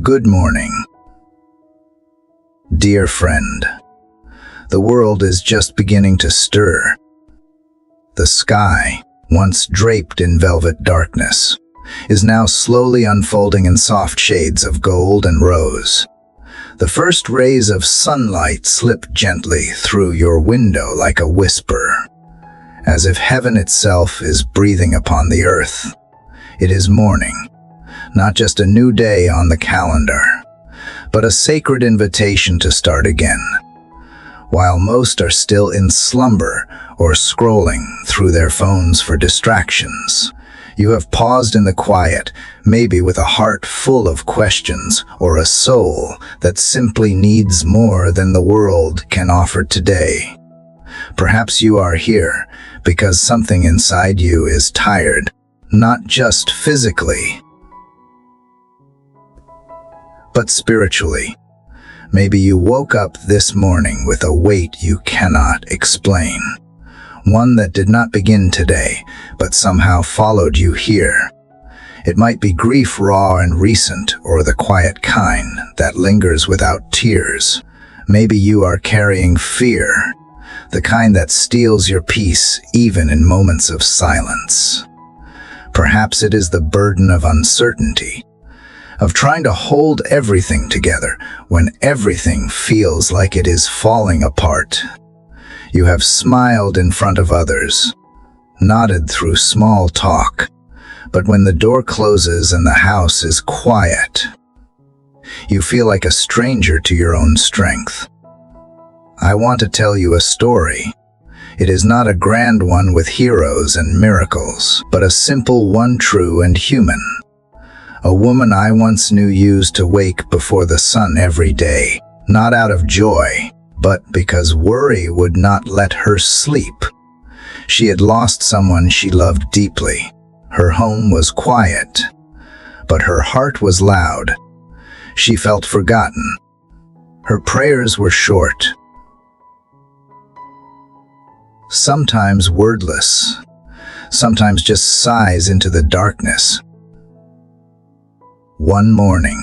Good morning. Dear friend, the world is just beginning to stir. The sky, once draped in velvet darkness, is now slowly unfolding in soft shades of gold and rose. The first rays of sunlight slip gently through your window like a whisper, as if heaven itself is breathing upon the earth. It is morning, not just a new day on the calendar, but a sacred invitation to start again. While most are still in slumber or scrolling through their phones for distractions, you have paused in the quiet, maybe with a heart full of questions or a soul that simply needs more than the world can offer today. Perhaps you are here because something inside you is tired, not just physically, but spiritually. Maybe you woke up this morning with a weight you cannot explain. One that did not begin today, but somehow followed you here. It might be grief raw and recent, or the quiet kind that lingers without tears. Maybe you are carrying fear, the kind that steals your peace even in moments of silence. Perhaps it is the burden of uncertainty, of trying to hold everything together when everything feels like it is falling apart. You have smiled in front of others, nodded through small talk, but when the door closes and the house is quiet, you feel like a stranger to your own strength. I want to tell you a story. It is not a grand one with heroes and miracles, but a simple one, true and human. A woman I once knew used to wake before the sun every day, not out of joy, but because worry would not let her sleep. She had lost someone she loved deeply. Her home was quiet, but her heart was loud. She felt forgotten. Her prayers were short, sometimes wordless, sometimes just sighs into the darkness. One morning,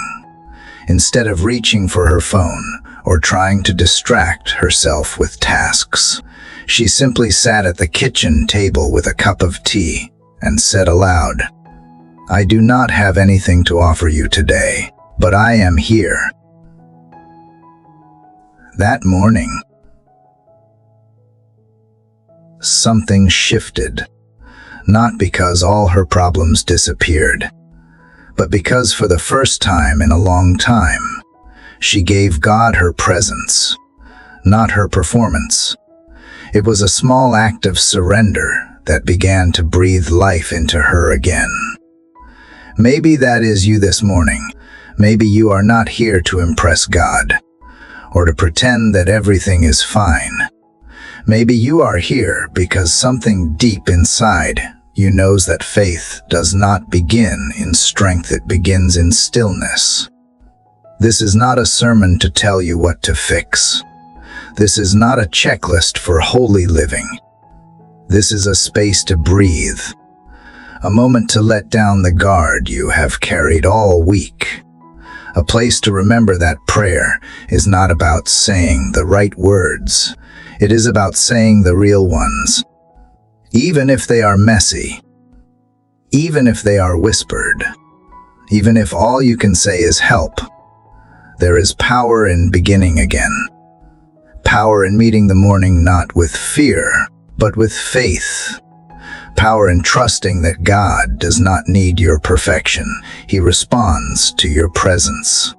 instead of reaching for her phone or trying to distract herself with tasks, she simply sat at the kitchen table with a cup of tea and said aloud, "I do not have anything to offer you today, but I am here." That morning, something shifted, not because all her problems disappeared, but because for the first time in a long time, she gave God her presence, not her performance. It was a small act of surrender that began to breathe life into her again. Maybe that is you this morning. Maybe you are not here to impress God, or to pretend that everything is fine. Maybe you are here because something deep inside you knows that faith does not begin in strength, it begins in stillness. This is not a sermon to tell you what to fix. This is not a checklist for holy living. This is a space to breathe, a moment to let down the guard you have carried all week, a place to remember that prayer is not about saying the right words. It is about saying the real ones. Even if they are messy, even if they are whispered, even if all you can say is help, there is power in beginning again. Power in meeting the morning not with fear, but with faith. Power in trusting that God does not need your perfection. He responds to your presence.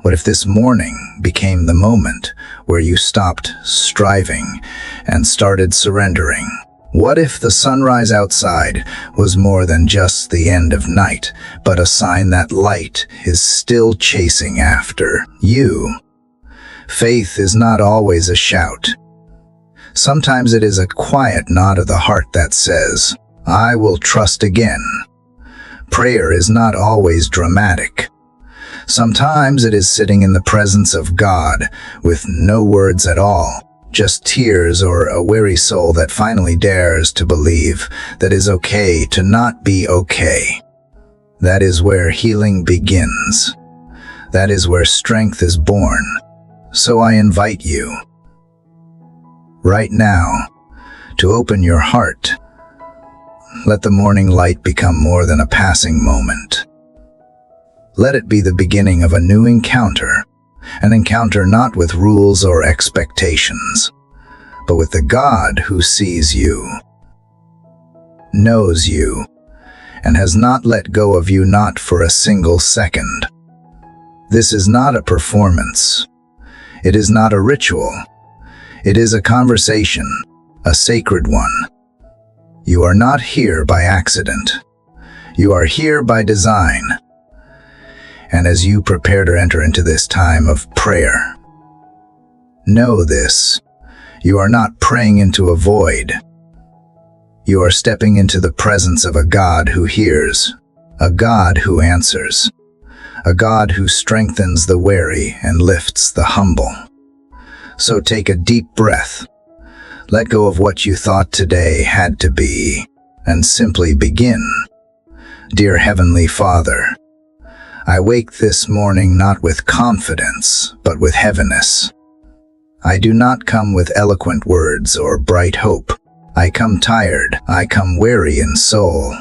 What if this morning became the moment where you stopped striving and started surrendering? What if the sunrise outside was more than just the end of night, but a sign that light is still chasing after you? Faith is not always a shout. Sometimes it is a quiet nod of the heart that says, "I will trust again." Prayer is not always dramatic. Sometimes it is sitting in the presence of God with no words at all, just tears or a weary soul that finally dares to believe that it is okay to not be okay. That is where healing begins. That is where strength is born. So I invite you, right now, to open your heart. Let the morning light become more than a passing moment. Let it be the beginning of a new encounter, an encounter not with rules or expectations, but with the God who sees you, knows you, and has not let go of you, not for a single second. This is not a performance. It is not a ritual. It is a conversation, a sacred one. You are not here by accident. You are here by design. And as you prepare to enter into this time of prayer, know this: you are not praying into a void. You are stepping into the presence of a God who hears, a God who answers, a God who strengthens the weary and lifts the humble. So take a deep breath. Let go of what you thought today had to be, and simply begin. Dear Heavenly Father, I wake this morning not with confidence, but with heaviness. I do not come with eloquent words or bright hope. I come tired. I come weary in soul.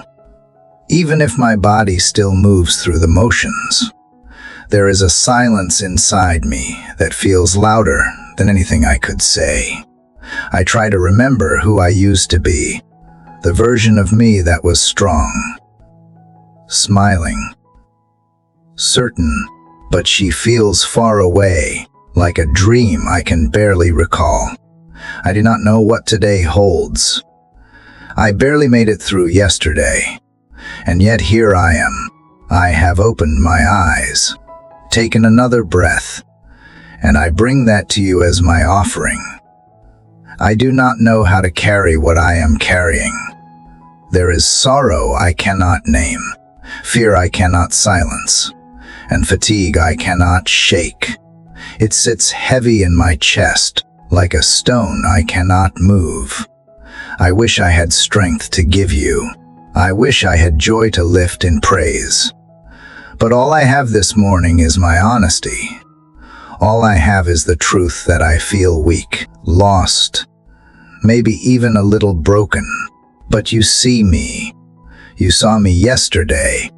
Even if my body still moves through the motions, there is a silence inside me that feels louder than anything I could say. I try to remember who I used to be, the version of me that was strong, smiling, certain, but she feels far away, like a dream I can barely recall. I do not know what today holds. I barely made it through yesterday, and yet here I am. I have opened my eyes, taken another breath, and I bring that to you as my offering. I do not know how to carry what I am carrying. There is sorrow I cannot name, fear I cannot silence, and fatigue I cannot shake. It sits heavy in my chest, like a stone I cannot move. I wish I had strength to give you. I wish I had joy to lift in praise. But all I have this morning is my honesty. All I have is the truth that I feel weak, lost, maybe even a little broken. But you see me. You saw me yesterday.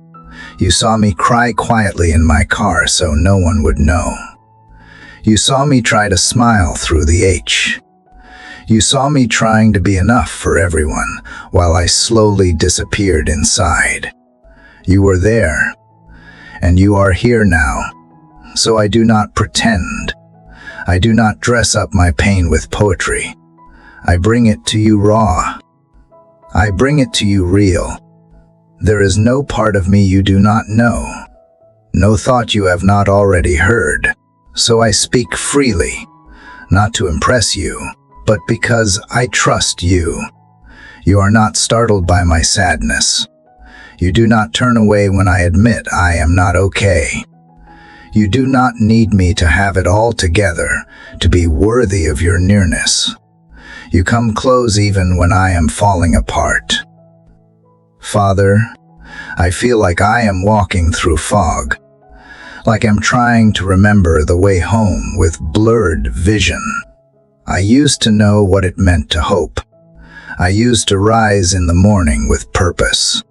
You saw me cry quietly in my car so no one would know. You saw me try to smile through the H. You saw me trying to be enough for everyone while I slowly disappeared inside. You were there, and you are here now. So I do not pretend. I do not dress up my pain with poetry. I bring it to you raw. I bring it to you real. There is no part of me you do not know, no thought you have not already heard. So I speak freely, not to impress you, but because I trust you. You are not startled by my sadness. You do not turn away when I admit I am not okay. You do not need me to have it all together to be worthy of your nearness. You come close even when I am falling apart. Father, I feel like I am walking through fog, like I'm trying to remember the way home with blurred vision. I used to know what it meant to hope. I used to rise in the morning with purpose.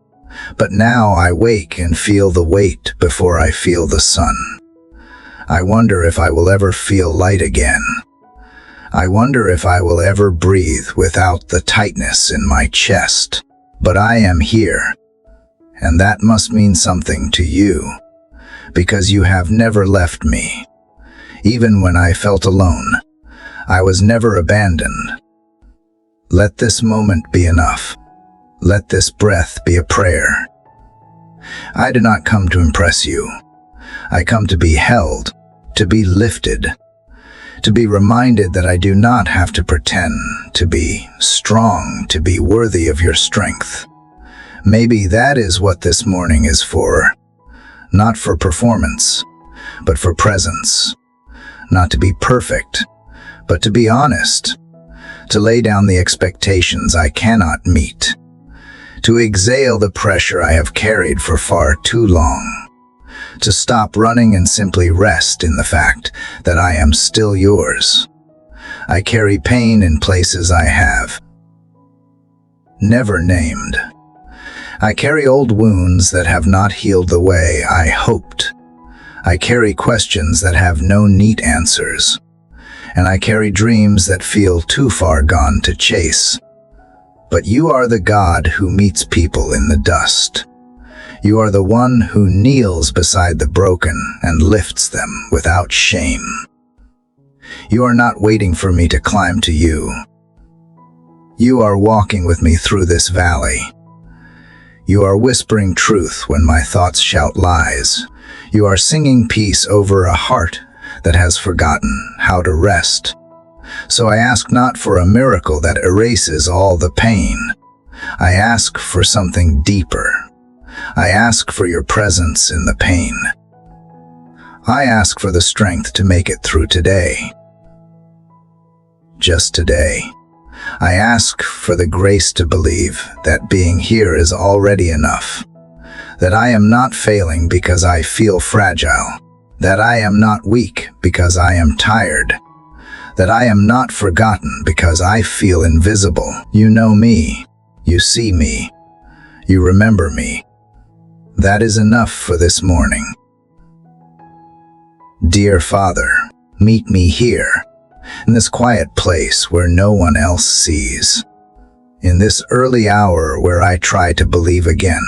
But now I wake and feel the weight before I feel the sun. I wonder if I will ever feel light again. I wonder if I will ever breathe without the tightness in my chest. But I am here, and that must mean something to you, because you have never left me. Even when I felt alone, I was never abandoned. Let this moment be enough. Let this breath be a prayer. I do not come to impress you. I come to be held, to be lifted, to be reminded that I do not have to pretend to be strong, to be worthy of your strength. Maybe that is what this morning is for. Not for performance, but for presence. Not to be perfect, but to be honest. To lay down the expectations I cannot meet. To exhale the pressure I have carried for far too long. to stop running and simply rest in the fact that I am still yours. I carry pain in places I have never named. I carry old wounds that have not healed the way I hoped. I carry questions that have no neat answers. And I carry dreams that feel too far gone to chase. But you are the God who meets people in the dust. You are the one who kneels beside the broken and lifts them without shame. You are not waiting for me to climb to you. You are walking with me through this valley. You are whispering truth when my thoughts shout lies. You are singing peace over a heart that has forgotten how to rest. So I ask not for a miracle that erases all the pain. I ask for something deeper. I ask for your presence in the pain. I ask for the strength to make it through today. Just today. I ask for the grace to believe that being here is already enough. That I am not failing because I feel fragile. That I am not weak because I am tired. That I am not forgotten because I feel invisible. You know me. You see me. You remember me. That is enough for this morning. Dear Father, meet me here, in this quiet place where no one else sees. In this early hour where I try to believe again,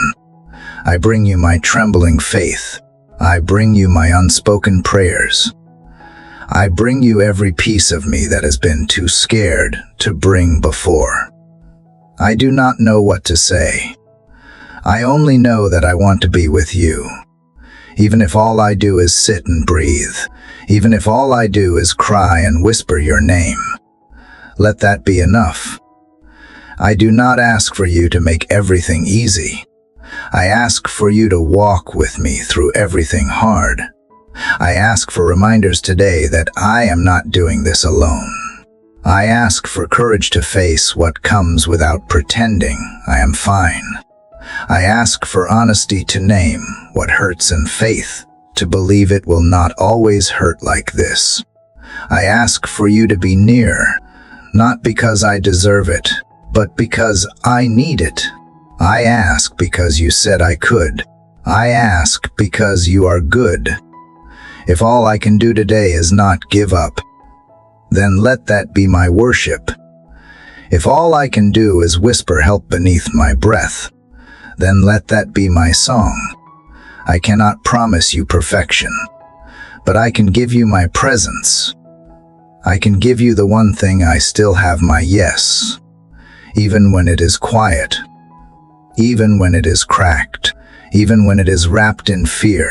I bring you my trembling faith. I bring you my unspoken prayers. I bring you every piece of me that has been too scared to bring before. I do not know what to say. I only know that I want to be with you. Even if all I do is sit and breathe. Even if all I do is cry and whisper your name. Let that be enough. I do not ask for you to make everything easy. I ask for you to walk with me through everything hard. I ask for reminders today that I am not doing this alone. I ask for courage to face what comes without pretending I am fine. I ask for honesty to name what hurts and faith to believe it will not always hurt like this. I ask for you to be near, not because I deserve it, but because I need it. I ask because you said I could. I ask because you are good. If all I can do today is not give up, then let that be my worship. If all I can do is whisper help beneath my breath, then let that be my song. I cannot promise you perfection, but I can give you my presence. I can give you the one thing I still have my yes, even when it is quiet, even when it is cracked, even when it is wrapped in fear.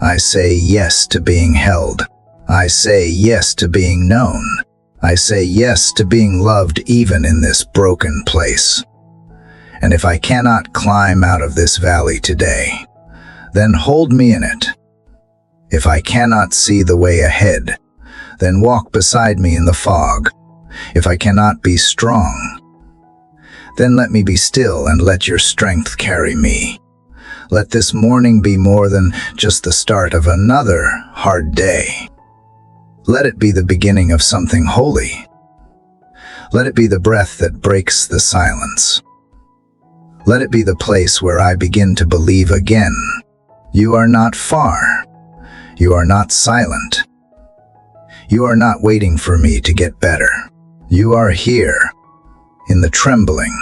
I say yes to being held. I say yes to being known. I say yes to being loved even in this broken place. And if I cannot climb out of this valley today, then hold me in it. If I cannot see the way ahead, then walk beside me in the fog. If I cannot be strong, then let me be still and let your strength carry me. Let this morning be more than just the start of another hard day. Let it be the beginning of something holy. Let it be the breath that breaks the silence. Let it be the place where I begin to believe again. You are not far. You are not silent. You are not waiting for me to get better. You are here, in the trembling,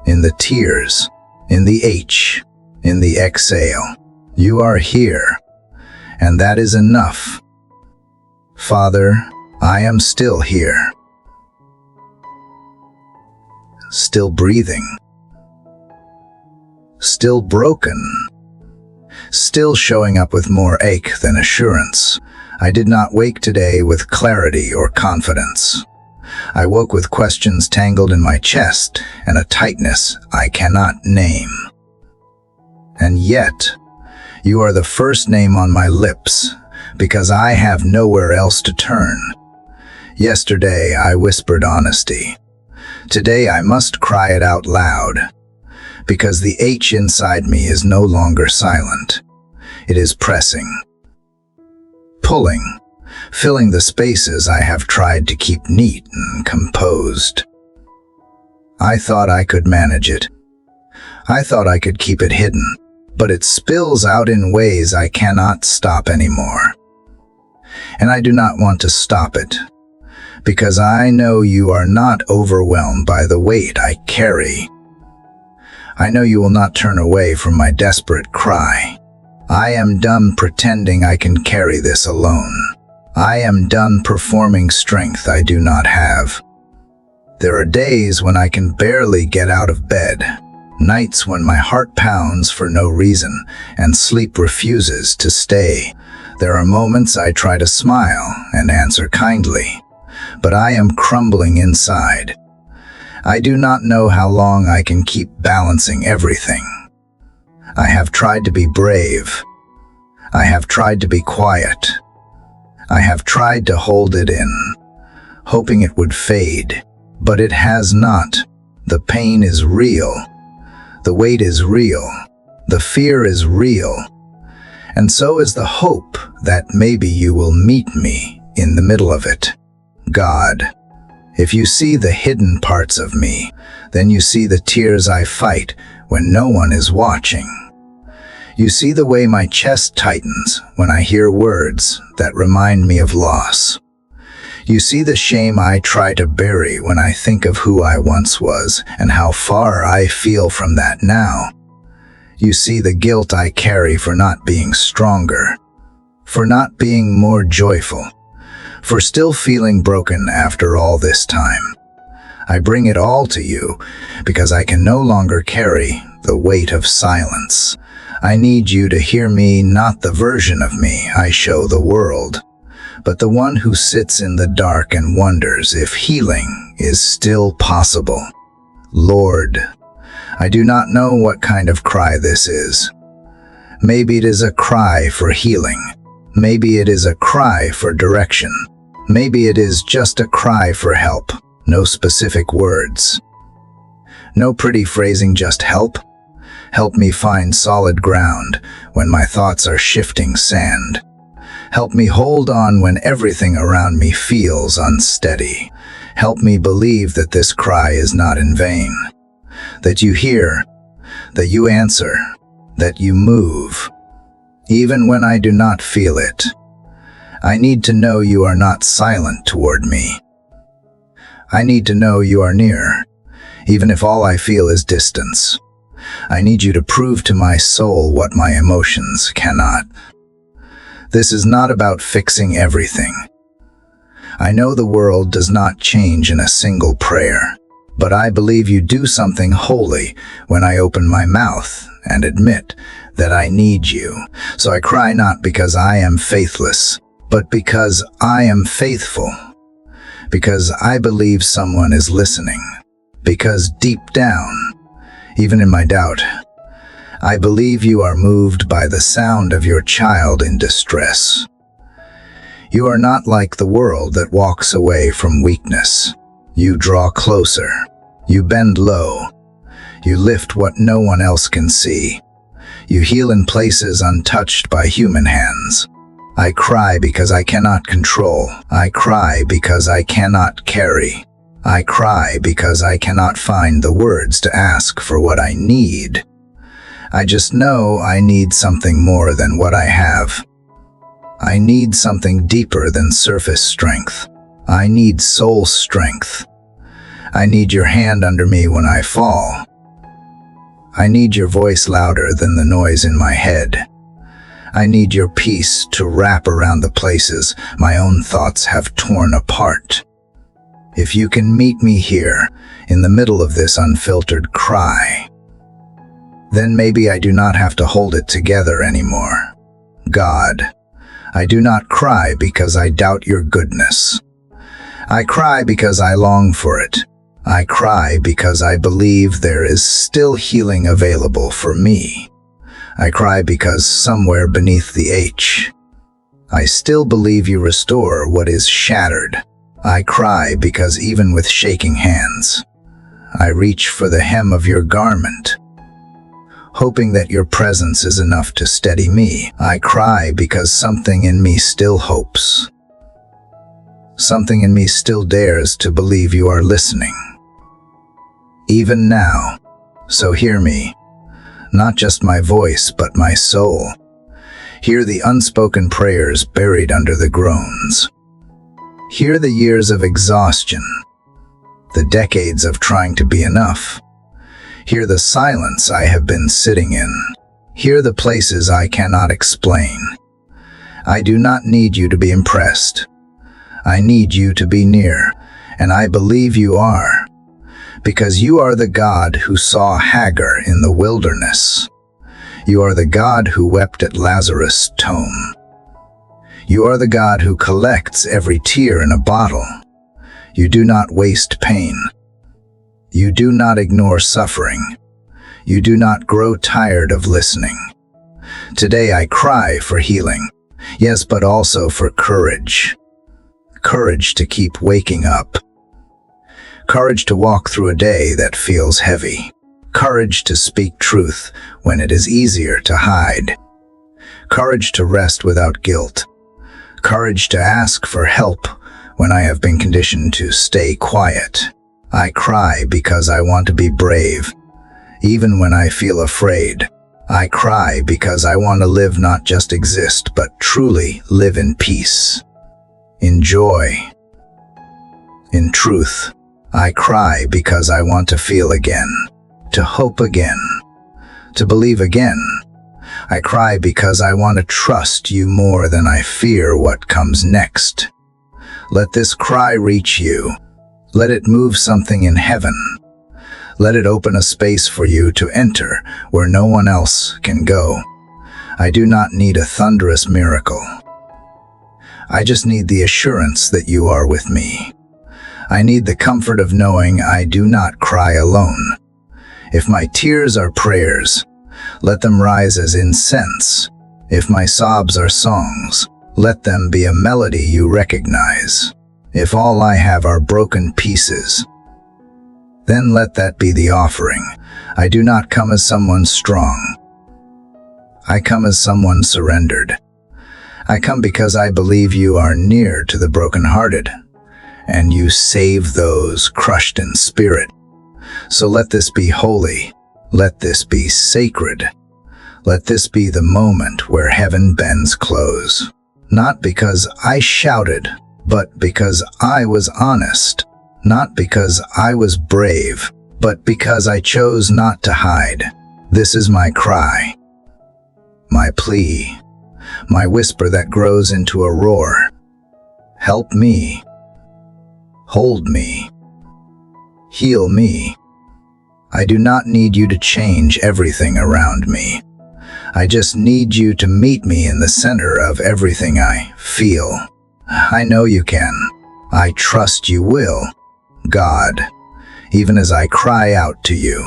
in the tears, in the in the exhale. You are here, and that is enough. Father, I am still here. Still breathing. Still broken. Still showing up with more ache than assurance. I did not wake today with clarity or confidence. I woke with questions tangled in my chest and a tightness I cannot name. And yet, you are the first name on my lips, because I have nowhere else to turn. Yesterday I whispered honesty. Today I must cry it out loud, because the H inside me is no longer silent. It is pressing, pulling, filling the spaces I have tried to keep neat and composed. I thought I could manage it. I thought I could keep it hidden, but it spills out in ways I cannot stop anymore. And I do not want to stop it, because I know you are not overwhelmed by the weight I carry. I know you will not turn away from my desperate cry. I am done pretending I can carry this alone. I am done performing strength I do not have. There are days when I can barely get out of bed, nights when my heart pounds for no reason and sleep refuses to stay. There are moments I try to smile and answer kindly, but I am crumbling inside. I do not know how long I can keep balancing everything. I have tried to be brave. I have tried to be quiet. I have tried to hold it in, hoping it would fade, but it has not. The pain is real. The weight is real. The fear is real. And so is the hope that maybe you will meet me in the middle of it. God, if you see the hidden parts of me, then you see the tears I fight when no one is watching. You see the way my chest tightens when I hear words that remind me of loss. You see the shame I try to bury when I think of who I once was and how far I feel from that now. You see the guilt I carry for not being stronger, for not being more joyful, for still feeling broken after all this time. I bring it all to you because I can no longer carry the weight of silence. I need you to hear me, not the version of me I show the world, but the one who sits in the dark and wonders if healing is still possible. Lord, I do not know what kind of cry this is. Maybe it is a cry for healing. Maybe it is a cry for direction. Maybe it is just a cry for help. No specific words. No pretty phrasing, just help. Help me find solid ground when my thoughts are shifting sand. Help me hold on when everything around me feels unsteady. Help me believe that this cry is not in vain. That you hear, that you answer, that you move, even when I do not feel it. I need to know you are not silent toward me. I need to know you are near, even if all I feel is distance. I need you to prove to my soul what my emotions cannot. This is not about fixing everything. I know the world does not change in a single prayer, but I believe you do something holy when I open my mouth and admit that I need you. So I cry not because I am faithless, but because I am faithful. Because I believe someone is listening. Because deep down, even in my doubt, I believe you are moved by the sound of your child in distress. You are not like the world that walks away from weakness. You draw closer. You bend low. You lift what no one else can see. You heal in places untouched by human hands. I cry because I cannot control. I cry because I cannot carry. I cry because I cannot find the words to ask for what I need. I just know I need something more than what I have. I need something deeper than surface strength. I need soul strength. I need your hand under me when I fall. I need your voice louder than the noise in my head. I need your peace to wrap around the places my own thoughts have torn apart. If you can meet me here, in the middle of this unfiltered cry, then maybe I do not have to hold it together anymore. God, I do not cry because I doubt your goodness. I cry because I long for it. I cry because I believe there is still healing available for me. I cry because somewhere beneath the H, I still believe you restore what is shattered. I cry because even with shaking hands, I reach for the hem of your garment, hoping that your presence is enough to steady me. I cry because something in me still hopes. Something in me still dares to believe you are listening. Even now, so hear me, not just my voice but my soul. Hear the unspoken prayers buried under the groans. Hear the years of exhaustion, the decades of trying to be enough. Hear the silence I have been sitting in. Hear the places I cannot explain. I do not need you to be impressed. I need you to be near, and I believe you are, because you are the God who saw Hagar in the wilderness. You are the God who wept at Lazarus' tomb. You are the God who collects every tear in a bottle. You do not waste pain. You do not ignore suffering. You do not grow tired of listening. Today I cry for healing, yes, but also for courage. Courage to keep waking up. Courage to walk through a day that feels heavy. Courage to speak truth when it is easier to hide. Courage to rest without guilt. Courage to ask for help when I have been conditioned to stay quiet. I cry because I want to be brave, even when I feel afraid. I cry because I want to live, not just exist, but truly live in peace, in joy, in truth. I cry because I want to feel again, to hope again, to believe again. I cry because I want to trust you more than I fear what comes next. Let this cry reach you. Let it move something in heaven. Let it open a space for you to enter where no one else can go. I do not need a thunderous miracle. I just need the assurance that you are with me. I need the comfort of knowing I do not cry alone. If my tears are prayers, let them rise as incense. If my sobs are songs, let them be a melody you recognize. If all I have are broken pieces, then let that be the offering. I do not come as someone strong. I come as someone surrendered. I come because I believe you are near to the brokenhearted, and you save those crushed in spirit. So let this be holy. Let this be sacred. Let this be the moment where heaven bends close. Not because I shouted, but because I was honest. Not because I was brave, but because I chose not to hide. This is my cry, my plea, my whisper that grows into a roar. Help me. Hold me. Heal me. I do not need you to change everything around me. I just need you to meet me in the center of everything I feel. I know you can. I trust you will. God, even as I cry out to you,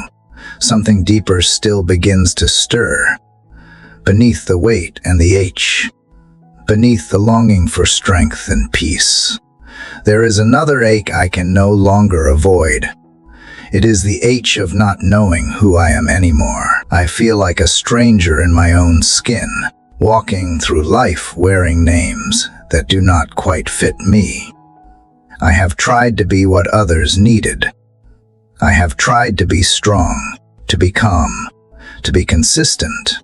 something deeper still begins to stir. Beneath the weight and the ache, beneath the longing for strength and peace, there is another ache I can no longer avoid. It is the ache of not knowing who I am anymore. I feel like a stranger in my own skin, walking through life wearing names that do not quite fit me. I have tried to be what others needed. I have tried to be strong, to be calm, to be consistent.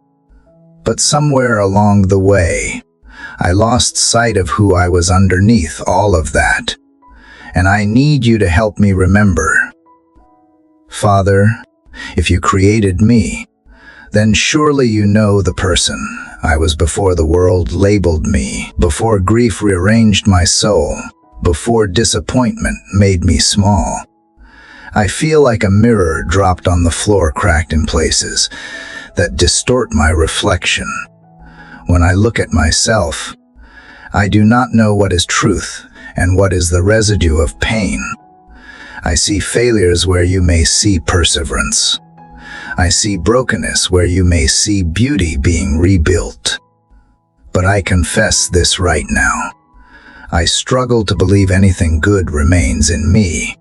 But somewhere along the way, I lost sight of who I was underneath all of that. And I need you to help me remember. Father, if you created me, then surely you know the person I was before the world labeled me, before grief rearranged my soul, before disappointment made me small. I feel like a mirror dropped on the floor, cracked in places that distort my reflection. When I look at myself, I do not know what is truth and what is the residue of pain. I see failures where you may see perseverance. I see brokenness where you may see beauty being rebuilt. But I confess this right now. I struggle to believe anything good remains in me.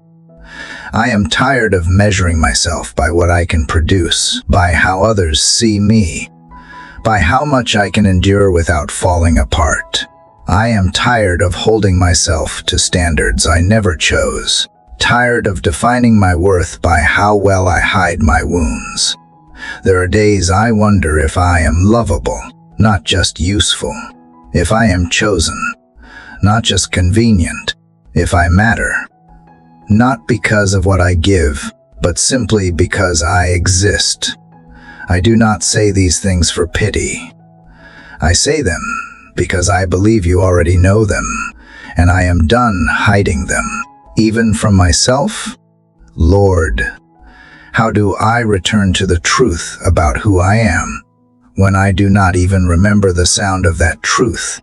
I am tired of measuring myself by what I can produce, by how others see me, by how much I can endure without falling apart. I am tired of holding myself to standards I never chose, tired of defining my worth by how well I hide my wounds. There are days I wonder if I am lovable, not just useful, if I am chosen, not just convenient, if I matter. Not because of what I give, but simply because I exist. I do not say these things for pity. I say them because I believe you already know them, and I am done hiding them, even from myself. Lord, how do I return to the truth about who I am when I do not even remember the sound of that truth?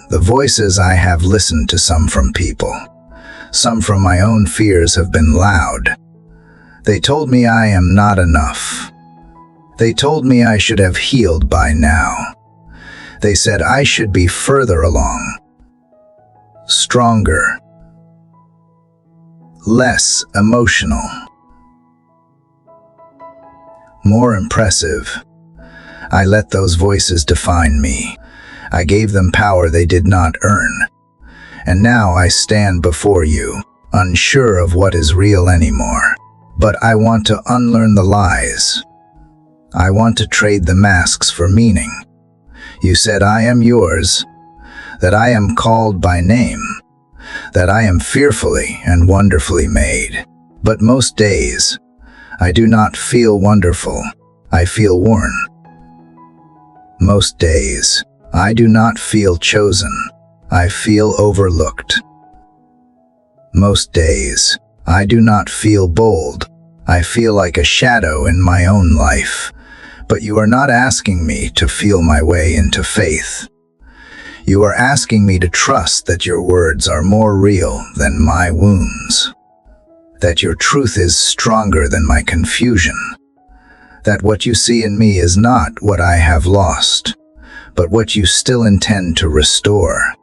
The voices I have listened to, some from people, some from my own fears, have been loud. They told me I am not enough. They told me I should have healed by now. They said I should be further along, stronger, less emotional, more impressive. I let those voices define me. I gave them power they did not earn. And now I stand before you, unsure of what is real anymore. But I want to unlearn the lies. I want to trade the masks for meaning. You said I am yours, that I am called by name, that I am fearfully and wonderfully made. But most days, I do not feel wonderful. I feel worn. Most days, I do not feel chosen. I feel overlooked. Most days, I do not feel bold. I feel like a shadow in my own life. But you are not asking me to feel my way into faith. You are asking me to trust that your words are more real than my wounds, that your truth is stronger than my confusion, that what you see in me is not what I have lost, but what you still intend to restore.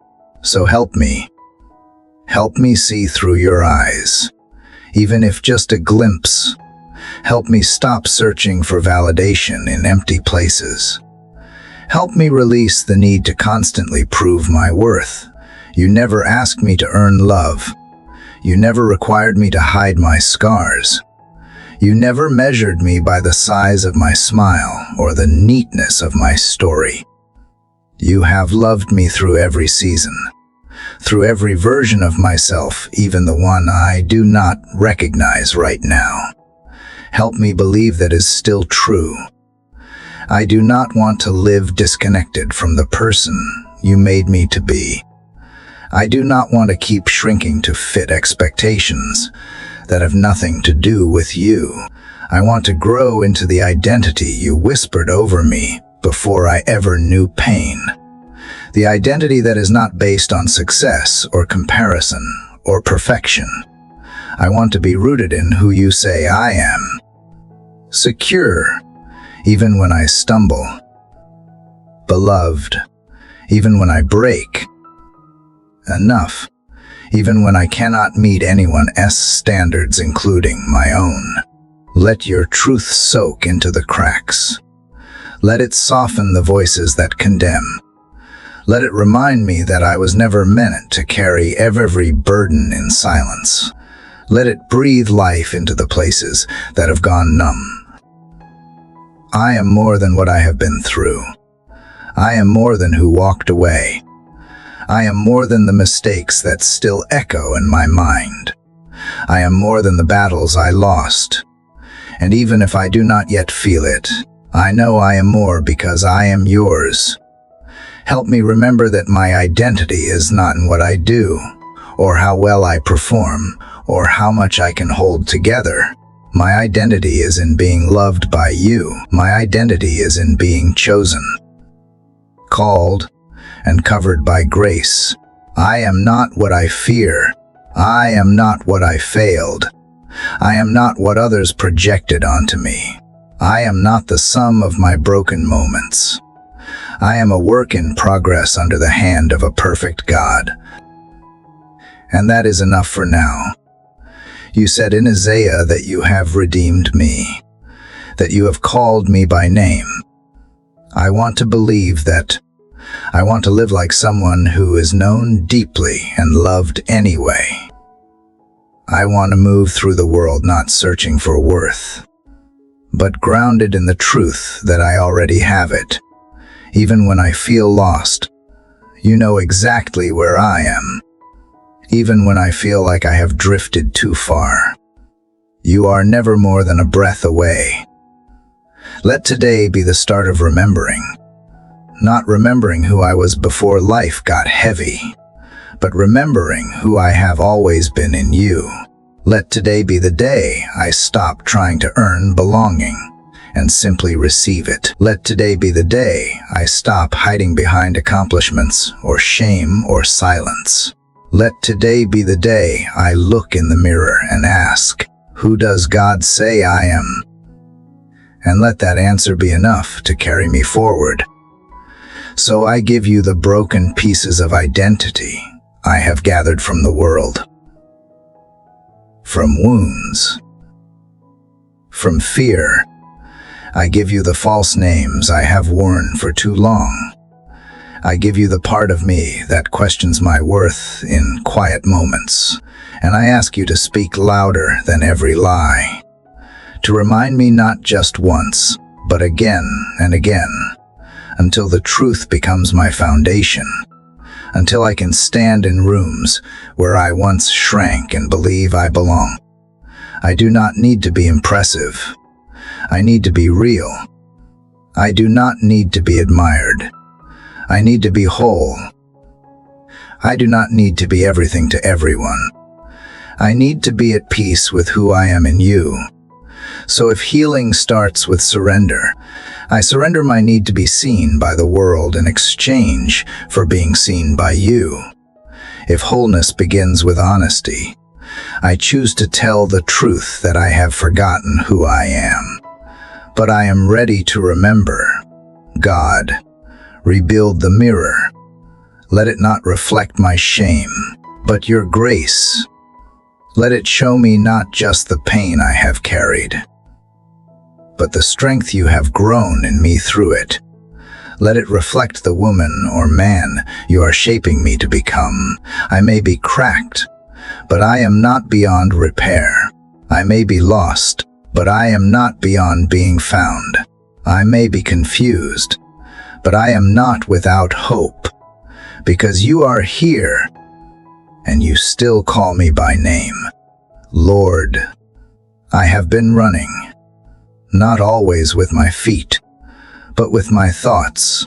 So help me see through your eyes, even if just a glimpse. Help me stop searching for validation in empty places. Help me release the need to constantly prove my worth. You never asked me to earn love. You never required me to hide my scars. You never measured me by the size of my smile or the neatness of my story. You have loved me through every season, through every version of myself, even the one I do not recognize right now. Help me believe that is still true. I do not want to live disconnected from the person you made me to be. I do not want to keep shrinking to fit expectations that have nothing to do with you. I want to grow into the identity you whispered over me before I ever knew pain. The identity that is not based on success or comparison or perfection. I want to be rooted in who you say I am. Secure, even when I stumble. Beloved, even when I break. Enough, even when I cannot meet anyone else's standards, including my own. Let your truth soak into the cracks. Let it soften the voices that condemn. Let it remind me that I was never meant to carry every burden in silence. Let it breathe life into the places that have gone numb. I am more than what I have been through. I am more than who walked away. I am more than the mistakes that still echo in my mind. I am more than the battles I lost. And even if I do not yet feel it, I know I am more because I am yours. Help me remember that my identity is not in what I do, or how well I perform, or how much I can hold together. My identity is in being loved by you. My identity is in being chosen, called, and covered by grace. I am not what I fear. I am not what I failed. I am not what others projected onto me. I am not the sum of my broken moments. I am a work in progress under the hand of a perfect God. And that is enough for now. You said in Isaiah that you have redeemed me, that you have called me by name. I want to believe that. I want to live like someone who is known deeply and loved anyway. I want to move through the world not searching for worth, but grounded in the truth that I already have it. Even when I feel lost, you know exactly where I am. Even when I feel like I have drifted too far, you are never more than a breath away. Let today be the start of remembering. Not remembering who I was before life got heavy, but remembering who I have always been in you. Let today be the day I stop trying to earn belonging and simply receive it. Let today be the day I stop hiding behind accomplishments or shame or silence. Let today be the day I look in the mirror and ask, who does God say I am? And let that answer be enough to carry me forward. So I give you the broken pieces of identity I have gathered from the world, from wounds, from fear. I give you the false names I have worn for too long. I give you the part of me that questions my worth in quiet moments, and I ask you to speak louder than every lie, to remind me not just once, but again and again, until the truth becomes my foundation, until I can stand in rooms where I once shrank and believe I belong. I do not need to be impressive. I need to be real. I do not need to be admired. I need to be whole. I do not need to be everything to everyone. I need to be at peace with who I am in you. So if healing starts with surrender, I surrender my need to be seen by the world in exchange for being seen by you. If wholeness begins with honesty, I choose to tell the truth that I have forgotten who I am. But I am ready to remember. God, rebuild the mirror. Let it not reflect my shame, but your grace. Let it show me not just the pain I have carried, but the strength you have grown in me through it. Let it reflect the woman or man you are shaping me to become. I may be cracked, but I am not beyond repair. I may be lost, but I am not beyond being found. I may be confused, but I am not without hope, because you are here, and you still call me by name. Lord, I have been running, not always with my feet, but with my thoughts,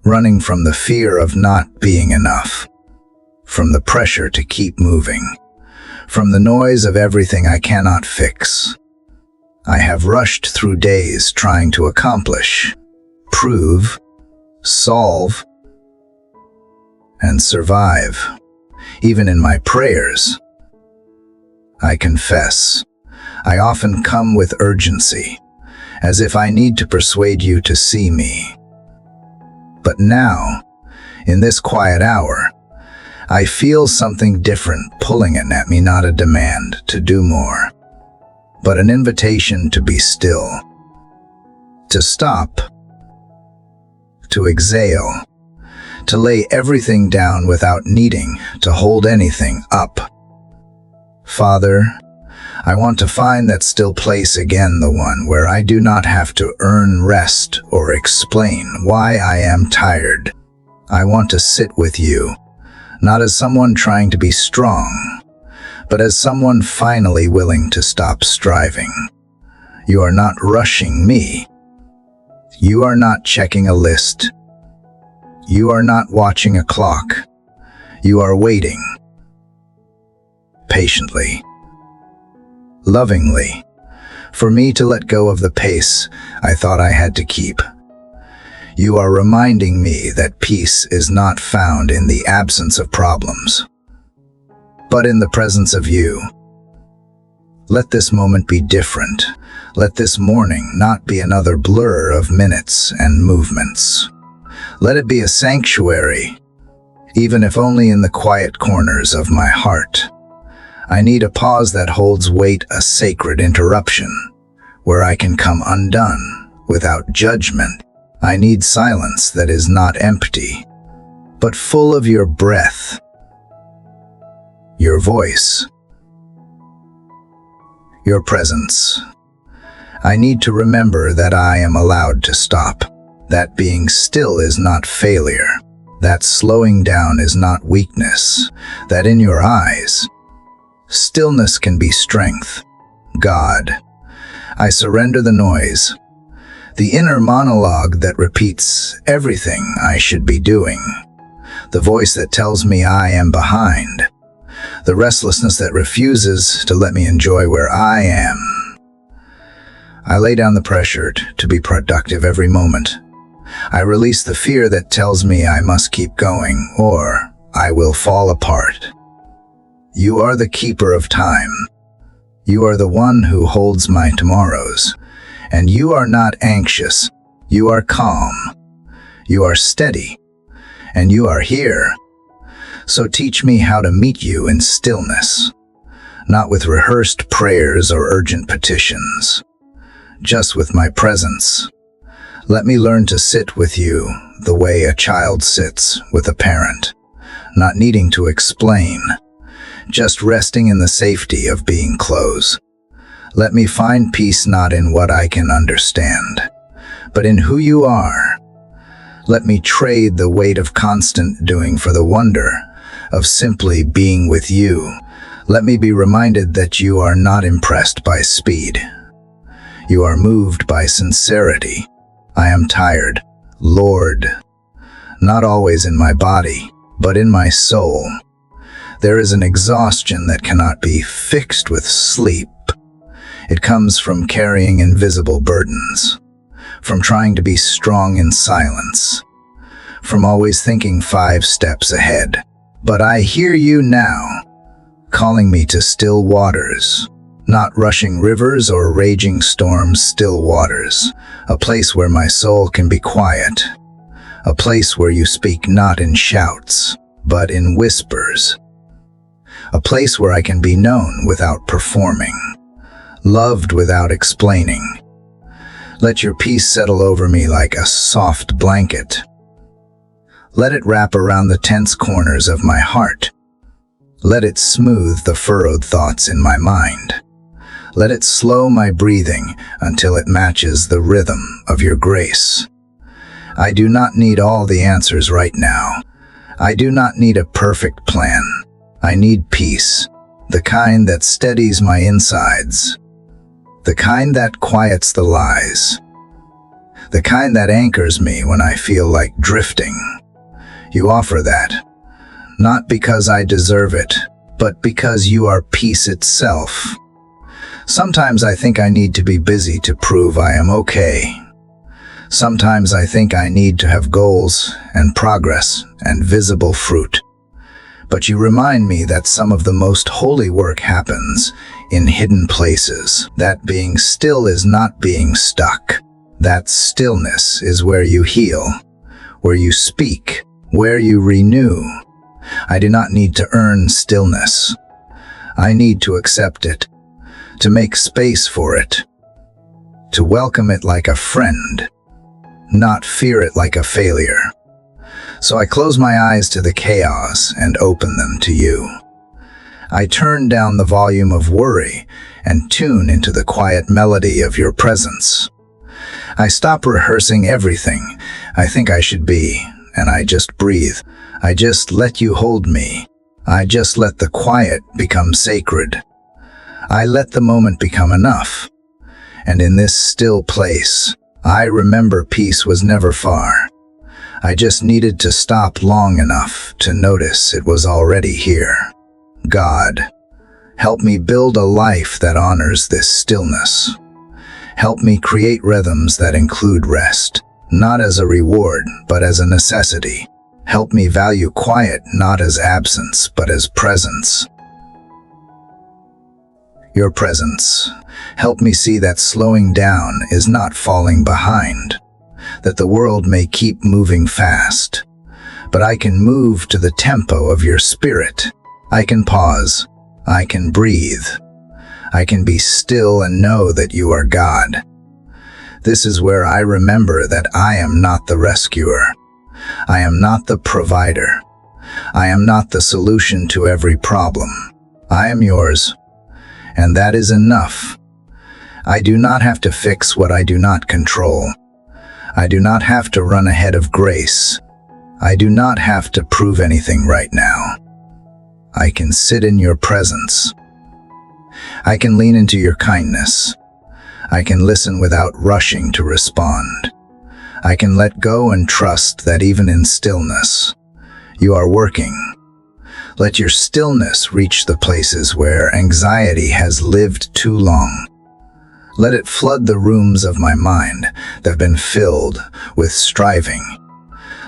running from the fear of not being enough, from the pressure to keep moving, from the noise of everything I cannot fix. I have rushed through days trying to accomplish, prove, solve, and survive. Even in my prayers, I confess, I often come with urgency, as if I need to persuade you to see me. But now, in this quiet hour, I feel something different pulling at me, not a demand to do more, but an invitation to be still, to stop, to exhale, to lay everything down without needing to hold anything up. Father, I want to find that still place again, the one where I do not have to earn rest or explain why I am tired. I want to sit with you, not as someone trying to be strong, but as someone finally willing to stop striving. You are not rushing me. You are not checking a list. You are not watching a clock. You are waiting. Patiently, lovingly, for me to let go of the pace I thought I had to keep. You are reminding me that peace is not found in the absence of problems, but in the presence of you. Let this moment be different. Let this morning not be another blur of minutes and movements. Let it be a sanctuary, even if only in the quiet corners of my heart. I need a pause that holds weight, a sacred interruption, where I can come undone without judgment. I need silence that is not empty, but full of your breath, your voice, your presence. I need to remember that I am allowed to stop, that being still is not failure, that slowing down is not weakness, that in your eyes, stillness can be strength. God, I surrender the noise, the inner monologue that repeats everything I should be doing, the voice that tells me I am behind, the restlessness that refuses to let me enjoy where I am. I lay down the pressure to be productive every moment. I release the fear that tells me I must keep going or I will fall apart. You are the keeper of time. You are the one who holds my tomorrows. And you are not anxious. You are calm. You are steady. And you are here. So teach me how to meet you in stillness, not with rehearsed prayers or urgent petitions, just with my presence. Let me learn to sit with you the way a child sits with a parent, not needing to explain, just resting in the safety of being close. Let me find peace not in what I can understand, but in who you are. Let me trade the weight of constant doing for the wonder of simply being with you. Let me be reminded that you are not impressed by speed. You are moved by sincerity. I am tired, Lord, not always in my body, but in my soul. There is an exhaustion that cannot be fixed with sleep. It comes from carrying invisible burdens, from trying to be strong in silence, from always thinking 5 steps ahead. But I hear you now, calling me to still waters, not rushing rivers or raging storms, still waters, a place where my soul can be quiet, a place where you speak not in shouts, but in whispers, a place where I can be known without performing, loved without explaining. Let your peace settle over me like a soft blanket. Let it wrap around the tense corners of my heart. Let it smooth the furrowed thoughts in my mind. Let it slow my breathing until it matches the rhythm of your grace. I do not need all the answers right now. I do not need a perfect plan. I need peace, the kind that steadies my insides, the kind that quiets the lies, the kind that anchors me when I feel like drifting. You offer that, not because I deserve it, but because you are peace itself. Sometimes I think I need to be busy to prove I am okay. Sometimes I think I need to have goals and progress and visible fruit. But you remind me that some of the most holy work happens in hidden places. That being still is not being stuck. That stillness is where you heal, where you speak, where you renew. I do not need to earn stillness. I need to accept it, to make space for it, to welcome it like a friend, not fear it like a failure. So I close my eyes to the chaos and open them to you. I turn down the volume of worry and tune into the quiet melody of your presence. I stop rehearsing everything I think I should be, and I just breathe. I just let you hold me. I just let the quiet become sacred. I let the moment become enough. And in this still place, I remember peace was never far. I just needed to stop long enough to notice it was already here. God, help me build a life that honors this stillness. Help me create rhythms that include rest, not as a reward, but as a necessity. Help me value quiet not as absence, but as presence. Your presence. Help me see that slowing down is not falling behind, that the world may keep moving fast, but I can move to the tempo of your spirit. I can pause. I can breathe. I can be still and know that you are God. This is where I remember that I am not the rescuer. I am not the provider. I am not the solution to every problem. I am yours, and that is enough. I do not have to fix what I do not control. I do not have to run ahead of grace. I do not have to prove anything right now. I can sit in your presence. I can lean into your kindness. I can listen without rushing to respond. I can let go and trust that even in stillness, you are working. Let your stillness reach the places where anxiety has lived too long. Let it flood the rooms of my mind that have been filled with striving.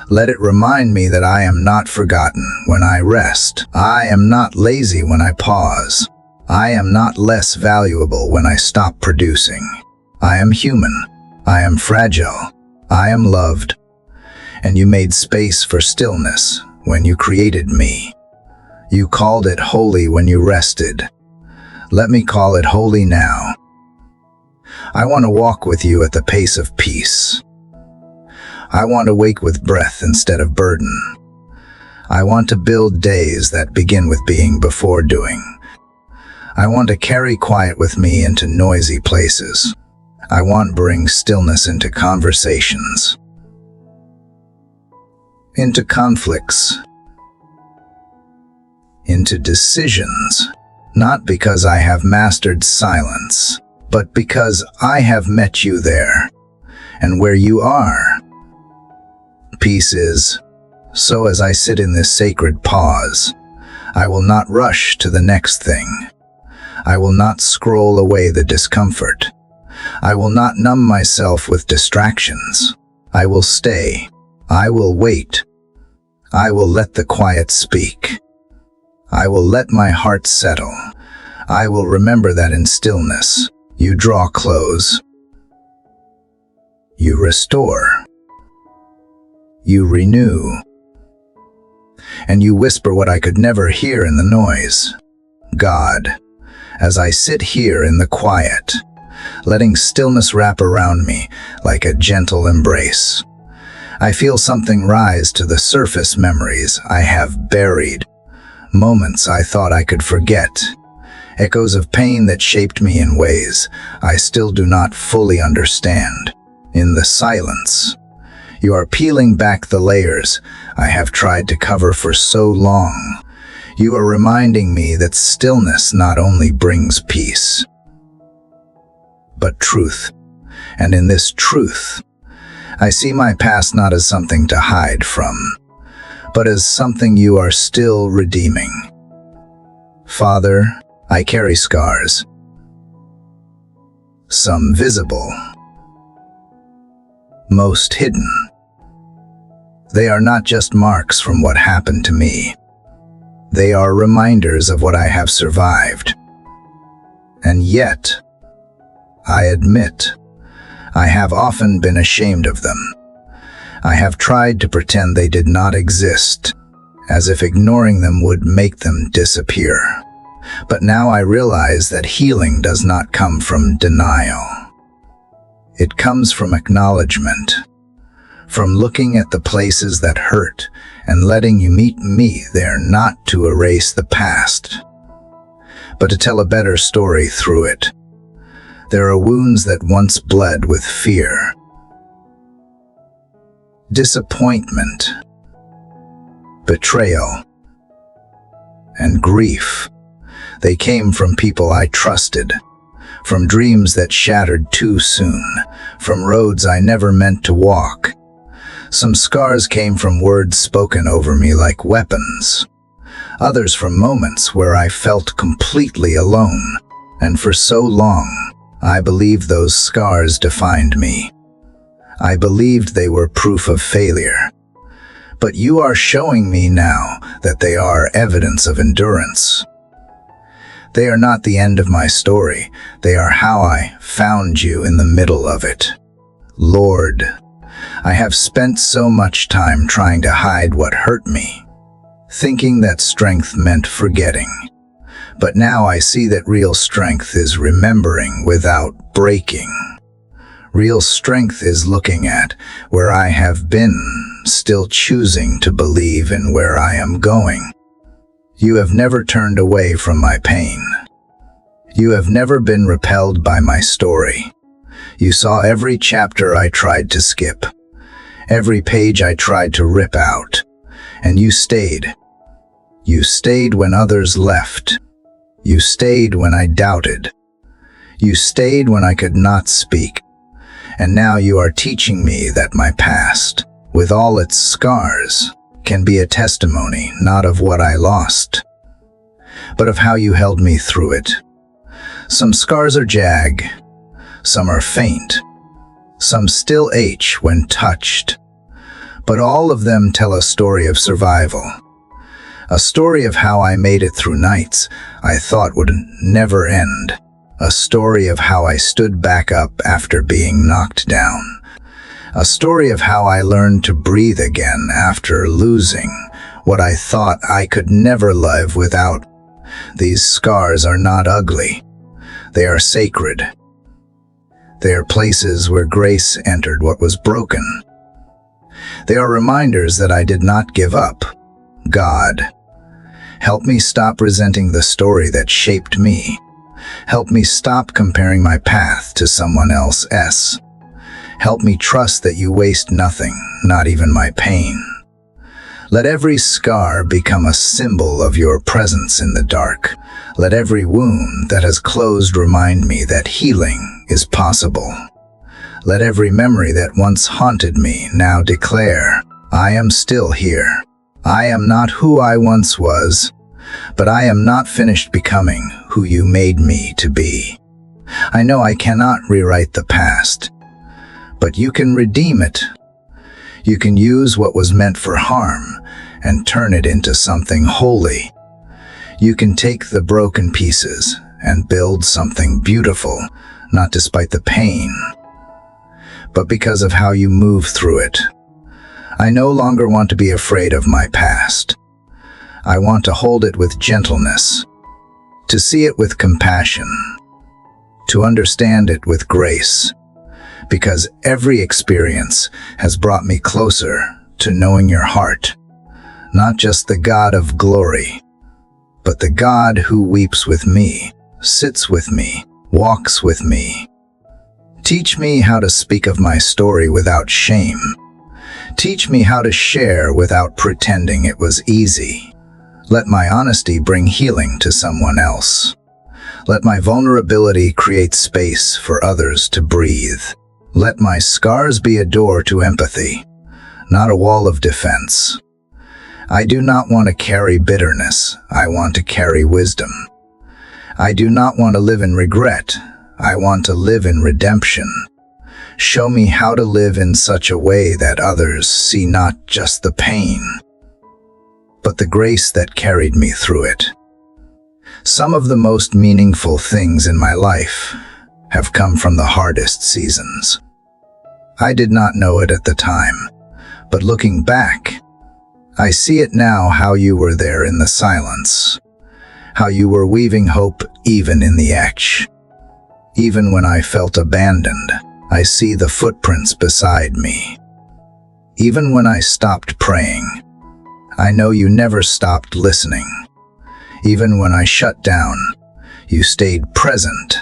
Let it remind me that I am not forgotten when I rest. I am not lazy when I pause. I am not less valuable when I stop producing. I am human. I am fragile. I am loved. And you made space for stillness when you created me. You called it holy when you rested. Let me call it holy now. I want to walk with you at the pace of peace. I want to wake with breath instead of burden. I want to build days that begin with being before doing. I want to carry quiet with me into noisy places. I want to bring stillness into conversations, into conflicts, into decisions, not because I have mastered silence, but because I have met you there, and where you are, peace is. So as I sit in this sacred pause, I will not rush to the next thing. I will not scroll away the discomfort. I will not numb myself with distractions. I will stay. I will wait. I will let the quiet speak. I will let my heart settle. I will remember that in stillness, you draw close. You restore. You renew. And you whisper what I could never hear in the noise. God, as I sit here in the quiet, letting stillness wrap around me like a gentle embrace, I feel something rise to the surface. Memories I have buried, moments I thought I could forget, echoes of pain that shaped me in ways I still do not fully understand. In the silence, you are peeling back the layers I have tried to cover for so long. You are reminding me that stillness not only brings peace, but truth. And in this truth, I see my past not as something to hide from, but as something you are still redeeming. Father, I carry scars, some visible, most hidden. They are not just marks from what happened to me. They are reminders of what I have survived. And yet, I admit, I have often been ashamed of them. I have tried to pretend they did not exist, as if ignoring them would make them disappear. But now I realize that healing does not come from denial. It comes from acknowledgement, from looking at the places that hurt and letting you meet me there, not to erase the past, but to tell a better story through it. There are wounds that once bled with fear, disappointment, betrayal, and grief. They came from people I trusted, from dreams that shattered too soon, from roads I never meant to walk. Some scars came from words spoken over me like weapons, others from moments where I felt completely alone. And for so long, I believed those scars defined me. I believed they were proof of failure. But you are showing me now that they are evidence of endurance. They are not the end of my story. They are how I found you in the middle of it. Lord, I have spent so much time trying to hide what hurt me, thinking that strength meant forgetting. But now I see that real strength is remembering without breaking. Real strength is looking at where I have been, still choosing to believe in where I am going. You have never turned away from my pain. You have never been repelled by my story. You saw every chapter I tried to skip, every page I tried to rip out, and you stayed. You stayed when others left. You stayed when I doubted. You stayed when I could not speak. And now you are teaching me that my past, with all its scars, can be a testimony not of what I lost, but of how you held me through it. Some scars are jag, some are faint, some still ache when touched, but all of them tell a story of survival. A story of how I made it through nights I thought would never end. A story of how I stood back up after being knocked down. A story of how I learned to breathe again after losing what I thought I could never live without. These scars are not ugly. They are sacred. They are places where grace entered what was broken. They are reminders that I did not give up. God, help me stop resenting the story that shaped me. Help me stop comparing my path to someone else's. Help me trust that you waste nothing, not even my pain. Let every scar become a symbol of your presence in the dark. Let every wound that has closed remind me that healing is possible. Let every memory that once haunted me now declare, I am still here. I am not who I once was, but I am not finished becoming who you made me to be. I know I cannot rewrite the past, but you can redeem it. You can use what was meant for harm and turn it into something holy. You can take the broken pieces and build something beautiful, not despite the pain, but because of how you move through it. I no longer want to be afraid of my past. I want to hold it with gentleness, to see it with compassion, to understand it with grace, because every experience has brought me closer to knowing your heart, not just the God of glory, but the God who weeps with me, sits with me, walks with me. Teach me how to speak of my story without shame. Teach me how to share without pretending it was easy. Let my honesty bring healing to someone else. Let my vulnerability create space for others to breathe. Let my scars be a door to empathy, not a wall of defense. I do not want to carry bitterness. I want to carry wisdom. I do not want to live in regret. I want to live in redemption. Show me how to live in such a way that others see not just the pain, but the grace that carried me through it. Some of the most meaningful things in my life have come from the hardest seasons. I did not know it at the time, but looking back, I see it now how you were there in the silence, how you were weaving hope even in the etch. Even when I felt abandoned, I see the footprints beside me. Even when I stopped praying, I know you never stopped listening. Even when I shut down, you stayed present.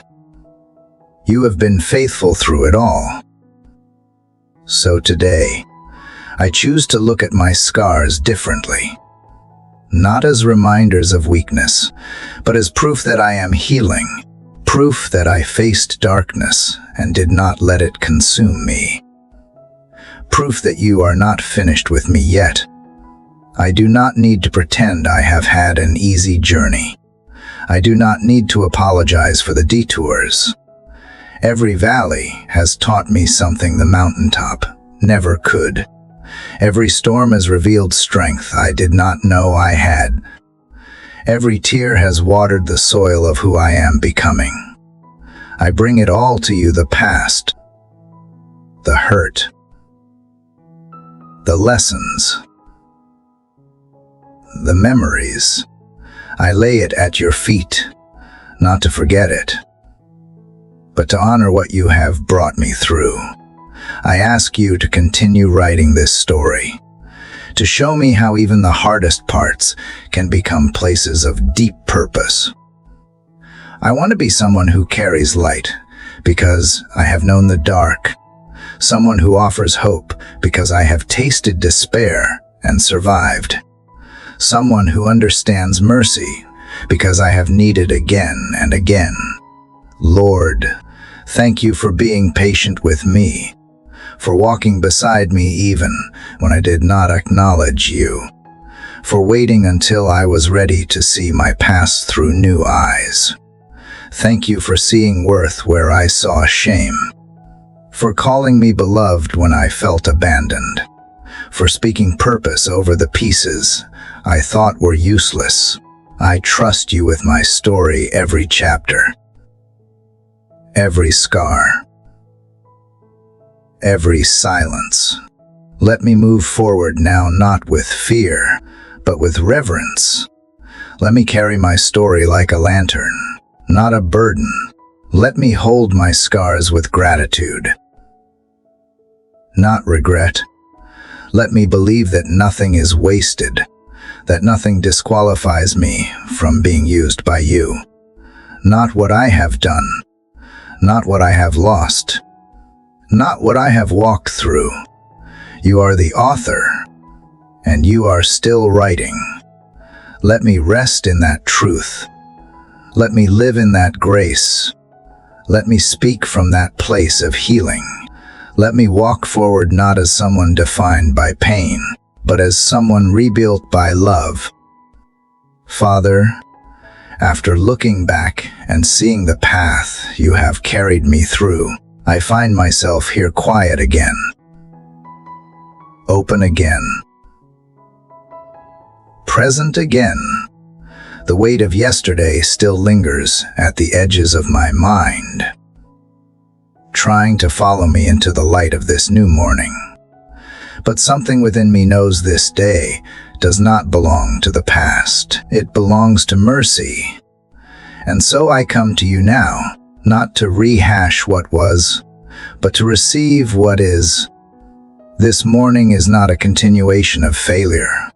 You have been faithful through it all. So today, I choose to look at my scars differently. Not as reminders of weakness, but as proof that I am healing. Proof that I faced darkness and did not let it consume me. Proof that you are not finished with me yet. I do not need to pretend I have had an easy journey. I do not need to apologize for the detours. Every valley has taught me something the mountaintop never could. Every storm has revealed strength I did not know I had. Every tear has watered the soil of who I am becoming. I bring it all to you, the past, the hurt, the lessons, the memories. I lay it at your feet, not to forget it, but to honor what you have brought me through. I ask you to continue writing this story, to show me how even the hardest parts can become places of deep purpose. I want to be someone who carries light because I have known the dark, someone who offers hope because I have tasted despair and survived, someone who understands mercy because I have needed again and again. Lord, thank you for being patient with me, for walking beside me even when I did not acknowledge you, for waiting until I was ready to see my past through new eyes. Thank you for seeing worth where I saw shame, for calling me beloved when I felt abandoned, for speaking purpose over the pieces I thought were useless. I trust you with my story, every chapter, every scar, every silence. Let me move forward now, not with fear, but with reverence. Let me carry my story like a lantern, not a burden. Let me hold my scars with gratitude, not regret. Let me believe that nothing is wasted, that nothing disqualifies me from being used by you. Not what I have done, not what I have lost, not what I have walked through. You are the author, and you are still writing. Let me rest in that truth. Let me live in that grace. Let me speak from that place of healing. Let me walk forward not as someone defined by pain, but as someone rebuilt by love. Father, after looking back and seeing the path you have carried me through, I find myself here, quiet again, open again, present again. The weight of yesterday still lingers at the edges of my mind, trying to follow me into the light of this new morning. But something within me knows this day does not belong to the past. It belongs to mercy. And so I come to you now, not to rehash what was, but to receive what is. This morning is not a continuation of failure.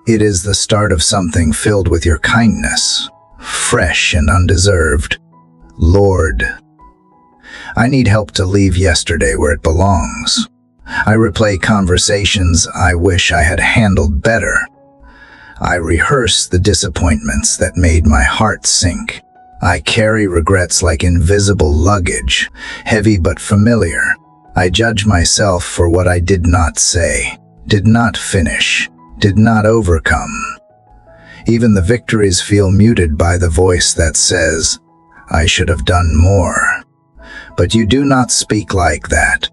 It is the start of something filled with your kindness, fresh and undeserved. Lord, I need help to leave yesterday where it belongs. I replay conversations I wish I had handled better. I rehearse the disappointments that made my heart sink. I carry regrets like invisible luggage, heavy but familiar. I judge myself for what I did not say, did not finish, did not overcome. Even the victories feel muted by the voice that says, I should have done more. But you do not speak like that.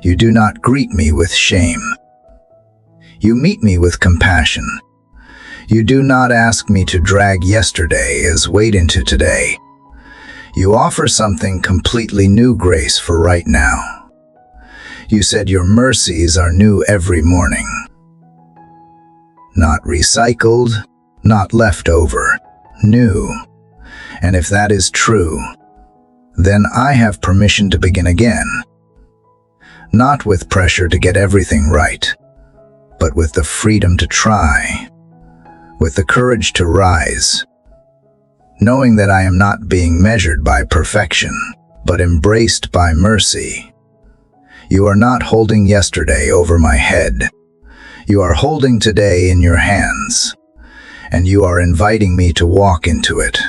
You do not greet me with shame. You meet me with compassion. You do not ask me to drag yesterday as weight into today. You offer something completely new, grace for right now. You said your mercies are new every morning. Not recycled, not leftover, new. And if that is true, then I have permission to begin again. Not with pressure to get everything right, but with the freedom to try, with the courage to rise, knowing that I am not being measured by perfection, but embraced by mercy. You are not holding yesterday over my head. You are holding today in your hands, and you are inviting me to walk into it,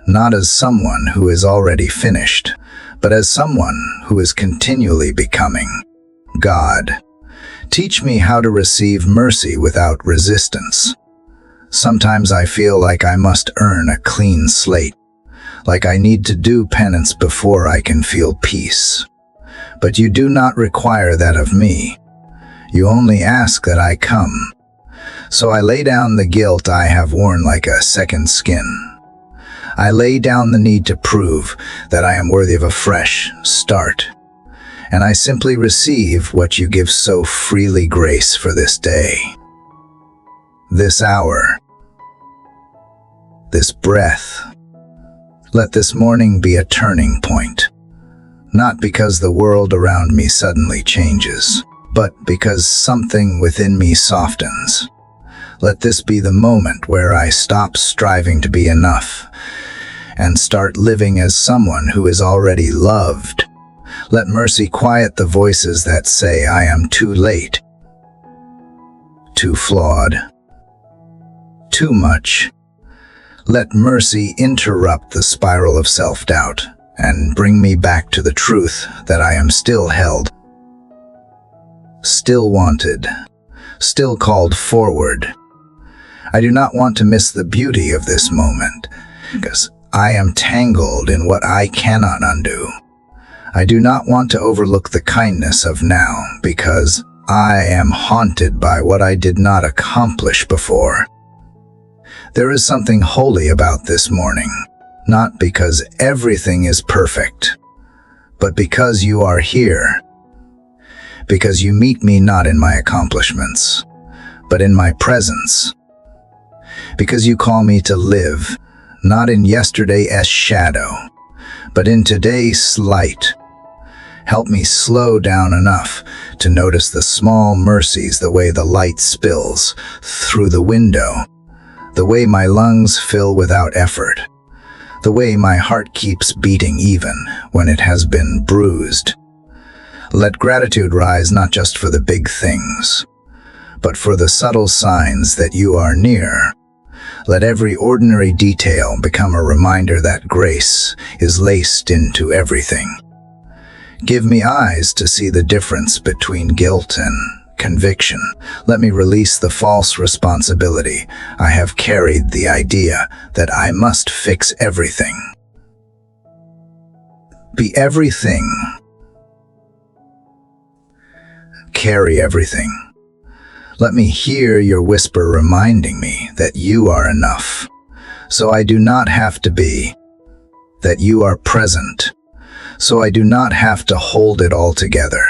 not as someone who is already finished, but as someone who is continually becoming. God, teach me how to receive mercy without resistance. Sometimes I feel like I must earn a clean slate, like I need to do penance before I can feel peace. But you do not require that of me. You only ask that I come. So I lay down the guilt I have worn like a second skin. I lay down the need to prove that I am worthy of a fresh start. And I simply receive what you give so freely, grace, for this day, this hour, breath. Let this morning be a turning point, not because the world around me suddenly changes, but because something within me softens. Let this be the moment where I stop striving to be enough and start living as someone who is already loved. Let mercy quiet the voices that say I am too late, too flawed, too much. Let mercy interrupt the spiral of self-doubt and bring me back to the truth that I am still held, still wanted, still called forward. I do not want to miss the beauty of this moment, because I am tangled in what I cannot undo. I do not want to overlook the kindness of now, because I am haunted by what I did not accomplish before. There is something holy about this morning, not because everything is perfect, but because you are here. Because you meet me not in my accomplishments, but in my presence. Because you call me to live, not in yesterday's shadow, but in today's light. Help me slow down enough to notice the small mercies, the way the light spills through the window, the way my lungs fill without effort, the way my heart keeps beating even when it has been bruised. Let gratitude rise not just for the big things, but for the subtle signs that you are near. Let every ordinary detail become a reminder that grace is laced into everything. Give me eyes to see the difference between guilt and conviction. Let me release the false responsibility I have carried, the idea that I must fix everything. Be everything. Carry everything. Let me hear your whisper reminding me that you are enough, so I do not have to be, that you are present, so I do not have to hold it all together.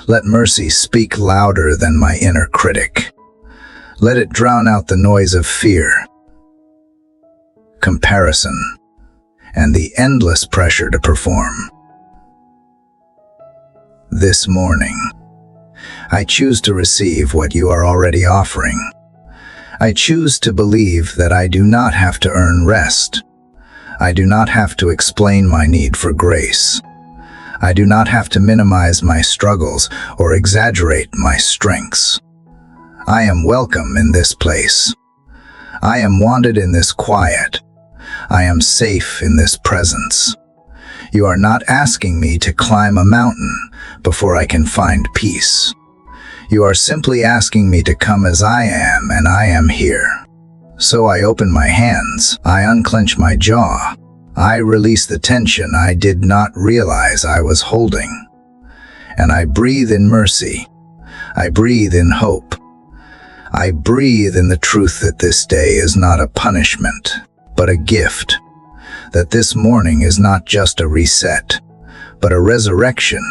Let mercy speak louder than my inner critic. Let it drown out the noise of fear, comparison, and the endless pressure to perform. This morning, I choose to receive what you are already offering. I choose to believe that I do not have to earn rest. I do not have to explain my need for grace. I do not have to minimize my struggles or exaggerate my strengths. I am welcome in this place. I am wanted in this quiet. I am safe in this presence. You are not asking me to climb a mountain before I can find peace. You are simply asking me to come as I am, and I am here. So I open my hands, I unclench my jaw, I release the tension I did not realize I was holding. And I breathe in mercy. I breathe in hope. I breathe in the truth that this day is not a punishment, but a gift. That this morning is not just a reset, but a resurrection.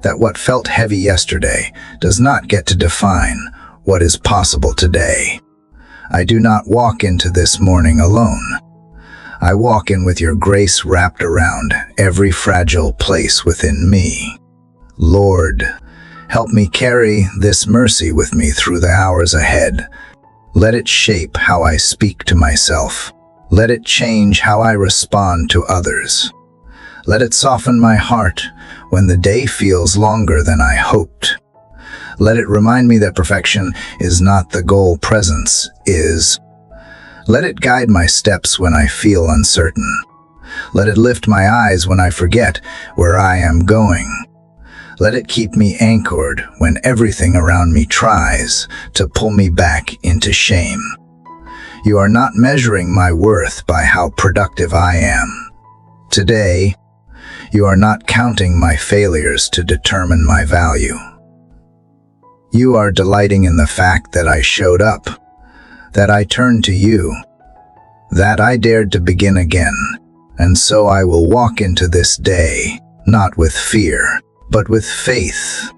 That what felt heavy yesterday does not get to define what is possible today. I do not walk into this morning alone. I walk in with your grace wrapped around every fragile place within me. Lord, help me carry this mercy with me through the hours ahead. Let it shape how I speak to myself. Let it change how I respond to others. Let it soften my heart when the day feels longer than I hoped. Let it remind me that perfection is not the goal, presence is. Let it guide my steps when I feel uncertain. Let it lift my eyes when I forget where I am going. Let it keep me anchored when everything around me tries to pull me back into shame. You are not measuring my worth by how productive I am. Today, you are not counting my failures to determine my value. You are delighting in the fact that I showed up, that I turned to you, that I dared to begin again, and so I will walk into this day, not with fear, but with faith,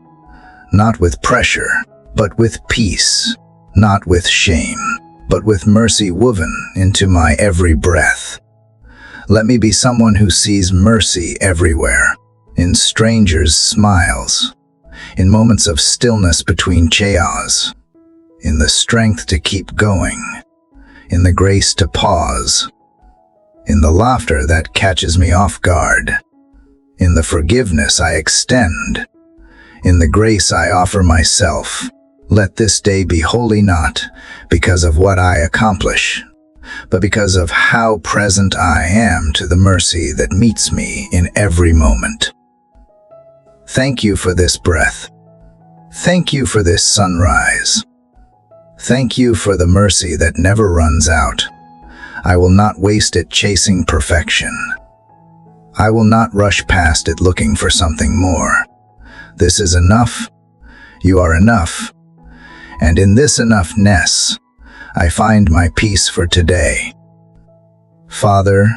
not with pressure, but with peace, not with shame. but with mercy woven into my every breath. Let me be someone who sees mercy everywhere, in strangers' smiles, in moments of stillness between chaos, in the strength to keep going, in the grace to pause, in the laughter that catches me off guard, in the forgiveness I extend, in the grace I offer myself. Let this day be holy not because of what I accomplish, but because of how present I am to the mercy that meets me in every moment. Thank you for this breath. Thank you for this sunrise. Thank you for the mercy that never runs out. I will not waste it chasing perfection. I will not rush past it looking for something more. This is enough. You are enough. And in this enoughness, I find my peace for today. Father,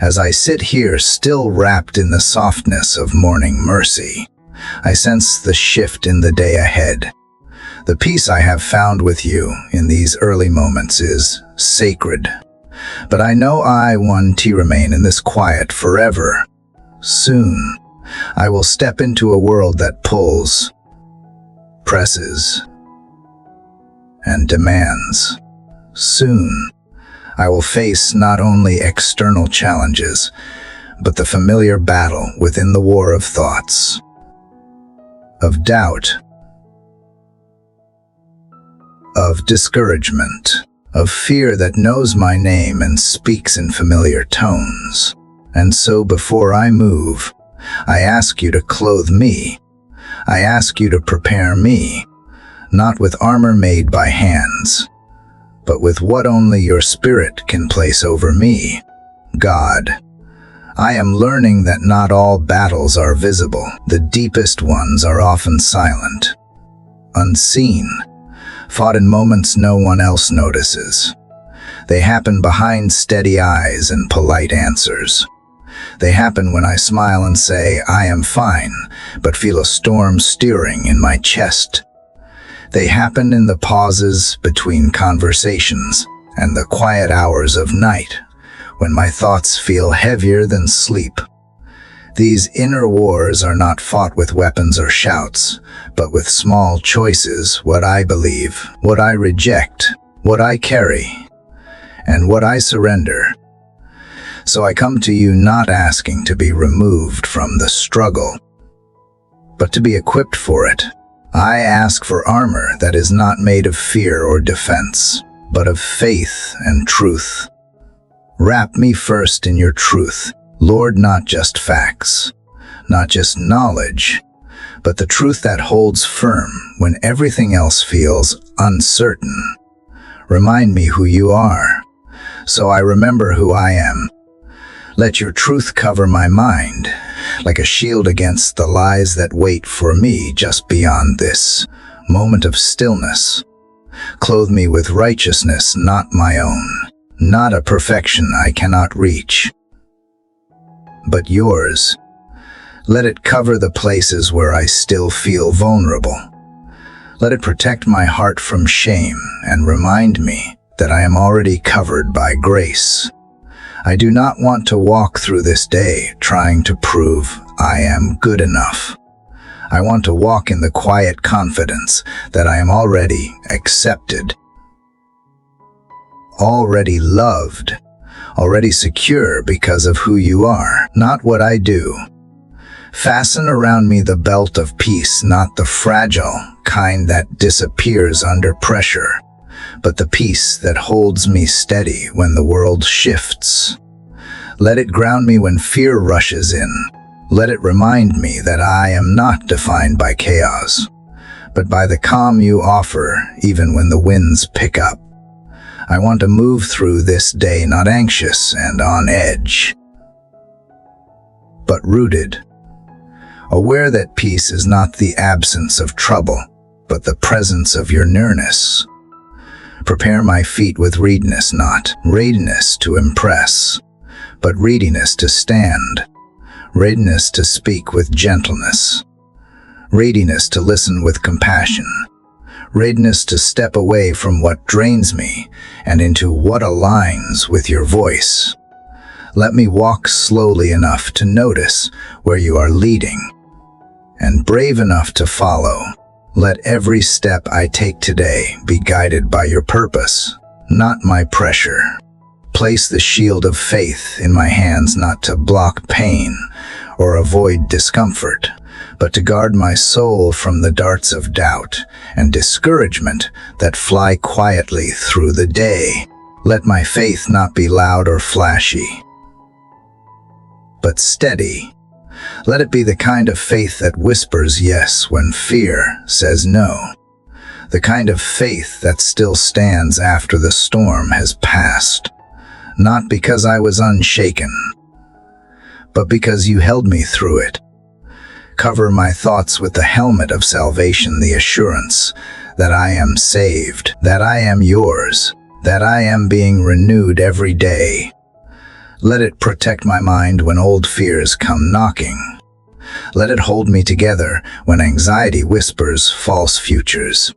as I sit here still wrapped in the softness of morning mercy, I sense the shift in the day ahead. The peace I have found with you in these early moments is sacred. But I know I want to remain in this quiet forever. Soon, I will step into a world that pulls, presses, and demands. Soon, I will face not only external challenges, but the familiar battle within the war of thoughts, of doubt, of discouragement, of fear that knows my name and speaks in familiar tones. And so before I move, I ask you to clothe me. I ask you to prepare me, not with armor made by hands, but with what only your Spirit can place over me. God, I am learning that not all battles are visible. The deepest ones are often silent, unseen, fought in moments no one else notices. They happen behind steady eyes and polite answers. They happen when I smile and say, I am fine, but feel a storm stirring in my chest. They happen in the pauses between conversations and the quiet hours of night, when my thoughts feel heavier than sleep. These inner wars are not fought with weapons or shouts, but with small choices: what I believe, what I reject, what I carry, and what I surrender. So I come to you not asking to be removed from the struggle, but to be equipped for it. I ask for armor that is not made of fear or defense, but of faith and truth. Wrap me first in your truth, Lord, not just facts, not just knowledge, but the truth that holds firm when everything else feels uncertain. Remind me who you are, so I remember who I am. Let your truth cover my mind, like a shield against the lies that wait for me just beyond this moment of stillness. Clothe me with righteousness not my own, not a perfection I cannot reach, but yours. Let it cover the places where I still feel vulnerable. Let it protect my heart from shame and remind me that I am already covered by grace. I do not want to walk through this day trying to prove I am good enough. I want to walk in the quiet confidence that I am already accepted, already loved, already secure because of who you are, not what I do. Fasten around me the belt of peace, not the fragile kind that disappears under pressure, but the peace that holds me steady when the world shifts. Let it ground me when fear rushes in. Let it remind me that I am not defined by chaos, but by the calm you offer even when the winds pick up. I want to move through this day not anxious and on edge, but rooted, aware that peace is not the absence of trouble, but the presence of your nearness. Prepare my feet with readiness, not readiness to impress, but readiness to stand, readiness to speak with gentleness, readiness to listen with compassion, readiness to step away from what drains me and into what aligns with your voice. Let me walk slowly enough to notice where you are leading, and brave enough to follow. Let every step I take today be guided by your purpose, not my pressure. Place the shield of faith in my hands not to block pain or avoid discomfort, but to guard my soul from the darts of doubt and discouragement that fly quietly through the day. Let my faith not be loud or flashy, but steady. Let it be the kind of faith that whispers yes when fear says no. The kind of faith that still stands after the storm has passed. Not because I was unshaken, but because you held me through it. Cover my thoughts with the helmet of salvation, the assurance that I am saved, that I am yours, that I am being renewed every day. Let it protect my mind when old fears come knocking. Let it hold me together when anxiety whispers false futures.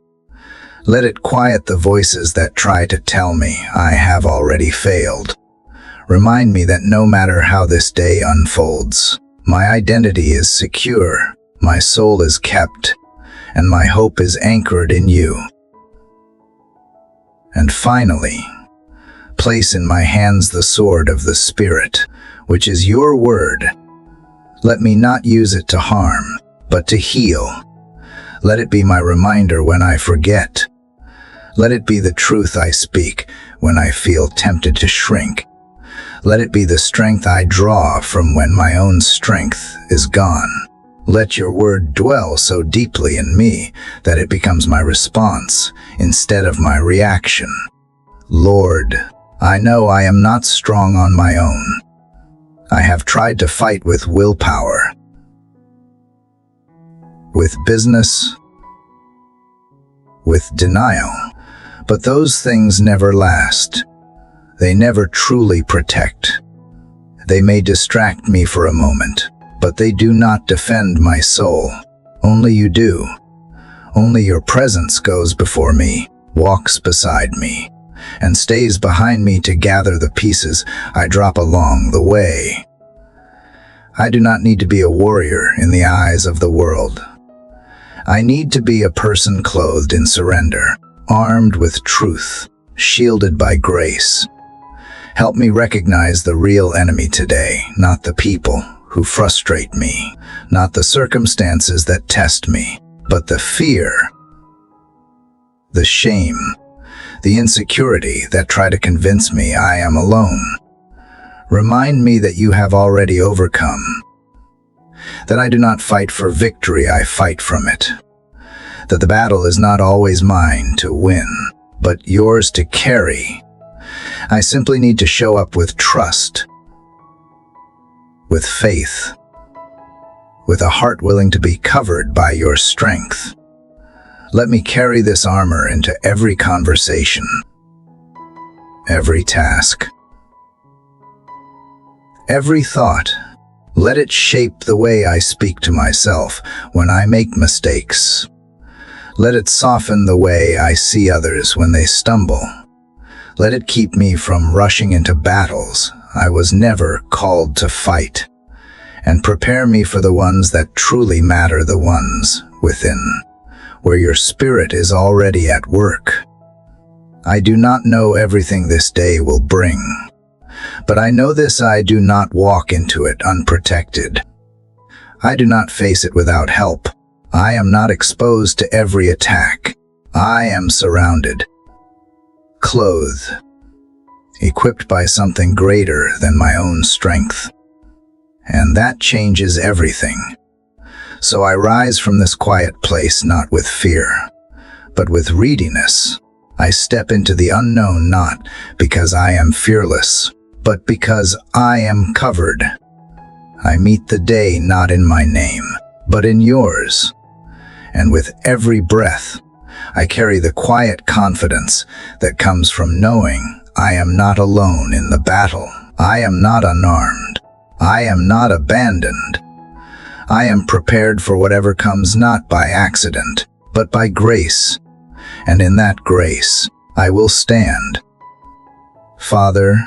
Let it quiet the voices that try to tell me I have already failed. Remind me that no matter how this day unfolds, my identity is secure, my soul is kept, and my hope is anchored in you. And finally, place in my hands the sword of the Spirit, which is your word. Let me not use it to harm, but to heal. Let it be my reminder when I forget. Let it be the truth I speak when I feel tempted to shrink. Let it be the strength I draw from when my own strength is gone. Let your word dwell so deeply in me that it becomes my response instead of my reaction. Lord, I know I am not strong on my own. I have tried to fight with willpower, with business, with denial, but those things never last. They never truly protect. They may distract me for a moment, but they do not defend my soul. Only you do. Only your presence goes before me, walks beside me, and stays behind me to gather the pieces I drop along the way. I do not need to be a warrior in the eyes of the world. I need to be a person clothed in surrender, armed with truth, shielded by grace. Help me recognize the real enemy today, not the people who frustrate me, not the circumstances that test me, but the fear, the shame, the insecurity that try to convince me I am alone. Remind me that you have already overcome, that I do not fight for victory, I fight from it, that the battle is not always mine to win, but yours to carry. I simply need to show up with trust, with faith, with a heart willing to be covered by your strength. Let me carry this armor into every conversation, every task, every thought. Let it shape the way I speak to myself when I make mistakes. Let it soften the way I see others when they stumble. Let it keep me from rushing into battles I was never called to fight, and prepare me for the ones that truly matter, the ones within, where your spirit is already at work. I do not know everything this day will bring, but I know this: I do not walk into it unprotected. I do not face it without help. I am not exposed to every attack. I am surrounded, clothed, equipped by something greater than my own strength. And that changes everything. So I rise from this quiet place not with fear, but with readiness. I step into the unknown not because I am fearless, but because I am covered. I meet the day not in my name, but in yours. And with every breath, I carry the quiet confidence that comes from knowing I am not alone in the battle. I am not unarmed. I am not abandoned. I am prepared for whatever comes, not by accident, but by grace. and in that grace I will stand. Father,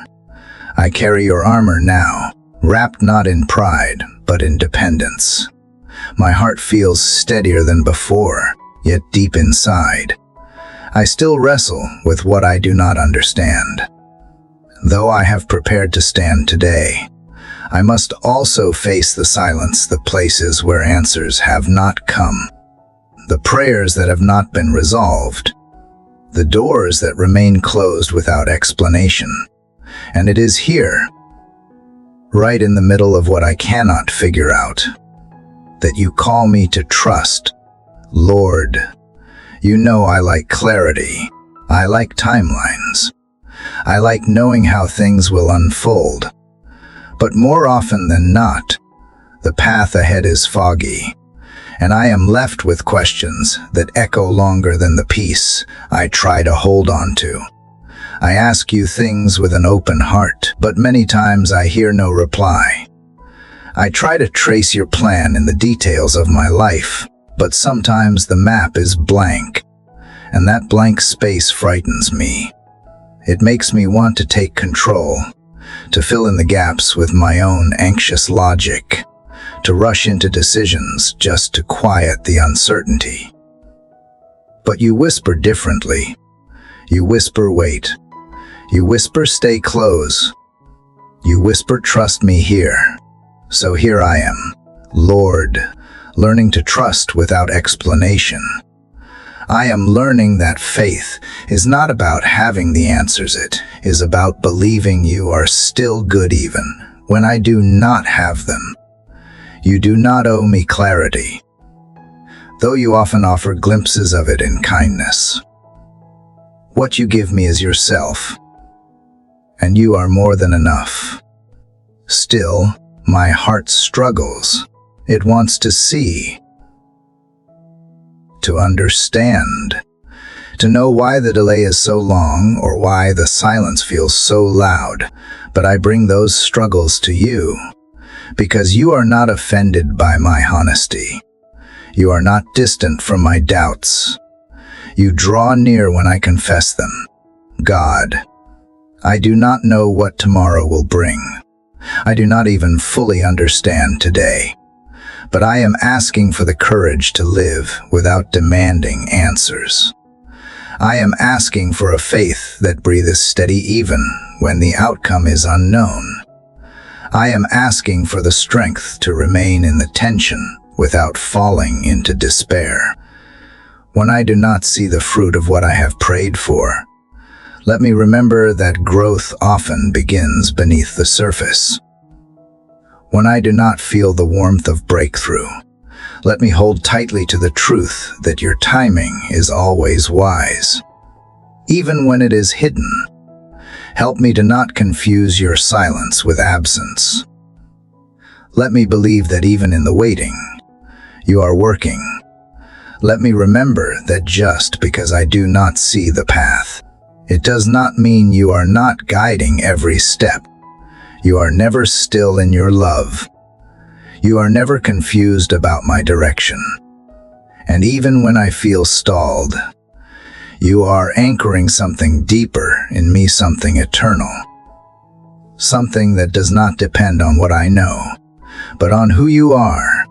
I carry your armor now, wrapped not in pride, but in dependence. My heart feels steadier than before, yet deep inside, I still wrestle with what I do not understand. Though I have prepared to stand today, I must also face the silence, the places where answers have not come, the prayers that have not been resolved, the doors that remain closed without explanation. And it is here, right in the middle of what I cannot figure out, that you call me to trust. Lord, you know I like clarity. I like timelines. I like knowing how things will unfold. But more often than not, the path ahead is foggy, and I am left with questions that echo longer than the peace I try to hold on to. I ask you things with an open heart, but many times I hear no reply. I try to trace your plan in the details of my life, but sometimes the map is blank, and that blank space frightens me. It makes me want to take control, to fill in the gaps with my own anxious logic, to rush into decisions just to quiet the uncertainty. But you whisper differently. You whisper, wait. You whisper, stay close. You whisper, trust me here. So here I am, Lord, learning to trust without explanation. I am learning that faith is not about having the answers, it is about believing you are still good even when I do not have them. You do not owe me clarity, though you often offer glimpses of it in kindness. What you give me is yourself, and you are more than enough. Still, my heart struggles. It wants to see, to understand, to know why the delay is so long or why the silence feels so loud. But I bring those struggles to you because you are not offended by my honesty. You are not distant from my doubts. You draw near when I confess them. God, I do not know what tomorrow will bring. I do not even fully understand today. But I am asking for the courage to live without demanding answers. I am asking for a faith that breathes steady even when the outcome is unknown. I am asking for the strength to remain in the tension without falling into despair. When I do not see the fruit of what I have prayed for, let me remember that growth often begins beneath the surface. When I do not feel the warmth of breakthrough, let me hold tightly to the truth that your timing is always wise. Even when it is hidden, help me to not confuse your silence with absence. Let me believe that even in the waiting, you are working. Let me remember that just because I do not see the path, it does not mean you are not guiding every step. You are never still in your love. You are never confused about my direction. And even when I feel stalled, you are anchoring something deeper in me, something eternal. Something that does not depend on what I know, but on who you are.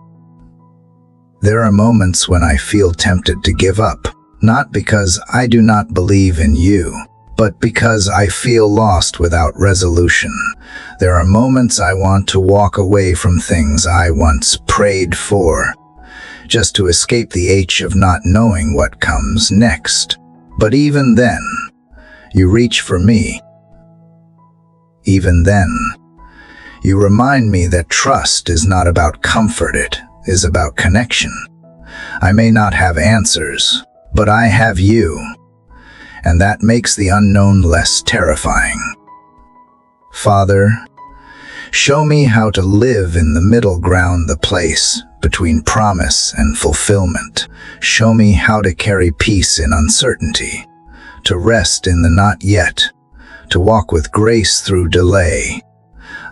There are moments when I feel tempted to give up, not because I do not believe in you, but because I feel lost without resolution. There are moments I want to walk away from things I once prayed for, just to escape the ache of not knowing what comes next. But even then, you reach for me. Even then, you remind me that trust is not about comfort, it is about connection. I may not have answers, but I have you. And that makes the unknown less terrifying. Father, show me how to live in the middle ground, the place between promise and fulfillment. Show me how to carry peace in uncertainty, to rest in the not yet, to walk with grace through delay.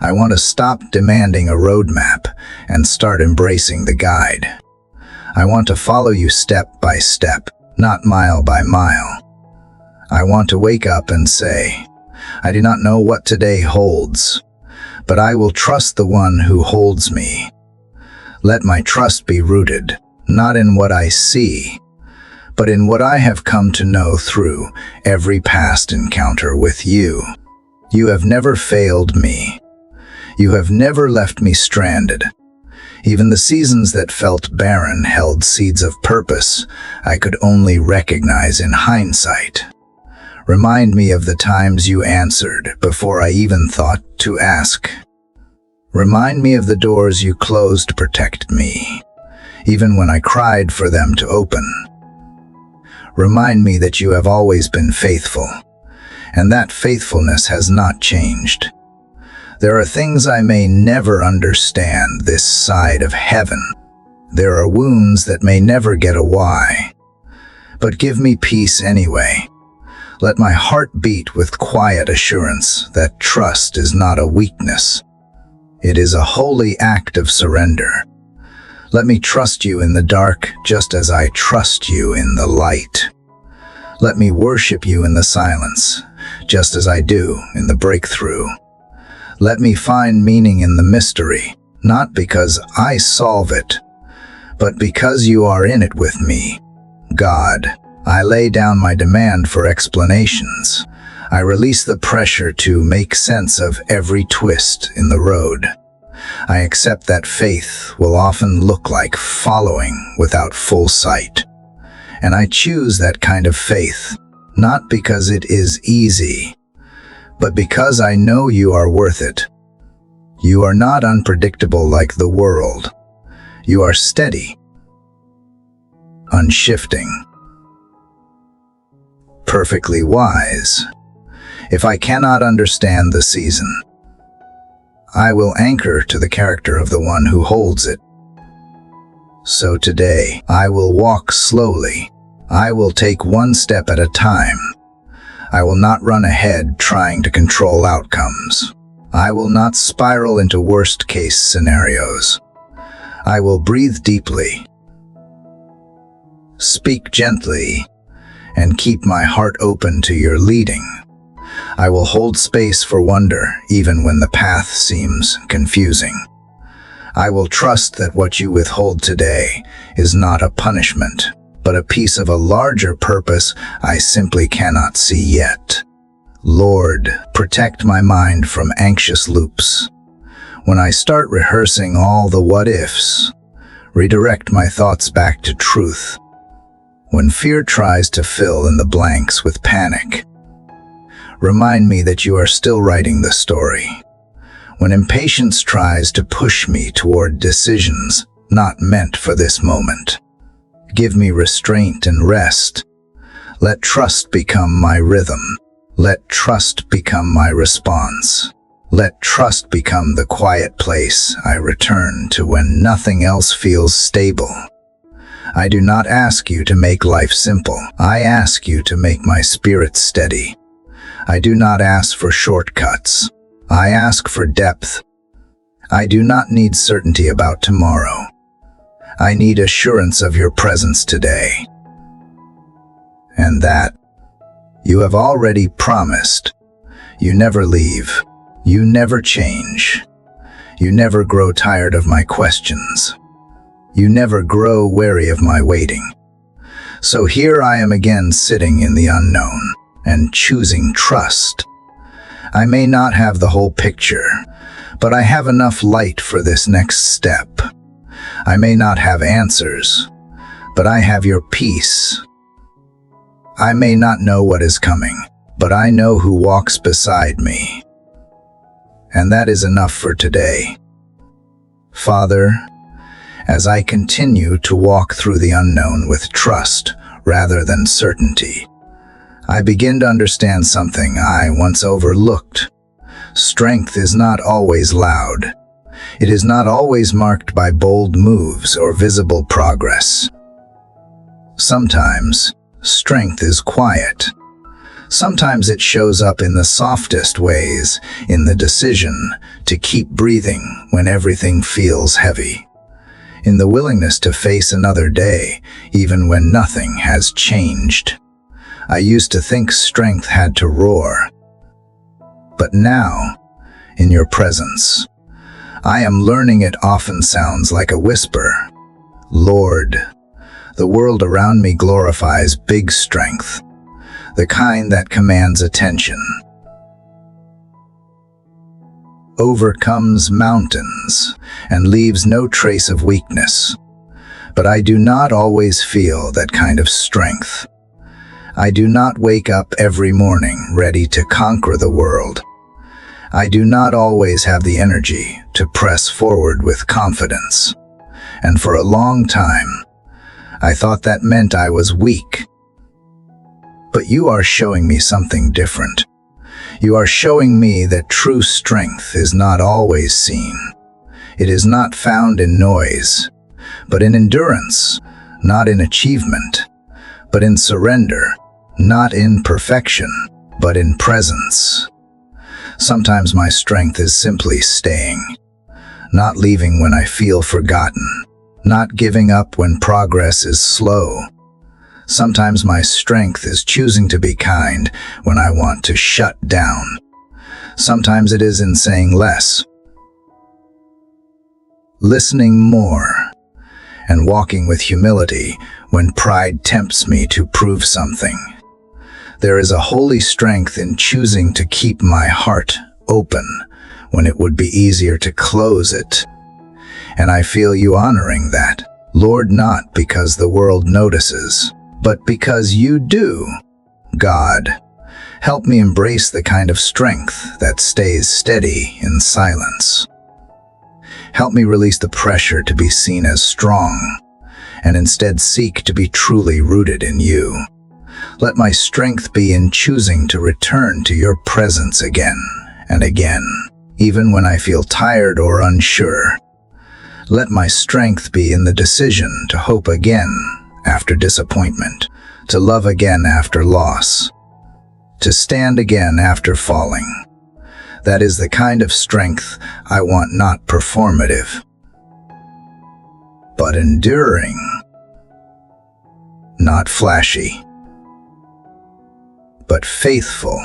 I want to stop demanding a roadmap and start embracing the guide. I want to follow you step by step, not mile by mile. I want to wake up and say, I do not know what today holds, but I will trust the one who holds me. Let my trust be rooted, not in what I see, but in what I have come to know through every past encounter with you. You have never failed me. You have never left me stranded. Even the seasons that felt barren held seeds of purpose I could only recognize in hindsight. Remind me of the times you answered before I even thought to ask. Remind me of the doors you closed to protect me, even when I cried for them to open. Remind me that you have always been faithful, and that faithfulness has not changed. There are things I may never understand this side of heaven. There are wounds that may never get a why. But give me peace anyway. Let my heart beat with quiet assurance that trust is not a weakness. It is a holy act of surrender. Let me trust you in the dark just as I trust you in the light. Let me worship you in the silence just as I do in the breakthrough. Let me find meaning in the mystery, not because I solve it, but because you are in it with me. God, I lay down my demand for explanations. I release the pressure to make sense of every twist in the road. I accept that faith will often look like following without full sight. And I choose that kind of faith, not because it is easy, but because I know you are worth it. You are not unpredictable like the world. You are steady, unshifting, perfectly wise. If I cannot understand the season, I will anchor to the character of the one who holds it. So today, I will walk slowly. I will take one step at a time. I will not run ahead trying to control outcomes. I will not spiral into worst-case scenarios. I will breathe deeply, speak gently, and keep my heart open to your leading. I will hold space for wonder even when the path seems confusing. I will trust that what you withhold today is not a punishment, but a piece of a larger purpose I simply cannot see yet. Lord, protect my mind from anxious loops. When I start rehearsing all the what-ifs, redirect my thoughts back to truth. When fear tries to fill in the blanks with panic, remind me that you are still writing the story. When impatience tries to push me toward decisions not meant for this moment, give me restraint and rest. Let trust become my rhythm. Let trust become my response. Let trust become the quiet place I return to when nothing else feels stable. I do not ask you to make life simple. I ask you to make my spirit steady. I do not ask for shortcuts. I ask for depth. I do not need certainty about tomorrow. I need assurance of your presence today. And that you have already promised. You never leave. You never change. You never grow tired of my questions. You never grow weary of my waiting. So here I am again sitting in the unknown and choosing trust. I may not have the whole picture, but I have enough light for this next step. I may not have answers, but I have your peace. I may not know what is coming, but I know who walks beside me. And that is enough for today. Father, as I continue to walk through the unknown with trust rather than certainty, I begin to understand something I once overlooked. Strength is not always loud. It is not always marked by bold moves or visible progress. Sometimes, strength is quiet. Sometimes it shows up in the softest ways, in the decision to keep breathing when everything feels heavy, in the willingness to face another day, even when nothing has changed. I used to think strength had to roar. But now, in your presence, I am learning it often sounds like a whisper. Lord, the world around me glorifies big strength, the kind that commands attention, overcomes mountains, and leaves no trace of weakness. But I do not always feel that kind of strength. I do not wake up every morning ready to conquer the world. I do not always have the energy to press forward with confidence. And for a long time, I thought that meant I was weak. But you are showing me something different. You are showing me that true strength is not always seen. It is not found in noise, but in endurance, not in achievement, but in surrender, not in perfection, but in presence. Sometimes my strength is simply staying, not leaving when I feel forgotten, not giving up when progress is slow. Sometimes my strength is choosing to be kind when I want to shut down. Sometimes it is in saying less, listening more, and walking with humility when pride tempts me to prove something. There is a holy strength in choosing to keep my heart open when it would be easier to close it. And I feel you honoring that, Lord, not because the world notices, but because you do. God, help me embrace the kind of strength that stays steady in silence. Help me release the pressure to be seen as strong, and instead seek to be truly rooted in you. Let my strength be in choosing to return to your presence again and again, even when I feel tired or unsure. Let my strength be in the decision to hope again after disappointment, to love again after loss, to stand again after falling. That is the kind of strength I want, not performative, but enduring, not flashy, but faithful.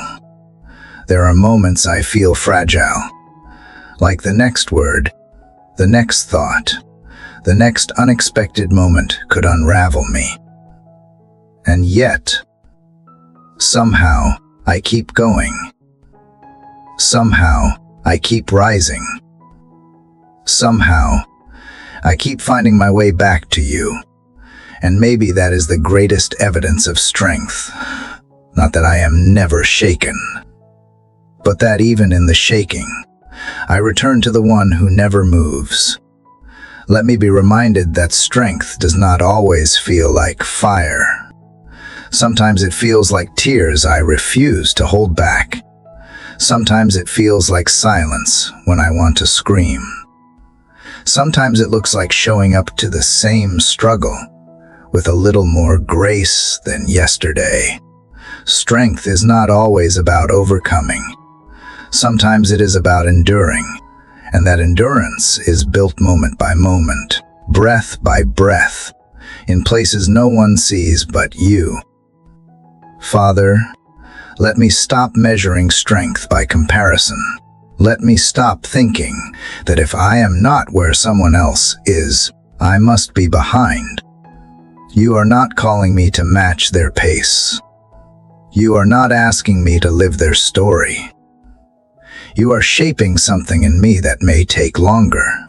There are moments I feel fragile, like the next word, the next thought, the next unexpected moment could unravel me. And yet, somehow, I keep going. Somehow, I keep rising. Somehow, I keep finding my way back to you. And maybe that is the greatest evidence of strength. Not that I am never shaken, but that even in the shaking, I return to the one who never moves. Let me be reminded that strength does not always feel like fire. Sometimes it feels like tears I refuse to hold back. Sometimes it feels like silence when I want to scream. Sometimes it looks like showing up to the same struggle with a little more grace than yesterday. Strength is not always about overcoming. Sometimes it is about enduring, and that endurance is built moment by moment, breath by breath, in places no one sees but you. Father, let me stop measuring strength by comparison. Let me stop thinking that if I am not where someone else is, I must be behind. You are not calling me to match their pace. You are not asking me to live their story. You are shaping something in me that may take longer,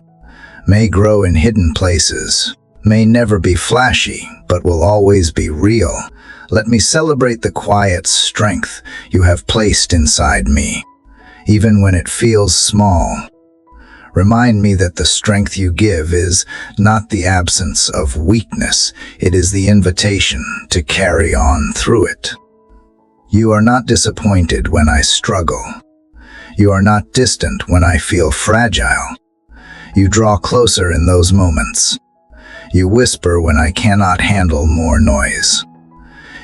may grow in hidden places, may never be flashy, but will always be real. Let me celebrate the quiet strength you have placed inside me, even when it feels small. Remind me that the strength you give is not the absence of weakness, it is the invitation to carry on through it. You are not disappointed when I struggle. You are not distant when I feel fragile. You draw closer in those moments. You whisper when I cannot handle more noise.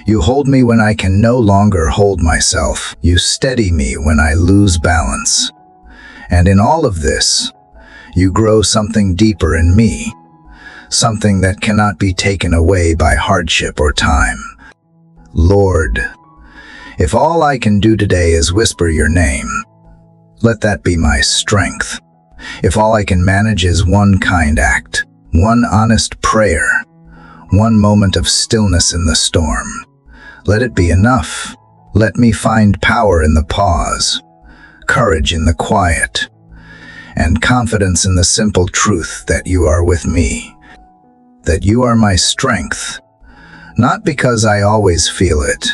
You hold me when I can no longer hold myself. You steady me when I lose balance. And in all of this, you grow something deeper in me, something that cannot be taken away by hardship or time. Lord, if all I can do today is whisper your name, let that be my strength. If all I can manage is one kind act, one honest prayer, one moment of stillness in the storm, let it be enough. Let me find power in the pause, courage in the quiet, and confidence in the simple truth that you are with me, that you are my strength, not because I always feel it,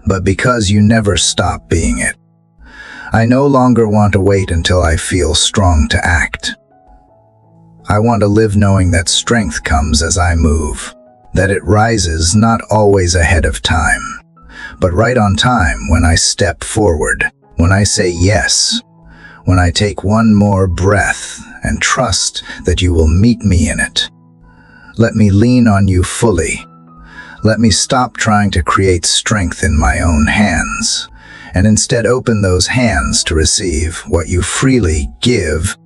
but because you never stop being it. I no longer want to wait until I feel strong to act. I want to live knowing that strength comes as I move, that it rises not always ahead of time, but right on time when I step forward, when I say yes, when I take one more breath and trust that you will meet me in it. Let me lean on you fully. Let me stop trying to create strength in my own hands, and instead open those hands to receive what you freely give.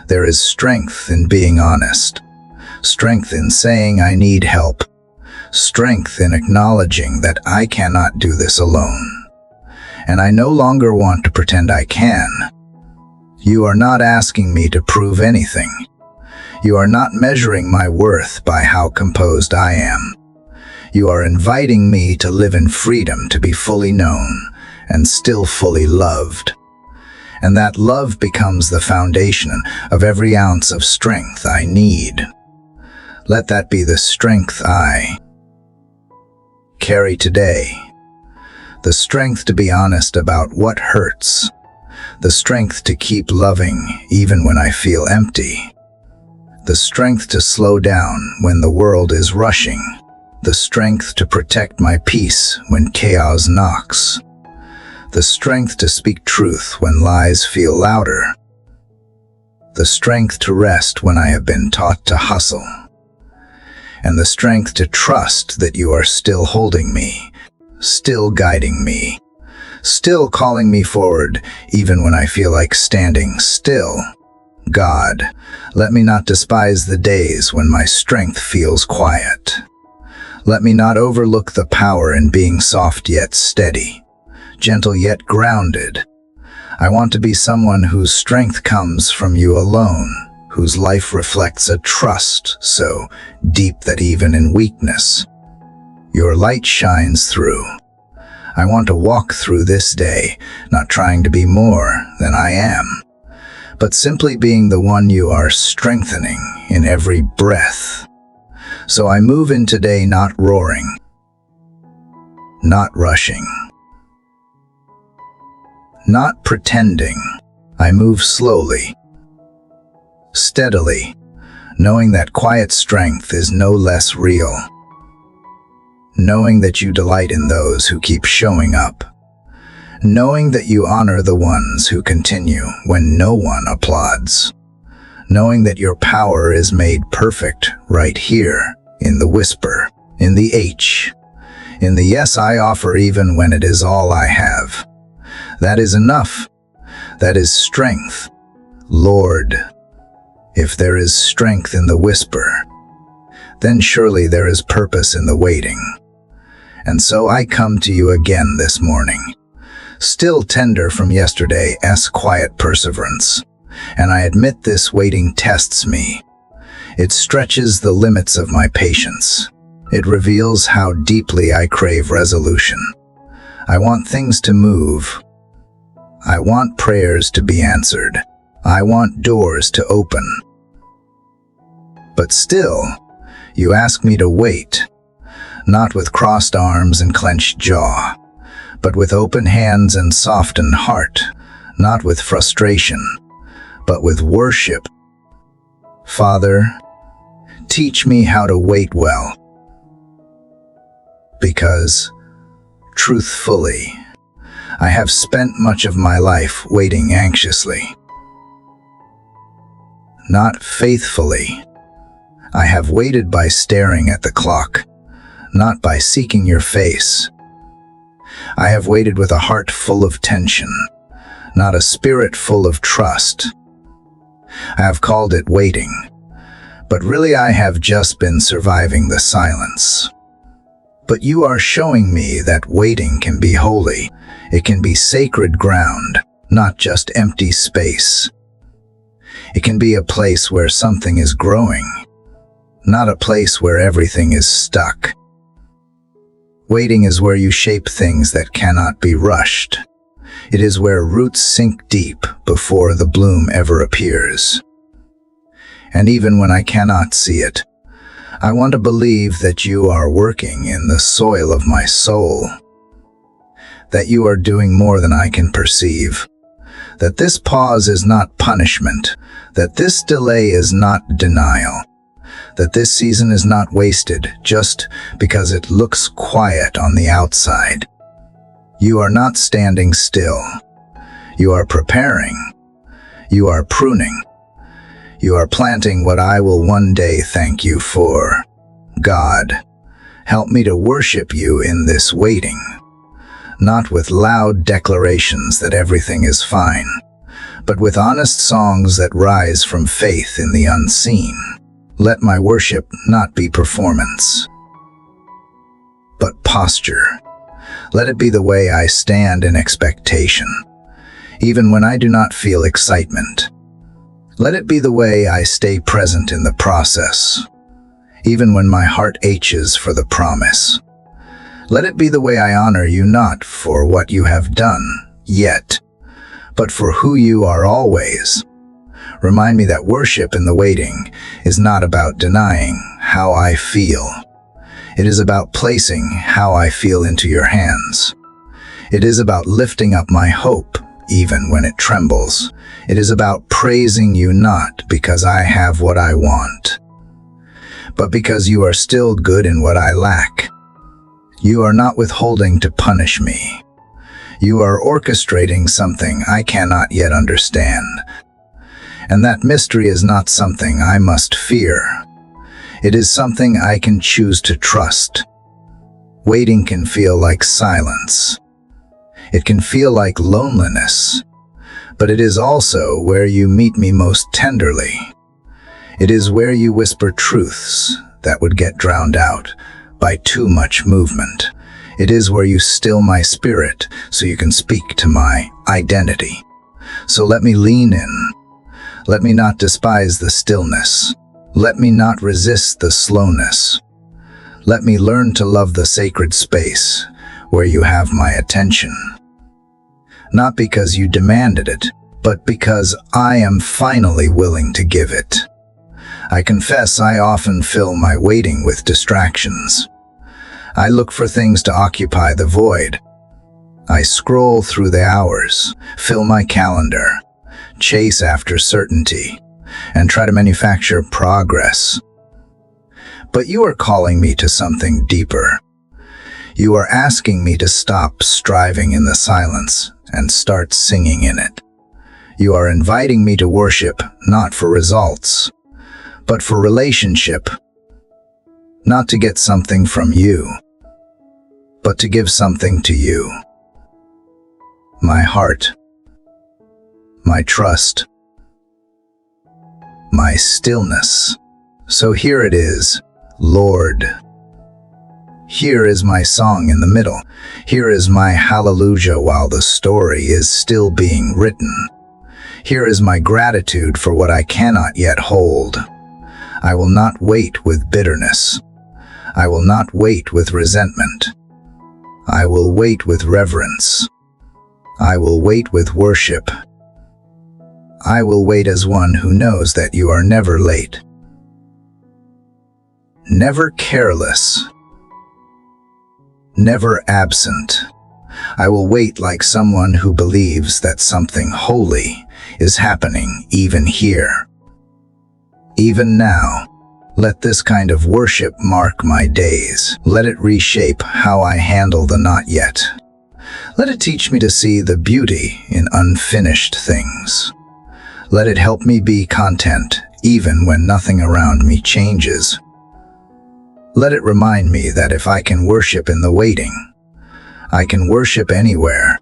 There is strength in being honest, strength in saying I need help, strength in acknowledging that I cannot do this alone. And I no longer want to pretend I can. You are not asking me to prove anything. You are not measuring my worth by how composed I am. You are inviting me to live in freedom, to be fully known and still fully loved. And that love becomes the foundation of every ounce of strength I need. Let that be the strength I carry today. The strength to be honest about what hurts. The strength to keep loving even when I feel empty. The strength to slow down when the world is rushing. The strength to protect my peace when chaos knocks. The strength to speak truth when lies feel louder. The strength to rest when I have been taught to hustle. And the strength to trust that you are still holding me, still guiding me, still calling me forward even when I feel like standing still. God, let me not despise the days when my strength feels quiet. Let me not overlook the power in being soft yet steady, gentle yet grounded. I want to be someone whose strength comes from you alone, whose life reflects a trust so deep that even in weakness, your light shines through. I want to walk through this day, not trying to be more than I am, but simply being the one you are strengthening in every breath. So I move in today not roaring, not rushing, not pretending. I move slowly, steadily, knowing that quiet strength is no less real. Knowing that you delight in those who keep showing up. Knowing that you honor the ones who continue when no one applauds. Knowing that your power is made perfect right here, in the whisper, in the H, in the yes I offer even when it is all I have. That is enough. That is strength. Lord, if there is strength in the whisper, then surely there is purpose in the waiting. And so I come to you again this morning, still tender from yesterday's quiet perseverance. And I admit this waiting tests me. It stretches the limits of my patience. It reveals how deeply I crave resolution. I want things to move. I want prayers to be answered. I want doors to open. But still, you ask me to wait, not with crossed arms and clenched jaw, but with open hands and softened heart, not with frustration, but with worship. Father, teach me how to wait well, because, truthfully, I have spent much of my life waiting anxiously. Not faithfully. I have waited by staring at the clock, not by seeking your face. I have waited with a heart full of tension, not a spirit full of trust. I have called it waiting, But really I have just been surviving the silence. But you are showing me that waiting can be holy. It can be sacred ground, not just empty space. It can be a place where something is growing, not a place where everything is stuck. Waiting is where you shape things that cannot be rushed. It is where roots sink deep before the bloom ever appears. And even when I cannot see it, I want to believe that you are working in the soil of my soul, that you are doing more than I can perceive, that this pause is not punishment, that this delay is not denial, that this season is not wasted just because it looks quiet on the outside. You are not standing still. You are preparing. You are pruning. You are planting what I will one day thank you for. God, help me to worship you in this waiting, not with loud declarations that everything is fine, but with honest songs that rise from faith in the unseen. Let my worship not be performance, but posture. Let it be the way I stand in expectation, even when I do not feel excitement. Let it be the way I stay present in the process, even when my heart aches for the promise. Let it be the way I honor you not for what you have done yet, but for who you are always. Remind me that worship in the waiting is not about denying how I feel. It is about placing how I feel into your hands. It is about lifting up my hope even when it trembles. It is about praising you not because I have what I want, but because you are still good in what I lack. You are not withholding to punish me. You are orchestrating something I cannot yet understand. And that mystery is not something I must fear. It is something I can choose to trust. Waiting can feel like silence. It can feel like loneliness, but it is also where you meet me most tenderly. It is where you whisper truths that would get drowned out by too much movement. It is where you still my spirit so you can speak to my identity. So let me lean in. Let me not despise the stillness. Let me not resist the slowness. Let me learn to love the sacred space where you have my attention. Not because you demanded it, but because I am finally willing to give it. I confess I often fill my waiting with distractions. I look for things to occupy the void. I scroll through the hours, fill my calendar, chase after certainty, and try to manufacture progress. But you are calling me to something deeper. You are asking me to stop striving in the silence and start singing in it. You are inviting me to worship not for results, but for relationship. Not to get something from you, but to give something to you. My heart, my trust, my stillness. So here it is, Lord. Here is my song in the middle. Here is my hallelujah while the story is still being written. Here is my gratitude for what I cannot yet hold. I will not wait with bitterness. I will not wait with resentment. I will wait with reverence. I will wait with worship. I will wait as one who knows that you are never late, never careless, never absent. I will wait like someone who believes that something holy is happening even here. Even now, let this kind of worship mark my days. Let it reshape how I handle the not yet. Let it teach me to see the beauty in unfinished things. Let it help me be content even when nothing around me changes. Let it remind me that if I can worship in the waiting, I can worship anywhere.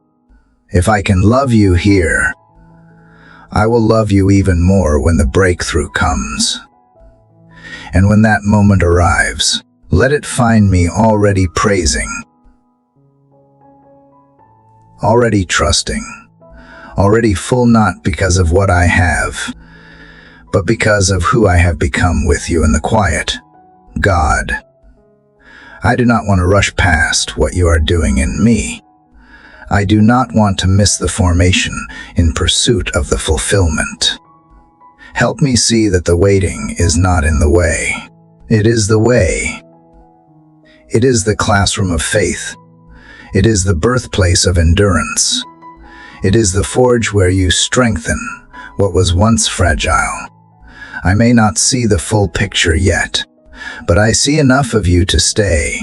If I can love you here, I will love you even more when the breakthrough comes. And when that moment arrives, let it find me already praising, already trusting, already full, not because of what I have, but because of who I have become with you in the quiet. God, I do not want to rush past what you are doing in me. I do not want to miss the formation in pursuit of the fulfillment. Help me see that the waiting is not in the way. It is the way. It is the classroom of faith. It is the birthplace of endurance. It is the forge where you strengthen what was once fragile. I may not see the full picture yet, but I see enough of you to stay.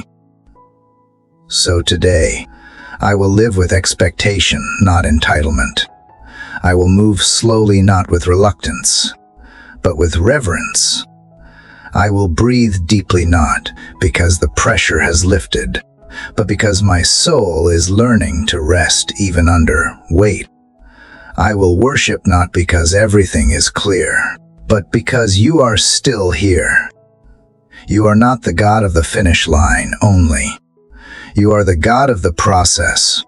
So today, I will live with expectation, not entitlement. I will move slowly, not with reluctance, but with reverence. I will breathe deeply, not because the pressure has lifted, but because my soul is learning to rest even under weight. I will worship not because everything is clear, but because you are still here. You are not the God of the finish line only. You are the God of the process,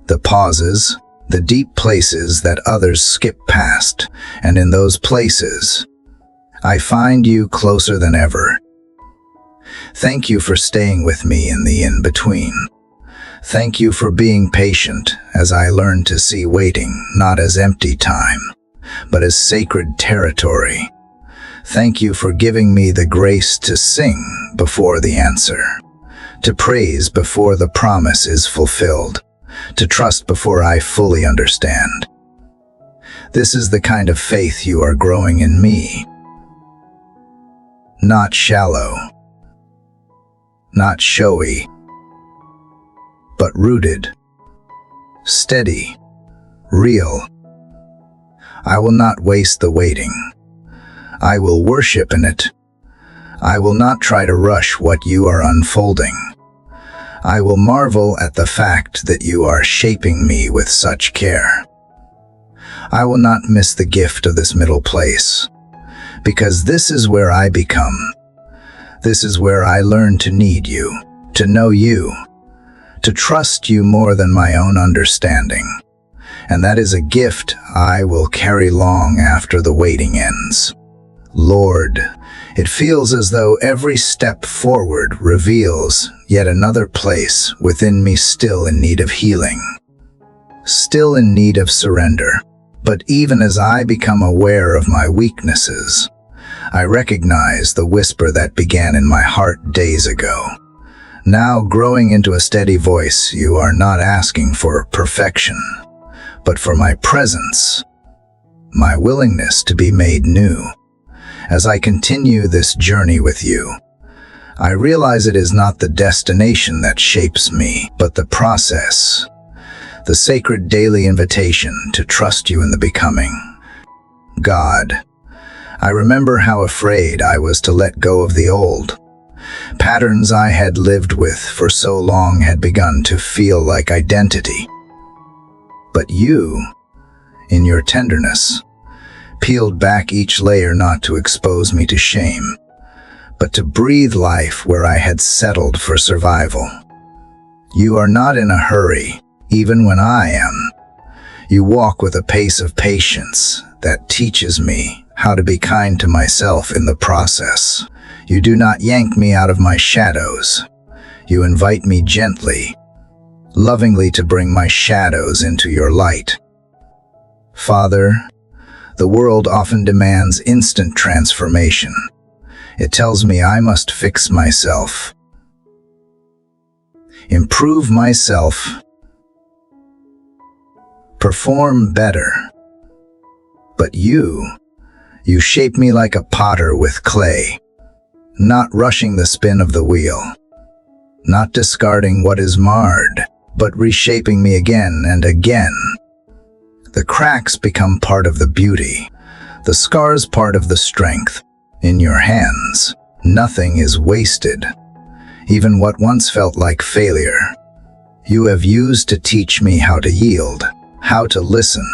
the pauses, the deep places that others skip past, and in those places, I find you closer than ever. Thank you for staying with me in the in-between. Thank you for being patient as I learn to see waiting not as empty time, but as sacred territory. Thank you for giving me the grace to sing before the answer, to praise before the promise is fulfilled, to trust before I fully understand. This is the kind of faith you are growing in me. Not shallow, not showy, but rooted, steady, real. I will not waste the waiting. I will worship in it. I will not try to rush what you are unfolding. I will marvel at the fact that you are shaping me with such care. I will not miss the gift of this middle place, because this is where I become. This is where I learn to need you, to know you, to trust you more than my own understanding. And that is a gift I will carry long after the waiting ends. Lord, it feels as though every step forward reveals yet another place within me still in need of healing, still in need of surrender. But even as I become aware of my weaknesses, I recognize the whisper that began in my heart days ago. Now growing into a steady voice, you are not asking for perfection, but for my presence, my willingness to be made new. As I continue this journey with you, I realize it is not the destination that shapes me, but the process, the sacred daily invitation to trust you in the becoming. God, I remember how afraid I was to let go of the old. Patterns I had lived with for so long had begun to feel like identity. But you, in your tenderness, peeled back each layer not to expose me to shame, but to breathe life where I had settled for survival. You are not in a hurry, even when I am. You walk with a pace of patience that teaches me how to be kind to myself in the process. You do not yank me out of my shadows. You invite me gently, lovingly to bring my shadows into your light. Father, the world often demands instant transformation. It tells me I must fix myself, improve myself, perform better. But you shape me like a potter with clay, not rushing the spin of the wheel, not discarding what is marred, but reshaping me again and again. The cracks become part of the beauty, the scars part of the strength. In your hands, nothing is wasted. Even what once felt like failure, you have used to teach me how to yield, how to listen,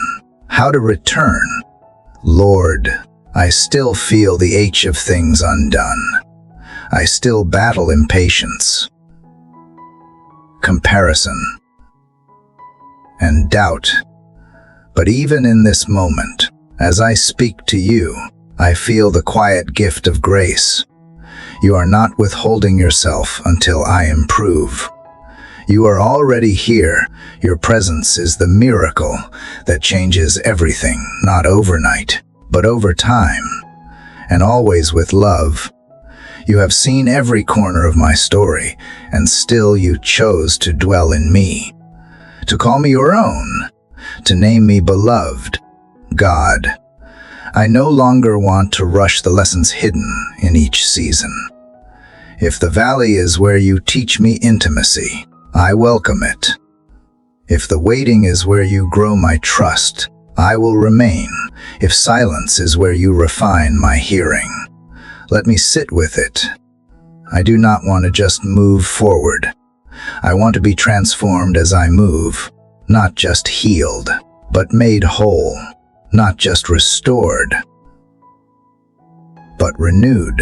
how to return. Lord, I still feel the ache of things undone. I still battle impatience, comparison, and doubt. But even in this moment, as I speak to you, I feel the quiet gift of grace. You are not withholding yourself until I improve. You are already here. Your presence is the miracle that changes everything, not overnight, but over time, and always with love. You have seen every corner of my story, and still you chose to dwell in me, to call me your own, to name me beloved. God, I no longer want to rush the lessons hidden in each season. If the valley is where you teach me intimacy, I welcome it. If the waiting is where you grow my trust, I will remain. If silence is where you refine my hearing, let me sit with it. I do not want to just move forward. I want to be transformed as I move, not just healed, but made whole, not just restored, but renewed.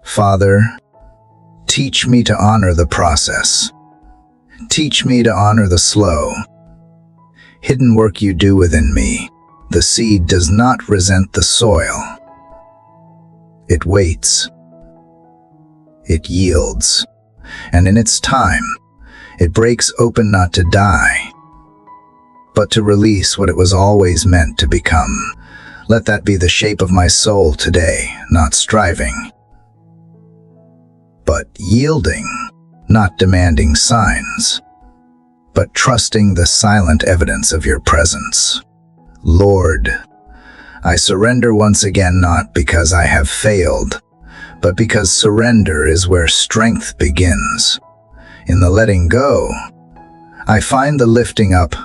Father, teach me to honor the process. Teach me to honor the slow, hidden work you do within me. The seed does not resent the soil. It waits. It yields. And in its time, it breaks open not to die, but to release what it was always meant to become. Let that be the shape of my soul today, not striving, but yielding, not demanding signs, but trusting the silent evidence of your presence. Lord, I surrender once again, not because I have failed, but because surrender is where strength begins. In the letting go, I find the lifting up.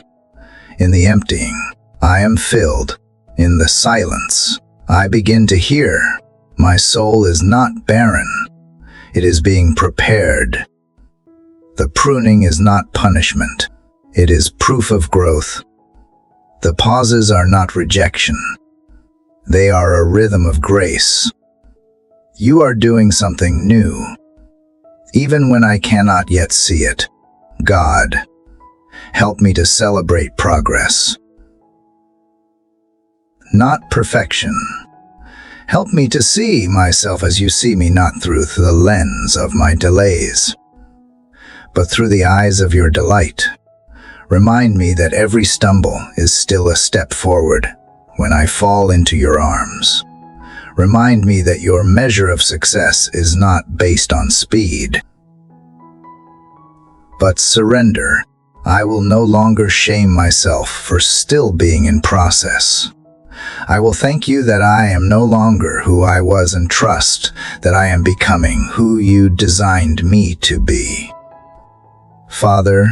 In the emptying, I am filled. In the silence, I begin to hear. My soul is not barren. It is being prepared. The pruning is not punishment. It is proof of growth. The pauses are not rejection. They are a rhythm of grace. You are doing something new, even when I cannot yet see it. God, help me to celebrate progress, not perfection. Help me to see myself as you see me, not through the lens of my delays, but through the eyes of your delight. Remind me that every stumble is still a step forward when I fall into your arms. Remind me that your measure of success is not based on speed, but surrender. I will no longer shame myself for still being in process. I will thank you that I am no longer who I was and trust that I am becoming who you designed me to be. Father,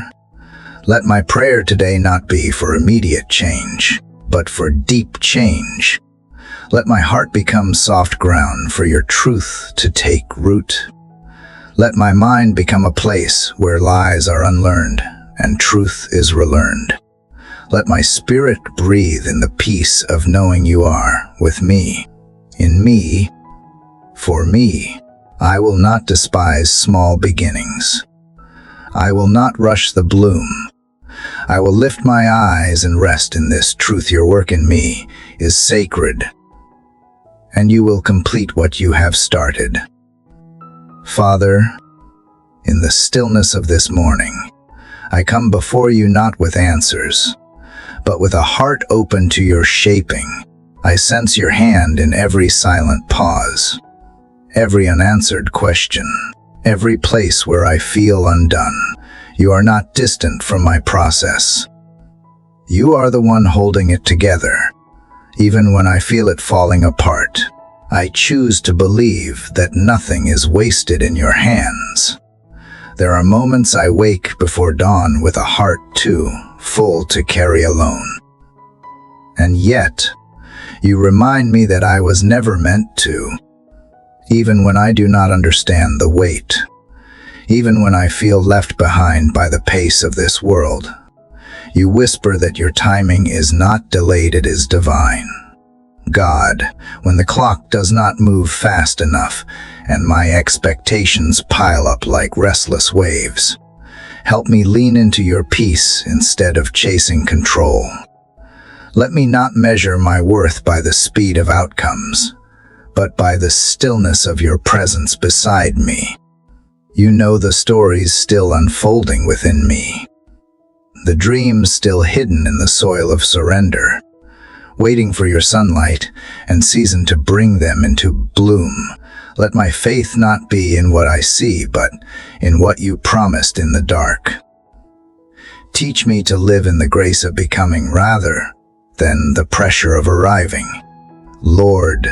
let my prayer today not be for immediate change, but for deep change. Let my heart become soft ground for your truth to take root. Let my mind become a place where lies are unlearned and truth is relearned. Let my spirit breathe in the peace of knowing you are with me, in me, for me. I will not despise small beginnings. I will not rush the bloom. I will lift my eyes and rest in this truth. Your work in me is sacred, and you will complete what you have started. Father, in the stillness of this morning, I come before you not with answers, but with a heart open to your shaping. I sense your hand in every silent pause, every unanswered question, every place where I feel undone. You are not distant from my process. You are the one holding it together. Even when I feel it falling apart, I choose to believe that nothing is wasted in your hands. There are moments I wake before dawn with a heart too full to carry alone. And yet, you remind me that I was never meant to. Even when I do not understand the weight, even when I feel left behind by the pace of this world, you whisper that your timing is not delayed, it is divine. God, when the clock does not move fast enough and my expectations pile up like restless waves, help me lean into your peace instead of chasing control. Let me not measure my worth by the speed of outcomes, but by the stillness of your presence beside me. You know the stories still unfolding within me, the dreams still hidden in the soil of surrender, waiting for your sunlight and season to bring them into bloom. Let my faith not be in what I see, but in what you promised in the dark. Teach me to live in the grace of becoming rather than the pressure of arriving. Lord,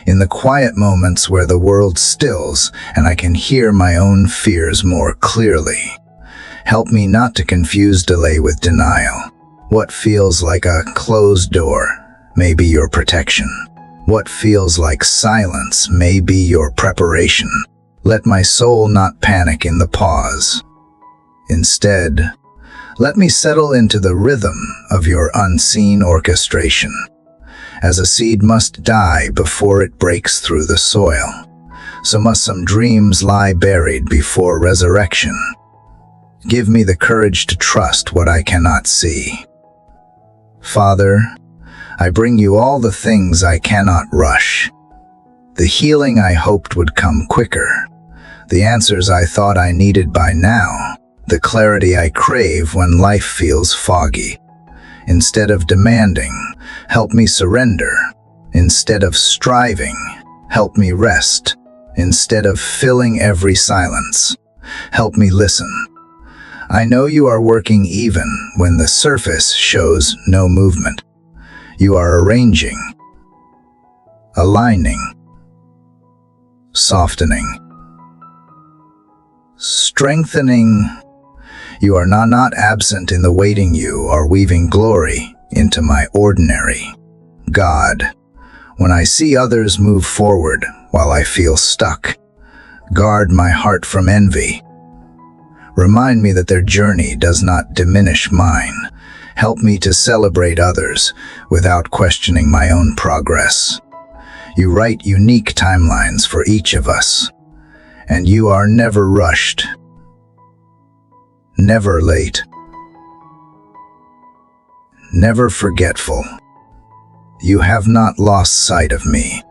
in the quiet moments where the world stills and I can hear my own fears more clearly, help me not to confuse delay with denial. What feels like a closed door may be your protection. What feels like silence may be your preparation. Let my soul not panic in the pause. Instead, let me settle into the rhythm of your unseen orchestration. As a seed must die before it breaks through the soil, so must some dreams lie buried before resurrection. Give me the courage to trust what I cannot see. Father, I bring you all the things I cannot rush. The healing I hoped would come quicker, the answers I thought I needed by now, the clarity I crave when life feels foggy. Instead of demanding, help me surrender. Instead of striving, help me rest. Instead of filling every silence, help me listen. I know you are working even when the surface shows no movement. You are arranging, aligning, softening, strengthening. You are not absent in the waiting. You are weaving glory into my ordinary. God, when I see others move forward while I feel stuck, guard my heart from envy. Remind me that their journey does not diminish mine. Help me to celebrate others without questioning my own progress. You write unique timelines for each of us, and you are never rushed, never late, never forgetful. You have not lost sight of me.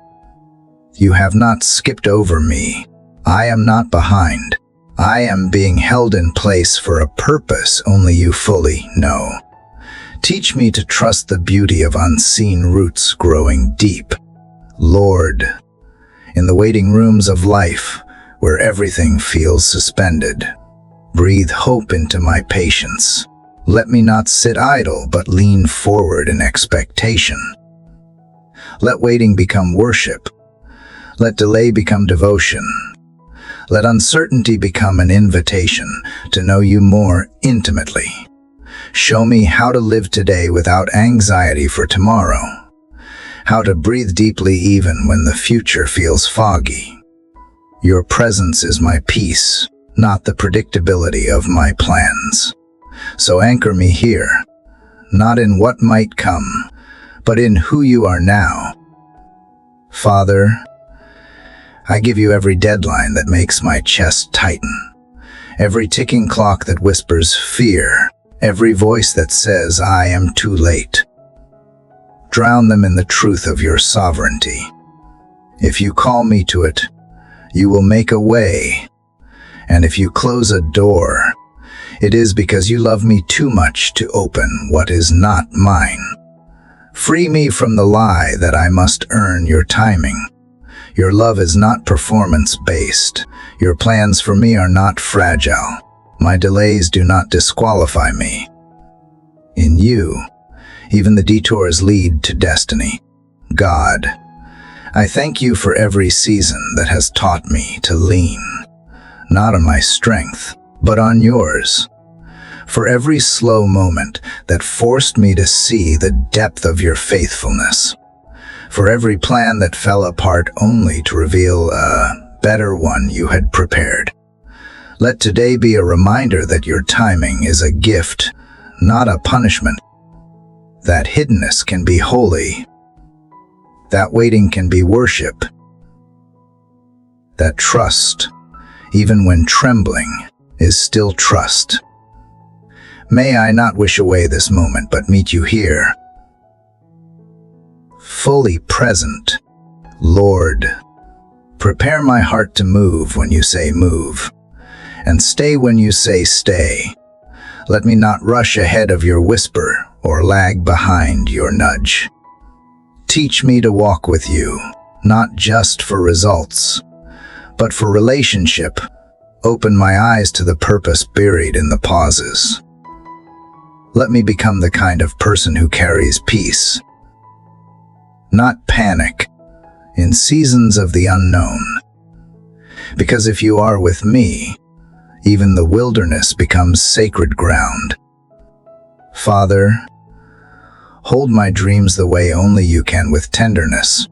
You have not skipped over me. I am not behind. I am being held in place for a purpose only you fully know. Teach me to trust the beauty of unseen roots growing deep. Lord, in the waiting rooms of life, where everything feels suspended, breathe hope into my patience. Let me not sit idle, but lean forward in expectation. Let waiting become worship. Let delay become devotion. Let uncertainty become an invitation to know you more intimately. Show me how to live today without anxiety for tomorrow. How to breathe deeply even when the future feels foggy. Your presence is my peace, not the predictability of my plans. So anchor me here, not in what might come, but in who you are now. Father, I give you every deadline that makes my chest tighten, every ticking clock that whispers fear, every voice that says I am too late. Drown them in the truth of your sovereignty. If you call me to it, you will make a way. And if you close a door, it is because you love me too much to open what is not mine. Free me from the lie that I must earn your timing. Your love is not performance-based. Your plans for me are not fragile. My delays do not disqualify me. In you, even the detours lead to destiny. God, I thank you for every season that has taught me to lean, not on my strength, but on yours. For every slow moment that forced me to see the depth of your faithfulness. For every plan that fell apart only to reveal a better one you had prepared. Let today be a reminder that your timing is a gift, not a punishment. That hiddenness can be holy, That waiting can be worship. That trust, even when trembling, is still trust. May I not wish away this moment, but meet you here, fully present. Lord, prepare my heart to move when you say move, and stay when you say stay. Let me not rush ahead of your whisper or lag behind your nudge. Teach me to walk with you, not just for results, but for relationship. Open my eyes to the purpose buried in the pauses. Let me become the kind of person who carries peace, not panic, in seasons of the unknown. Because if you are with me, even the wilderness becomes sacred ground. Father, hold my dreams the way only you can, with tenderness,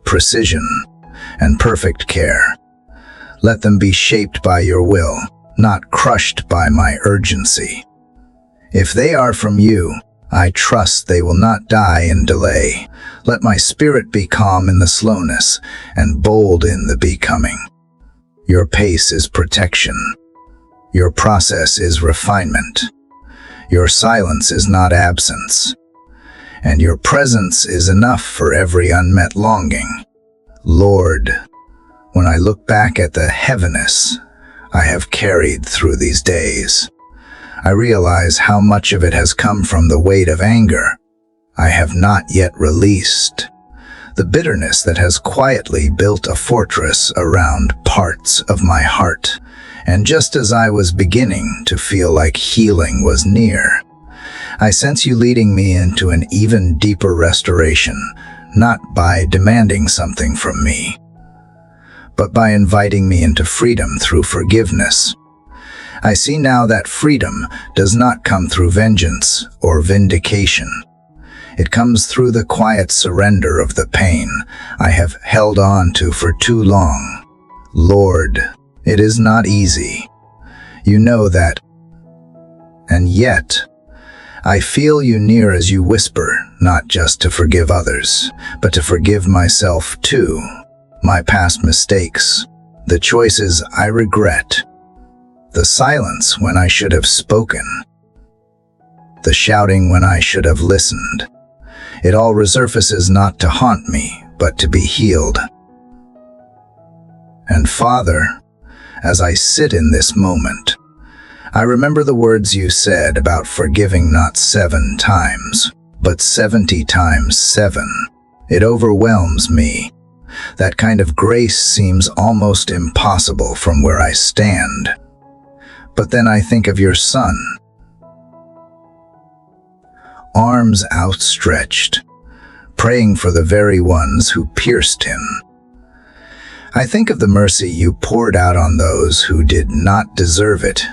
precision, and perfect care. Let them be shaped by your will, not crushed by my urgency. If they are from you, I trust they will not die in delay. Let my spirit be calm in the slowness and bold in the becoming. Your pace is protection. Your process is refinement. Your silence is not absence. And your presence is enough for every unmet longing. Lord, when I look back at the heaviness I have carried through these days, I realize how much of it has come from the weight of anger I have not yet released, the bitterness that has quietly built a fortress around parts of my heart. And just as I was beginning to feel like healing was near, I sense you leading me into an even deeper restoration, not by demanding something from me, but by inviting me into freedom through forgiveness. I see now that freedom does not come through vengeance or vindication. It comes through the quiet surrender of the pain I have held on to for too long. Lord, it is not easy. You know that. And yet, I feel you near as you whisper, not just to forgive others, but to forgive myself too. My past mistakes, the choices I regret, the silence when I should have spoken, the shouting when I should have listened. It all resurfaces not to haunt me, but to be healed. And Father, as I sit in this moment, I remember the words you said about forgiving not 7 times, but 70 times 7. It overwhelms me. That kind of grace seems almost impossible from where I stand. But then I think of your Son, arms outstretched, praying for the very ones who pierced him. I think of the mercy you poured out on those who did not deserve it,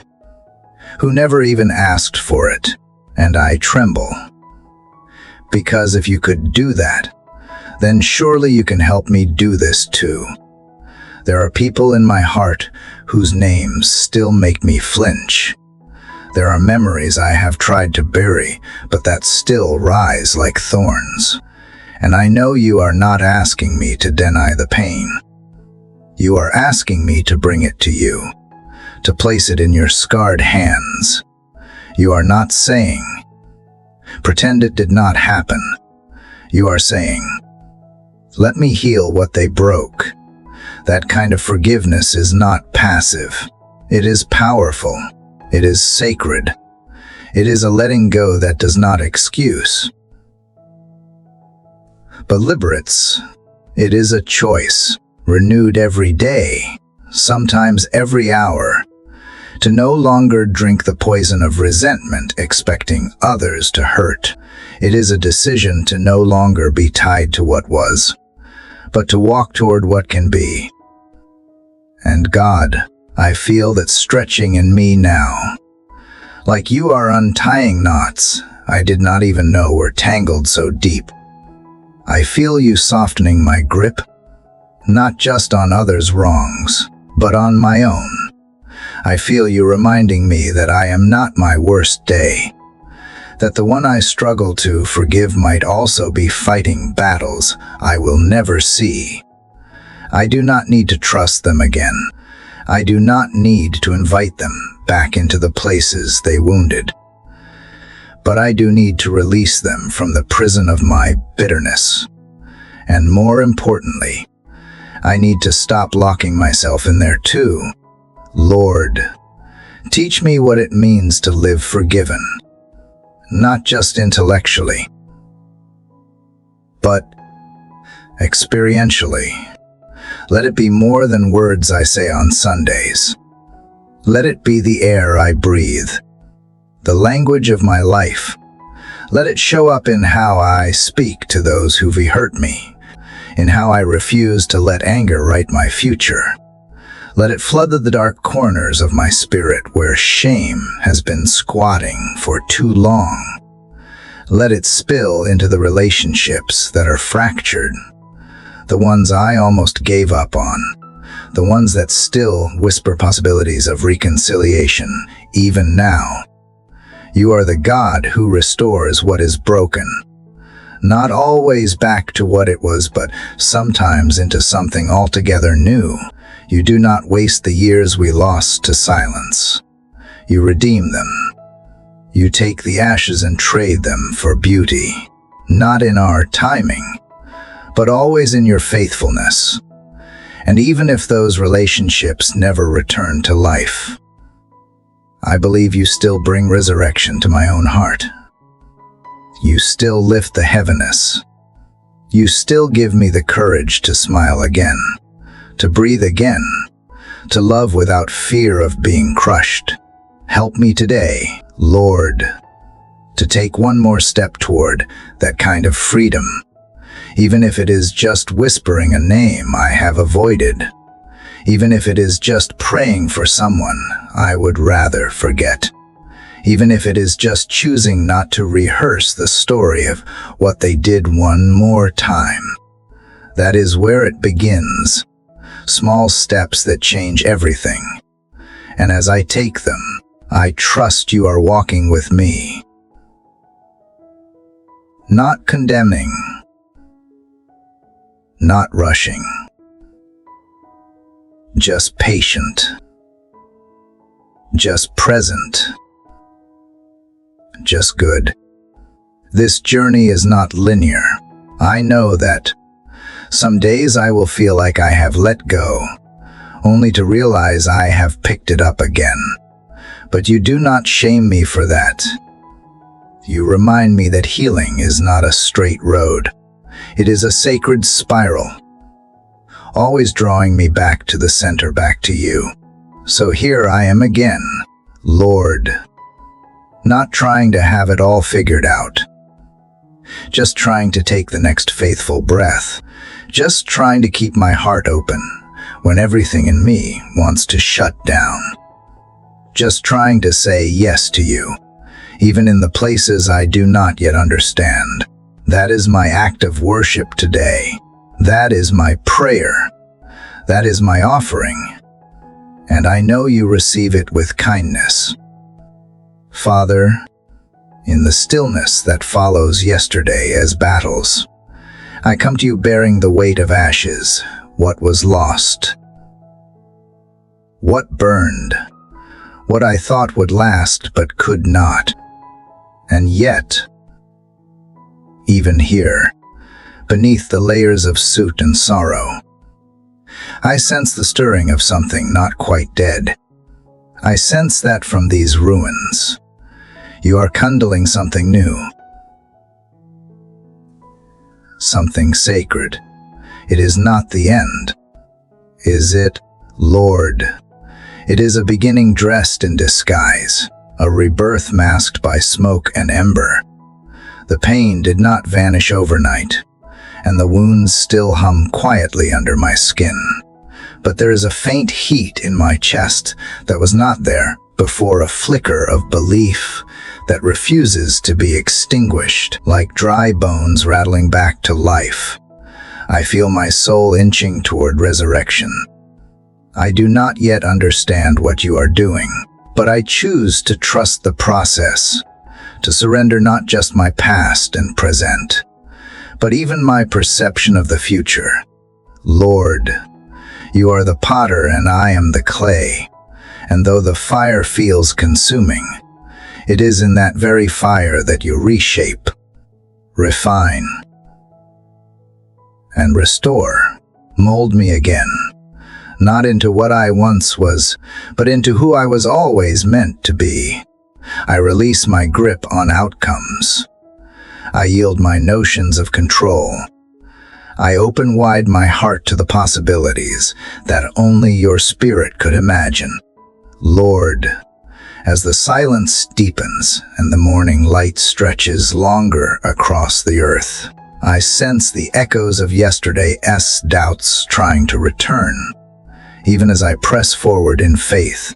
who never even asked for it, and I tremble. Because if you could do that, then surely you can help me do this too. There are people in my heart whose names still make me flinch. There are memories I have tried to bury, but that still rise like thorns. And I know you are not asking me to deny the pain. You are asking me to bring it to you, to place it in your scarred hands. You are not saying, pretend it did not happen. You are saying, let me heal what they broke. That kind of forgiveness is not passive. It is powerful. It is sacred. It is a letting go that does not excuse, but liberates. It is a choice, renewed every day, sometimes every hour, to no longer drink the poison of resentment, expecting others to hurt. It is a decision to no longer be tied to what was, but to walk toward what can be. And God, I feel that stretching in me now, like you are untying knots I did not even know were tangled so deep. I feel you softening my grip, not just on others' wrongs, but on my own. I feel you reminding me that I am not my worst day, that the one I struggle to forgive might also be fighting battles I will never see. I do not need to trust them again. I do not need to invite them back into the places they wounded. But I do need to release them from the prison of my bitterness. And more importantly, I need to stop locking myself in there too. Lord, teach me what it means to live forgiven, not just intellectually, but experientially. Let it be more than words I say on Sundays. Let it be the air I breathe, the language of my life. Let it show up in how I speak to those who've hurt me, in how I refuse to let anger write my future. Let it flood the dark corners of my spirit where shame has been squatting for too long. Let it spill into the relationships that are fractured, the ones I almost gave up on, the ones that still whisper possibilities of reconciliation, even now. You are the God who restores what is broken, not always back to what it was, but sometimes into something altogether new. You do not waste the years we lost to silence. You redeem them. You take the ashes and trade them for beauty, not in our timing, but always in your faithfulness. And even if those relationships never return to life, I believe you still bring resurrection to my own heart. You still lift the heaviness. You still give me the courage to smile again, to breathe again, to love without fear of being crushed. Help me today, Lord, to take one more step toward that kind of freedom, even if it is just whispering a name I have avoided, even if it is just praying for someone I would rather forget, even if it is just choosing not to rehearse the story of what they did one more time. That is where it begins. Small steps that change everything. And as I take them, I trust you are walking with me. Not condemning, not rushing, just patient, just present, just good. This journey is not linear. I know that. Some days I will feel like I have let go, only to realize I have picked it up again. But you do not shame me for that. You remind me that healing is not a straight road. It is a sacred spiral, always drawing me back to the center, back to you. So here I am again, Lord, not trying to have it all figured out, just trying to take the next faithful breath, just trying to keep my heart open when everything in me wants to shut down, just trying to say yes to you, even in the places I do not yet understand. That is my act of worship today. That is my prayer. That is my offering. And I know you receive it with kindness. Father, in the stillness that follows yesterday as battles, I come to you bearing the weight of ashes, what was lost, what burned, what I thought would last but could not. And yet, even here, beneath the layers of soot and sorrow, I sense the stirring of something not quite dead. I sense that from these ruins, you are kindling something new, something sacred. It is not the end, is it, Lord? It is a beginning dressed in disguise, a rebirth masked by smoke and ember. The pain did not vanish overnight, and the wounds still hum quietly under my skin. But there is a faint heat in my chest that was not there before, a flicker of belief that refuses to be extinguished, like dry bones rattling back to life. I feel my soul inching toward resurrection. I do not yet understand what you are doing, but I choose to trust the process, to surrender not just my past and present, but even my perception of the future. Lord, you are the potter and I am the clay, and though the fire feels consuming, it is in that very fire that you reshape, refine, and restore. Mold me again, not into what I once was, but into who I was always meant to be. I release my grip on outcomes. I yield my notions of control. I open wide my heart to the possibilities that only your spirit could imagine. Lord, as the silence deepens and the morning light stretches longer across the earth, I sense the echoes of yesterday's doubts trying to return. Even as I press forward in faith,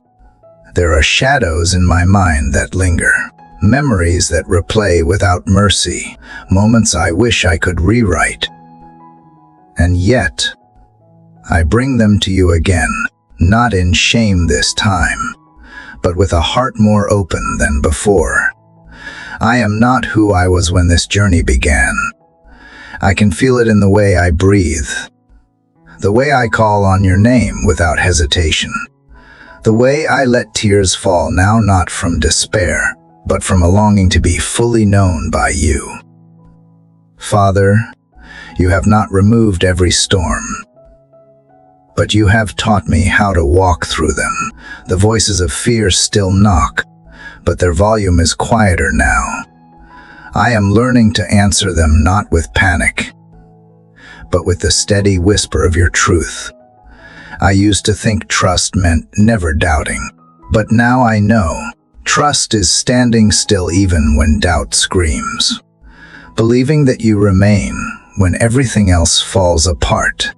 there are shadows in my mind that linger, memories that replay without mercy, moments I wish I could rewrite. And yet, I bring them to you again, not in shame this time, but with a heart more open than before. I am not who I was when this journey began. I can feel it in the way I breathe, the way I call on your name without hesitation, the way I let tears fall now not from despair, but from a longing to be fully known by you. Father, you have not removed every storm, but you have taught me how to walk through them. The voices of fear still knock, but their volume is quieter now. I am learning to answer them not with panic, but with the steady whisper of your truth. I used to think trust meant never doubting, but now I know trust is standing still even when doubt screams, believing that you remain when everything else falls apart.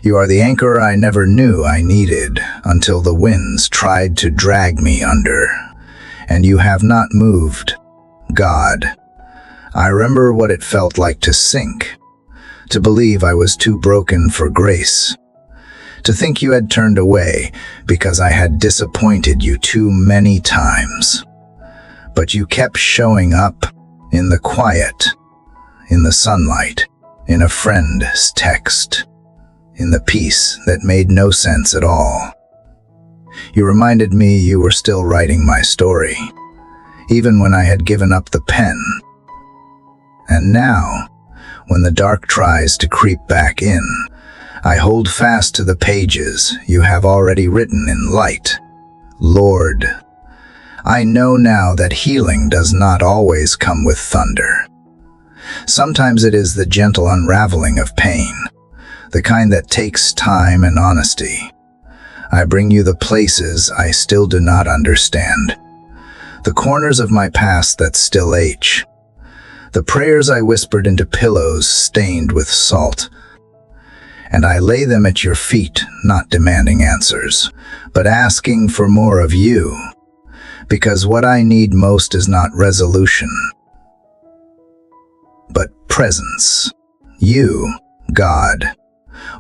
You are the anchor I never knew I needed until the winds tried to drag me under, and you have not moved, God. I remember what it felt like to sink, to believe I was too broken for grace, to think you had turned away because I had disappointed you too many times. But you kept showing up in the quiet, in the sunlight, in a friend's text, in the peace that made no sense at all. You reminded me you were still writing my story, even when I had given up the pen. And now, when the dark tries to creep back in, I hold fast to the pages you have already written in light. Lord, I know now that healing does not always come with thunder. Sometimes it is the gentle unraveling of pain, the kind that takes time and honesty. I bring you the places I still do not understand, the corners of my past that still ache, the prayers I whispered into pillows stained with salt, and I lay them at your feet, not demanding answers, but asking for more of you, because what I need most is not resolution, but presence. You, God.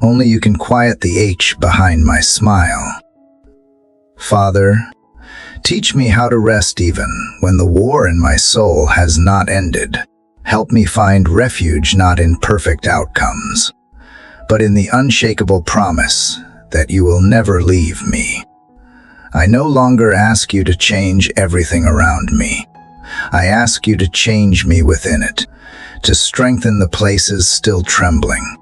Only you can quiet the H behind my smile. Father, teach me how to rest even when the war in my soul has not ended. Help me find refuge not in perfect outcomes, but in the unshakable promise that you will never leave me. I no longer ask you to change everything around me. I ask you to change me within it, to strengthen the places still trembling,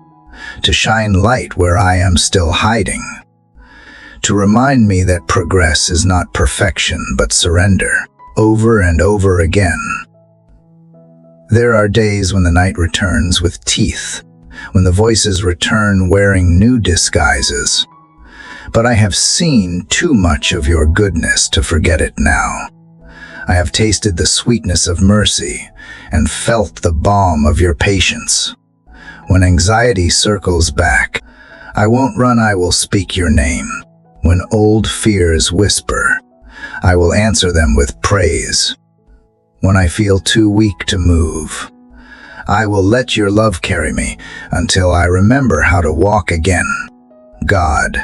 to shine light where I am still hiding, to remind me that progress is not perfection but surrender, over and over again. There are days when the night returns with teeth, when the voices return wearing new disguises. But I have seen too much of your goodness to forget it now. I have tasted the sweetness of mercy and felt the balm of your patience. When anxiety circles back, I won't run, I will speak your name. When old fears whisper, I will answer them with praise. When I feel too weak to move, I will let your love carry me until I remember how to walk again. God,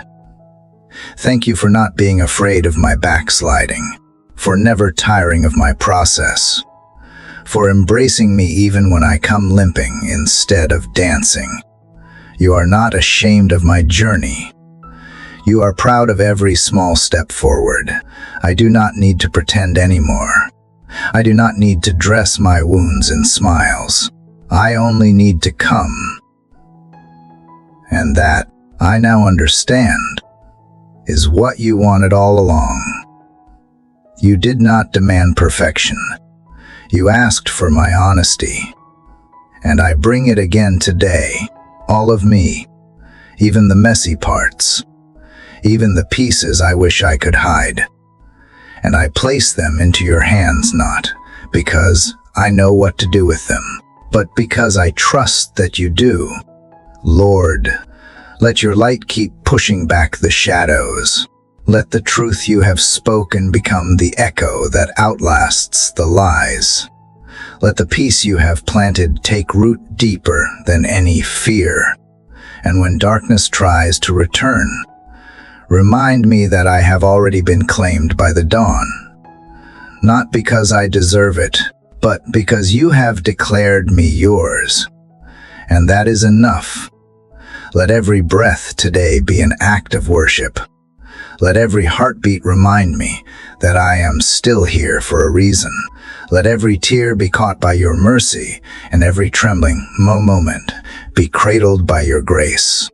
thank you for not being afraid of my backsliding, for never tiring of my process, for embracing me even when I come limping instead of dancing. You are not ashamed of my journey. You are proud of every small step forward. I do not need to pretend anymore. I do not need to dress my wounds in smiles. I only need to come. And that, I now understand, is what you wanted all along. You did not demand perfection. You asked for my honesty. And I bring it again today, all of me, even the messy parts, even the pieces I wish I could hide. And I place them into your hands not because I know what to do with them, but because I trust that you do. Lord, let your light keep pushing back the shadows. Let the truth you have spoken become the echo that outlasts the lies. Let the peace you have planted take root deeper than any fear. And when darkness tries to return, remind me that I have already been claimed by the dawn. Not because I deserve it, but because you have declared me yours. And that is enough. Let every breath today be an act of worship. Let every heartbeat remind me that I am still here for a reason. Let every tear be caught by your mercy, and every trembling moment be cradled by your grace.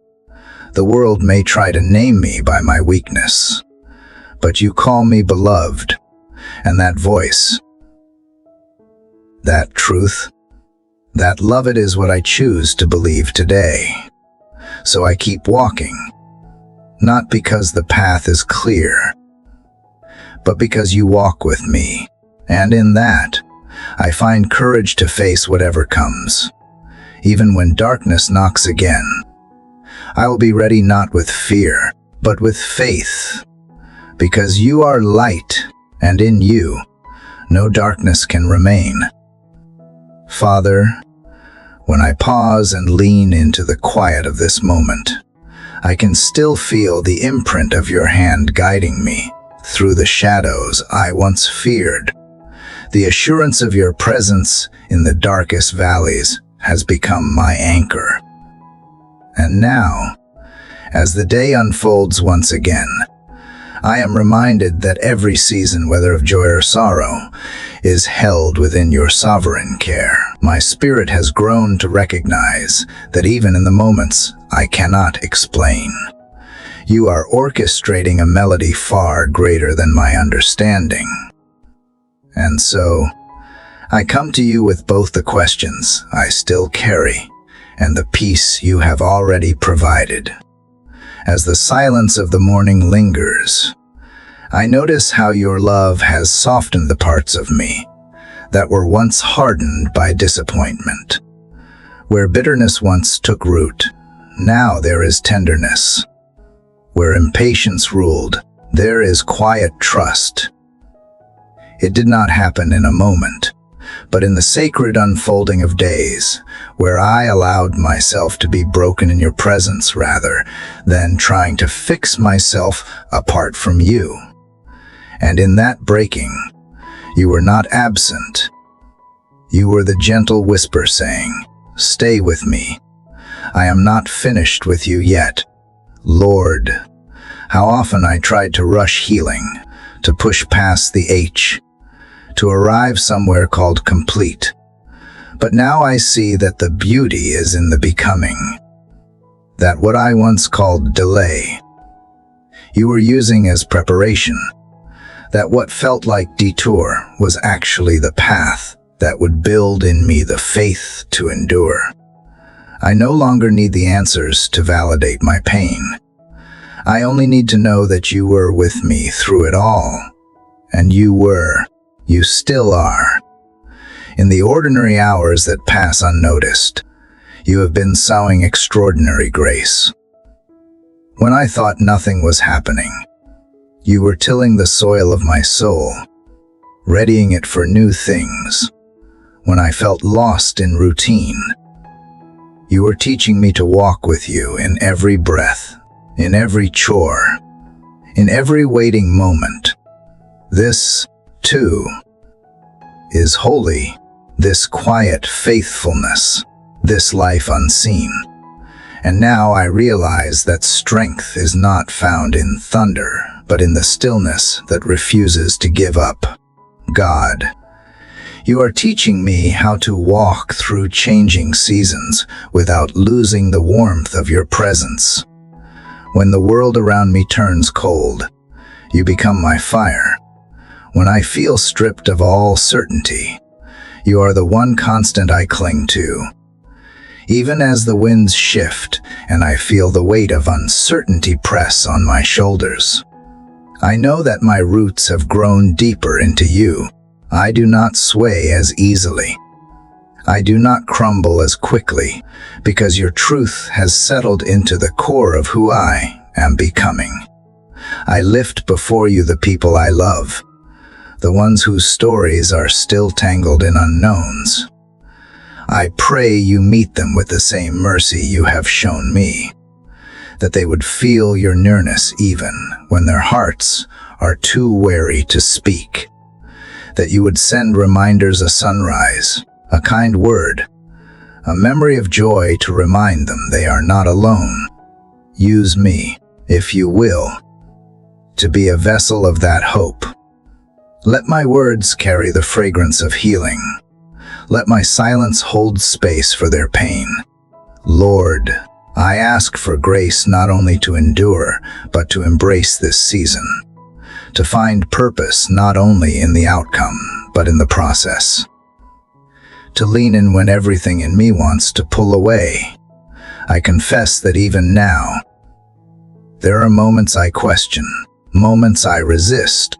The world may try to name me by my weakness, but you call me beloved, and that voice, that truth, that love, it is what I choose to believe today. So I keep walking, not because the path is clear, but because you walk with me, and in that, I find courage to face whatever comes. Even when darkness knocks again, I will be ready not with fear, but with faith, because you are light, and in you, no darkness can remain. Father, when I pause and lean into the quiet of this moment, I can still feel the imprint of your hand guiding me through the shadows I once feared. The assurance of your presence in the darkest valleys has become my anchor. And now, as the day unfolds once again, I am reminded that every season, whether of joy or sorrow, is held within your sovereign care. My spirit has grown to recognize that even in the moments I cannot explain, you are orchestrating a melody far greater than my understanding. And so, I come to you with both the questions I still carry and the peace you have already provided. As the silence of the morning lingers, I notice how your love has softened the parts of me that were once hardened by disappointment. Where bitterness once took root, now there is tenderness. Where impatience ruled, there is quiet trust. It did not happen in a moment, but in the sacred unfolding of days, where I allowed myself to be broken in your presence rather than trying to fix myself apart from you. And in that breaking, you were not absent. You were the gentle whisper saying, "Stay with me. I am not finished with you yet." Lord, how often I tried to rush healing, to push past the H, to arrive somewhere called complete. But now I see that the beauty is in the becoming, that what I once called delay, you were using as preparation, that what felt like detour was actually the path that would build in me the faith to endure. I no longer need the answers to validate my pain. I only need to know that you were with me through it all. And you still are. In the ordinary hours that pass unnoticed, you have been sowing extraordinary grace. When I thought nothing was happening, you were tilling the soil of my soul, readying it for new things. When I felt lost in routine, you were teaching me to walk with you in every breath, in every chore, in every waiting moment. This, too, is holy, this quiet faithfulness, this life unseen. And now I realize that strength is not found in thunder, but in the stillness that refuses to give up. God, you are teaching me how to walk through changing seasons without losing the warmth of your presence. When the world around me turns cold, you become my fire. When I feel stripped of all certainty, you are the one constant I cling to. Even as the winds shift and I feel the weight of uncertainty press on my shoulders, I know that my roots have grown deeper into you. I do not sway as easily. I do not crumble as quickly, because your truth has settled into the core of who I am becoming. I lift before you the people I love, the ones whose stories are still tangled in unknowns. I pray you meet them with the same mercy you have shown me, that they would feel your nearness even when their hearts are too wary to speak, that you would send reminders, a sunrise, a kind word, a memory of joy to remind them they are not alone. Use me, if you will, to be a vessel of that hope. Let my words carry the fragrance of healing. Let my silence hold space for their pain. Lord, I ask for grace not only to endure, but to embrace this season, to find purpose not only in the outcome, but in the process, to lean in when everything in me wants to pull away. I confess that even now, there are moments I question, moments I resist,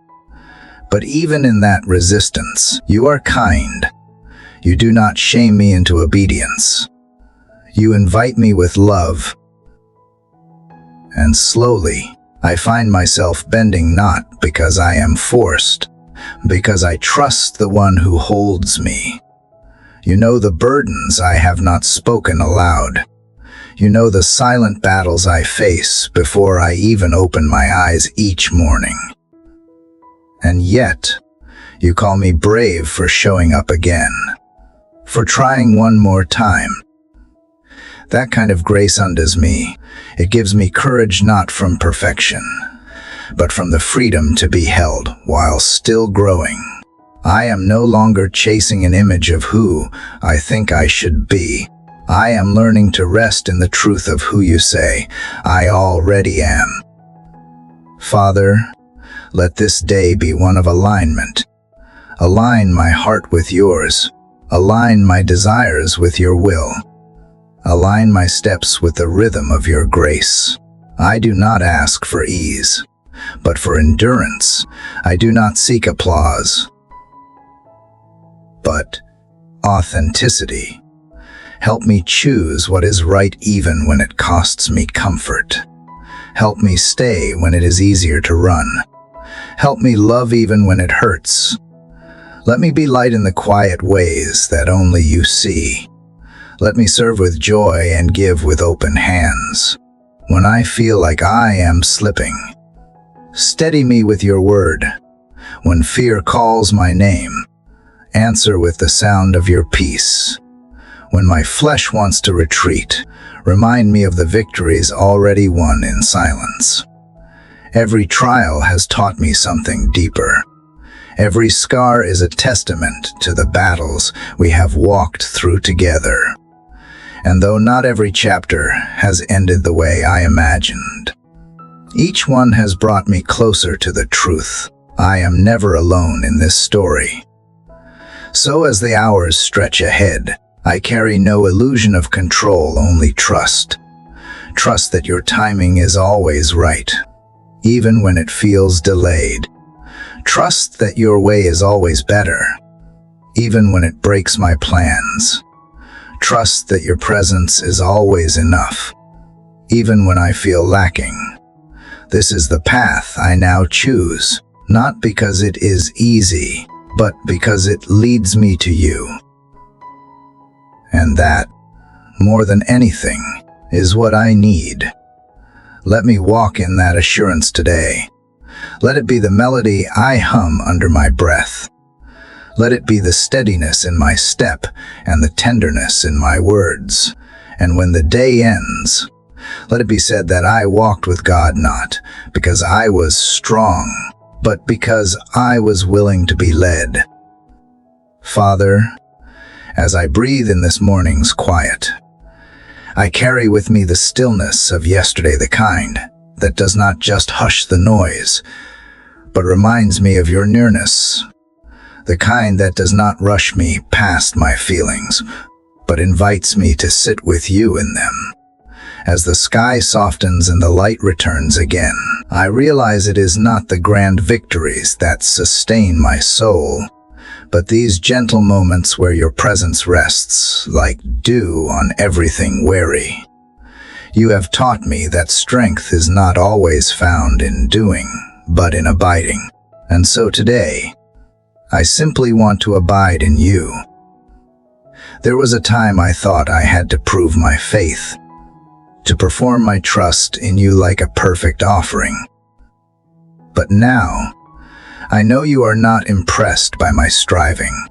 but even in that resistance, you are kind. You do not shame me into obedience. You invite me with love. And slowly, I find myself bending not because I am forced, because I trust the one who holds me. You know the burdens I have not spoken aloud. You know the silent battles I face before I even open my eyes each morning. And yet, you call me brave for showing up again, for trying one more time. That kind of grace undoes me. It gives me courage not from perfection, but from the freedom to be held while still growing. I am no longer chasing an image of who I think I should be. I am learning to rest in the truth of who you say I already am. Father, let this day be one of alignment. Align my heart with yours. Align my desires with your will. Align my steps with the rhythm of your grace. I do not ask for ease, but for endurance. I do not seek applause, but authenticity. Help me choose what is right even when it costs me comfort. Help me stay when it is easier to run. Help me love even when it hurts. Let me be light in the quiet ways that only you see. Let me serve with joy and give with open hands. When I feel like I am slipping, steady me with your word. When fear calls my name, answer with the sound of your peace. When my flesh wants to retreat, remind me of the victories already won in silence. Every trial has taught me something deeper. Every scar is a testament to the battles we have walked through together. And though not every chapter has ended the way I imagined, each one has brought me closer to the truth. I am never alone in this story. So as the hours stretch ahead, I carry no illusion of control, only trust. Trust that your timing is always right, even when it feels delayed. Trust that your way is always better, even when it breaks my plans. Trust that your presence is always enough, even when I feel lacking. This is the path I now choose, not because it is easy, but because it leads me to you. And that, more than anything, is what I need. Let me walk in that assurance today. Let it be the melody I hum under my breath. Let it be the steadiness in my step and the tenderness in my words. And when the day ends, let it be said that I walked with God not because I was strong, but because I was willing to be led. Father, as I breathe in this morning's quiet, I carry with me the stillness of yesterday, the kind that does not just hush the noise, but reminds me of your nearness, the kind that does not rush me past my feelings, but invites me to sit with you in them. As the sky softens and the light returns again, I realize it is not the grand victories that sustain my soul, but these gentle moments where your presence rests like dew on everything weary. You have taught me that strength is not always found in doing, but in abiding. And so today, I simply want to abide in you. There was a time I thought I had to prove my faith, to perform my trust in you like a perfect offering. But now, I know you are not impressed by my striving.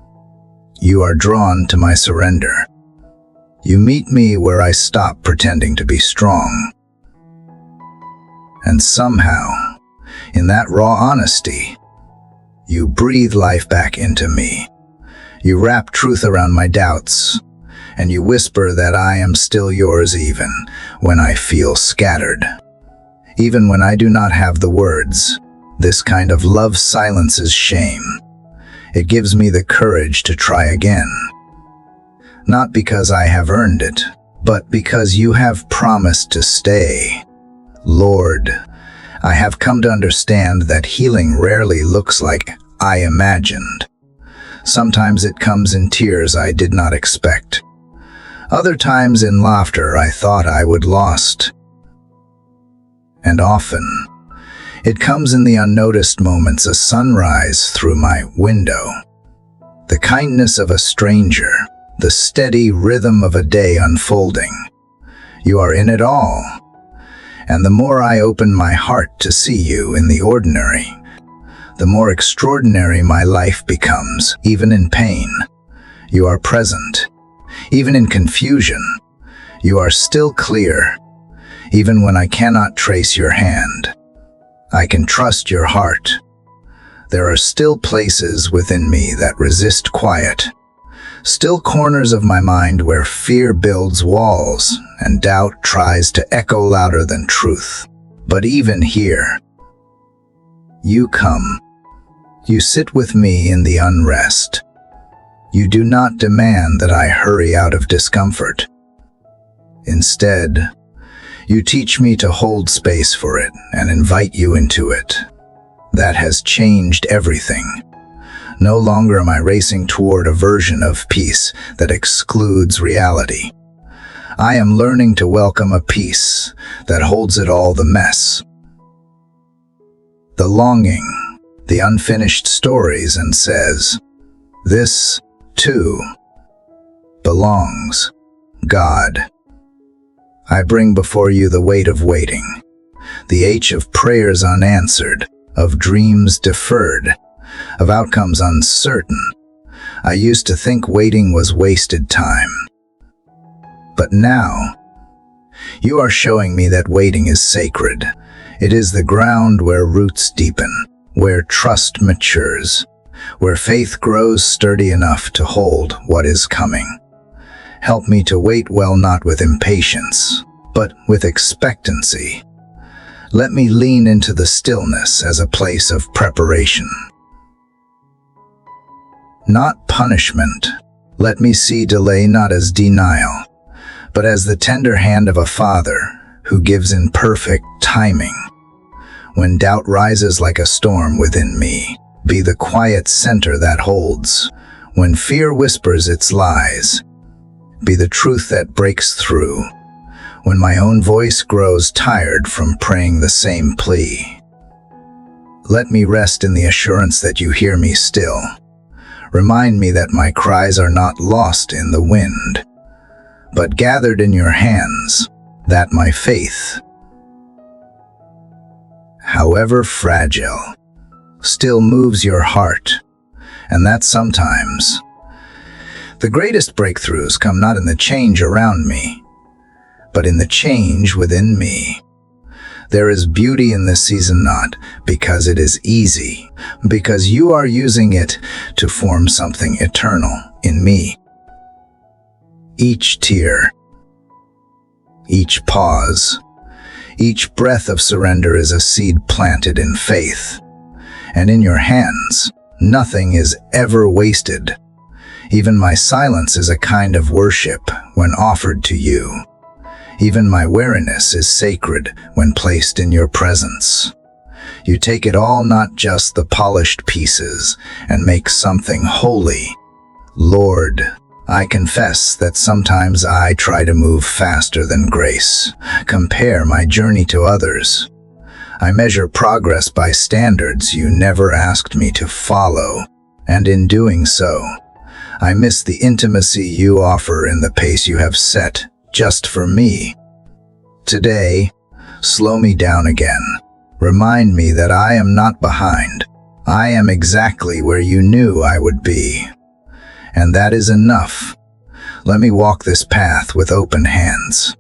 You are drawn to my surrender. You meet me where I stop pretending to be strong. And somehow, in that raw honesty, you breathe life back into me. You wrap truth around my doubts, and you whisper that I am still yours even when I feel scattered. Even when I do not have the words, this kind of love silences shame. It gives me the courage to try again. Not because I have earned it, but because you have promised to stay. Lord, I have come to understand that healing rarely looks like I imagined. Sometimes it comes in tears I did not expect. Other times in laughter I thought I would lost. And often, it comes in the unnoticed moments, a sunrise through my window, the kindness of a stranger, the steady rhythm of a day unfolding. You are in it all. And the more I open my heart to see you in the ordinary, the more extraordinary my life becomes, even in pain. You are present. Even in confusion, you are still clear. Even when I cannot trace your hand, I can trust your heart. There are still places within me that resist quiet, still corners of my mind where fear builds walls and doubt tries to echo louder than truth. But even here, you come. You sit with me in the unrest. You do not demand that I hurry out of discomfort. Instead, you teach me to hold space for it and invite you into it. That has changed everything. No longer am I racing toward a version of peace that excludes reality. I am learning to welcome a peace that holds it all, the mess, the longing, the unfinished stories, and says, this, too, belongs, God. I bring before you the weight of waiting, the ache of prayers unanswered, of dreams deferred, of outcomes uncertain. I used to think waiting was wasted time. But now, you are showing me that waiting is sacred. It is the ground where roots deepen, where trust matures, where faith grows sturdy enough to hold what is coming. Help me to wait well, not with impatience, but with expectancy. Let me lean into the stillness as a place of preparation, not punishment. Let me see delay not as denial, but as the tender hand of a father who gives in perfect timing. When doubt rises like a storm within me, be the quiet center that holds. When fear whispers its lies, be the truth that breaks through. When my own voice grows tired from praying the same plea, let me rest in the assurance that you hear me still. Remind me that my cries are not lost in the wind, but gathered in your hands, that my faith, however fragile, still moves your heart, and that sometimes the greatest breakthroughs come not in the change around me, but in the change within me. There is beauty in this season not because it is easy, because you are using it to form something eternal in me. Each tear, each pause, each breath of surrender is a seed planted in faith. And in your hands, nothing is ever wasted. Even my silence is a kind of worship when offered to you. Even my weariness is sacred when placed in your presence. You take it all, not just the polished pieces, and make something holy. Lord, I confess that sometimes I try to move faster than grace, compare my journey to others. I measure progress by standards you never asked me to follow, and in doing so, I miss the intimacy you offer in the pace you have set just for me. Today, slow me down again. Remind me that I am not behind. I am exactly where you knew I would be. And that is enough. Let me walk this path with open hands,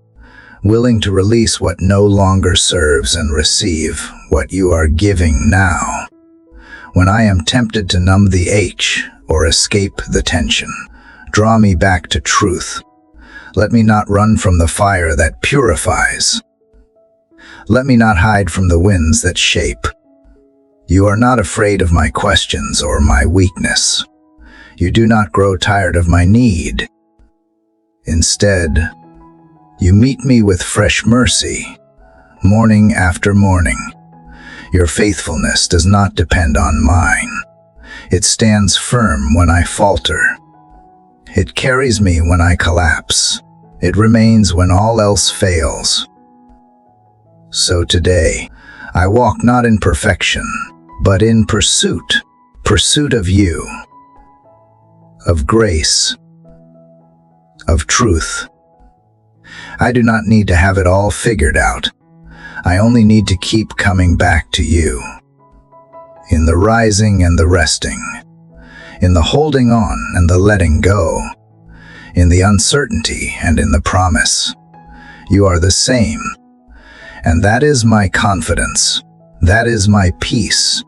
willing to release what no longer serves and receive what you are giving now. When I am tempted to numb the ache or escape the tension, draw me back to truth. Let me not run from the fire that purifies. Let me not hide from the winds that shape. You are not afraid of my questions or my weakness. You do not grow tired of my need. Instead, you meet me with fresh mercy, morning after morning. Your faithfulness does not depend on mine. It stands firm when I falter. It carries me when I collapse. It remains when all else fails. So today, I walk not in perfection, but in pursuit of you, of grace, of truth. I do not need to have it all figured out. I only need to keep coming back to you. In the rising and the resting, in the holding on and the letting go, in the uncertainty and in the promise. You are the same. And that is my confidence. That is my peace.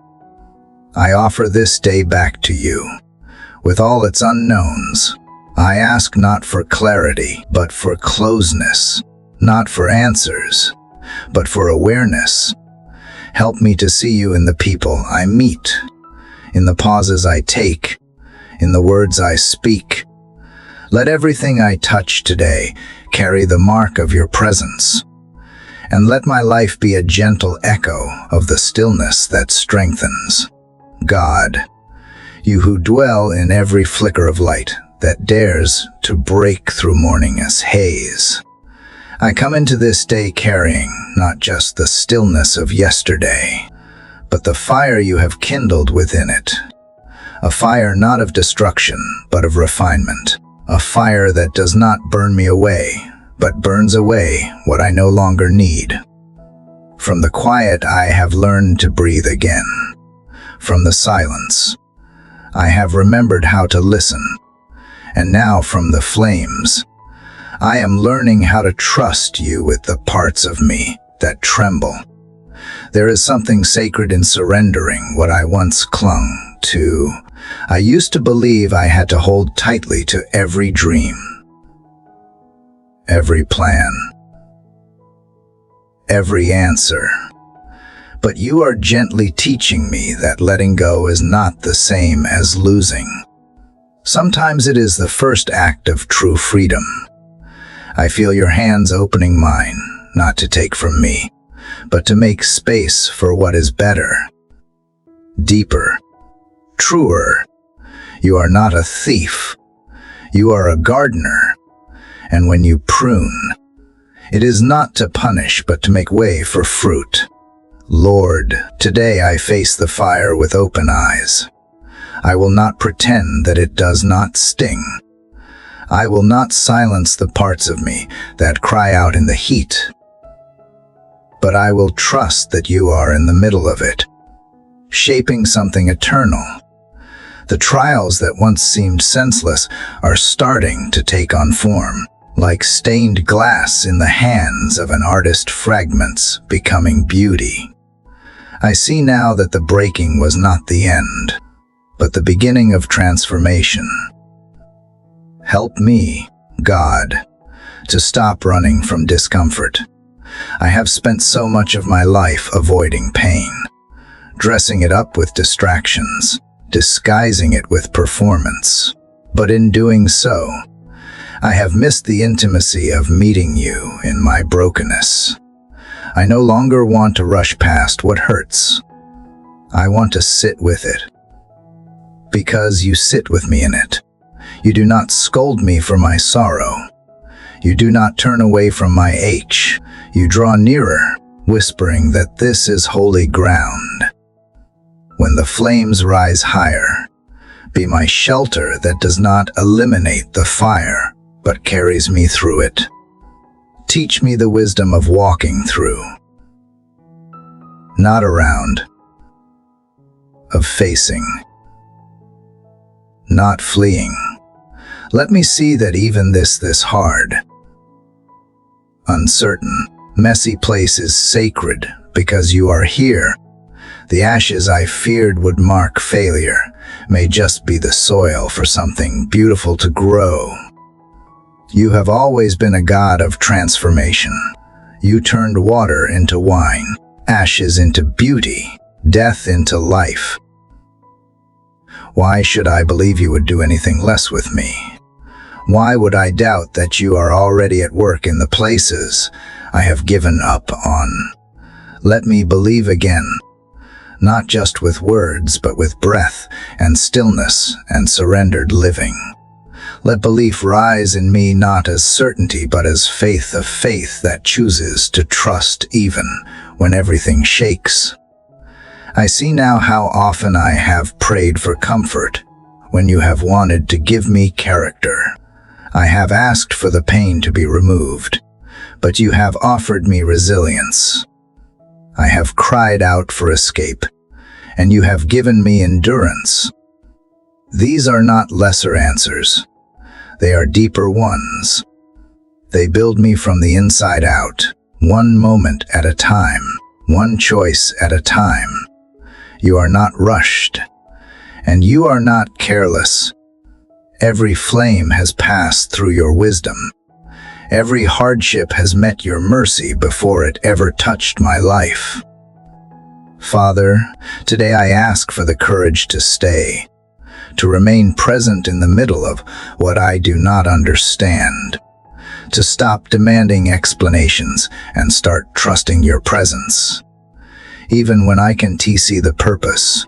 I offer this day back to you, with all its unknowns. I ask not for clarity, but for closeness, not for answers, but for awareness. Help me to see you in the people I meet, in the pauses I take, in the words I speak. Let everything I touch today carry the mark of your presence, and let my life be a gentle echo of the stillness that strengthens. God, you who dwell in every flicker of light that dares to break through morning as haze. I come into this day carrying not just the stillness of yesterday, but the fire you have kindled within it. A fire not of destruction, but of refinement. A fire that does not burn me away, but burns away what I no longer need. From the quiet I have learned to breathe again. From the silence, I have remembered how to listen. And now from the flames, I am learning how to trust you with the parts of me that tremble. There is something sacred in surrendering what I once clung to. I used to believe I had to hold tightly to every dream, every plan, every answer. But you are gently teaching me that letting go is not the same as losing. Sometimes it is the first act of true freedom. I feel your hands opening mine, not to take from me, but to make space for what is better, deeper, truer. You are not a thief. You are a gardener. And when you prune, it is not to punish, but to make way for fruit. Lord, today I face the fire with open eyes. I will not pretend that it does not sting. I will not silence the parts of me that cry out in the heat. But I will trust that you are in the middle of it, shaping something eternal, The trials that once seemed senseless are starting to take on form, like stained glass in the hands of an artist, fragments becoming beauty. I see now that the breaking was not the end, but the beginning of transformation. Help me, God, to stop running from discomfort. I have spent so much of my life avoiding pain, dressing it up with distractions, disguising it with performance. But in doing so, I have missed the intimacy of meeting you in my brokenness. I no longer want to rush past what hurts. I want to sit with it. Because you sit with me in it. You do not scold me for my sorrow. You do not turn away from my ache. You draw nearer, whispering that this is holy ground. When the flames rise higher, be my shelter that does not eliminate the fire, but carries me through it. Teach me the wisdom of walking through, not around, of facing, not fleeing. Let me see that even this hard, uncertain, messy place is sacred because you are here. The ashes I feared would mark failure may just be the soil for something beautiful to grow. You have always been a God of transformation. You turned water into wine, ashes into beauty, death into life. Why should I believe you would do anything less with me? Why would I doubt that you are already at work in the places I have given up on? Let me believe again, not just with words, but with breath and stillness and surrendered living. Let belief rise in me not as certainty, but as faith, of faith that chooses to trust even when everything shakes. I see now how often I have prayed for comfort when you have wanted to give me character. I have asked for the pain to be removed, but you have offered me resilience. I have cried out for escape, and you have given me endurance. These are not lesser answers. They are deeper ones. They build me from the inside out, one moment at a time, one choice at a time. You are not rushed, and you are not careless. Every flame has passed through your wisdom. Every hardship has met your mercy before it ever touched my life. Father, today I ask for the courage to stay, to remain present in the middle of what I do not understand, to stop demanding explanations and start trusting your presence. Even when I can see the purpose,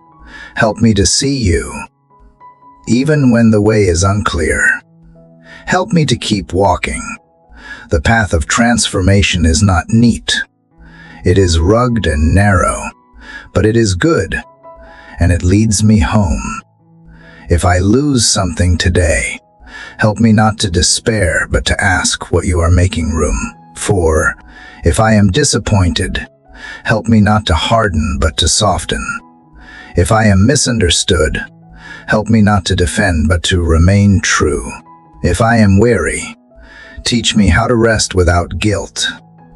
help me to see you. Even when the way is unclear, help me to keep walking. The path of transformation is not neat. It is rugged and narrow, but it is good, and it leads me home. If I lose something today, help me not to despair, but to ask what you are making room for. If I am disappointed, help me not to harden, but to soften. If I am misunderstood, help me not to defend, but to remain true. If I am weary, teach me how to rest without guilt.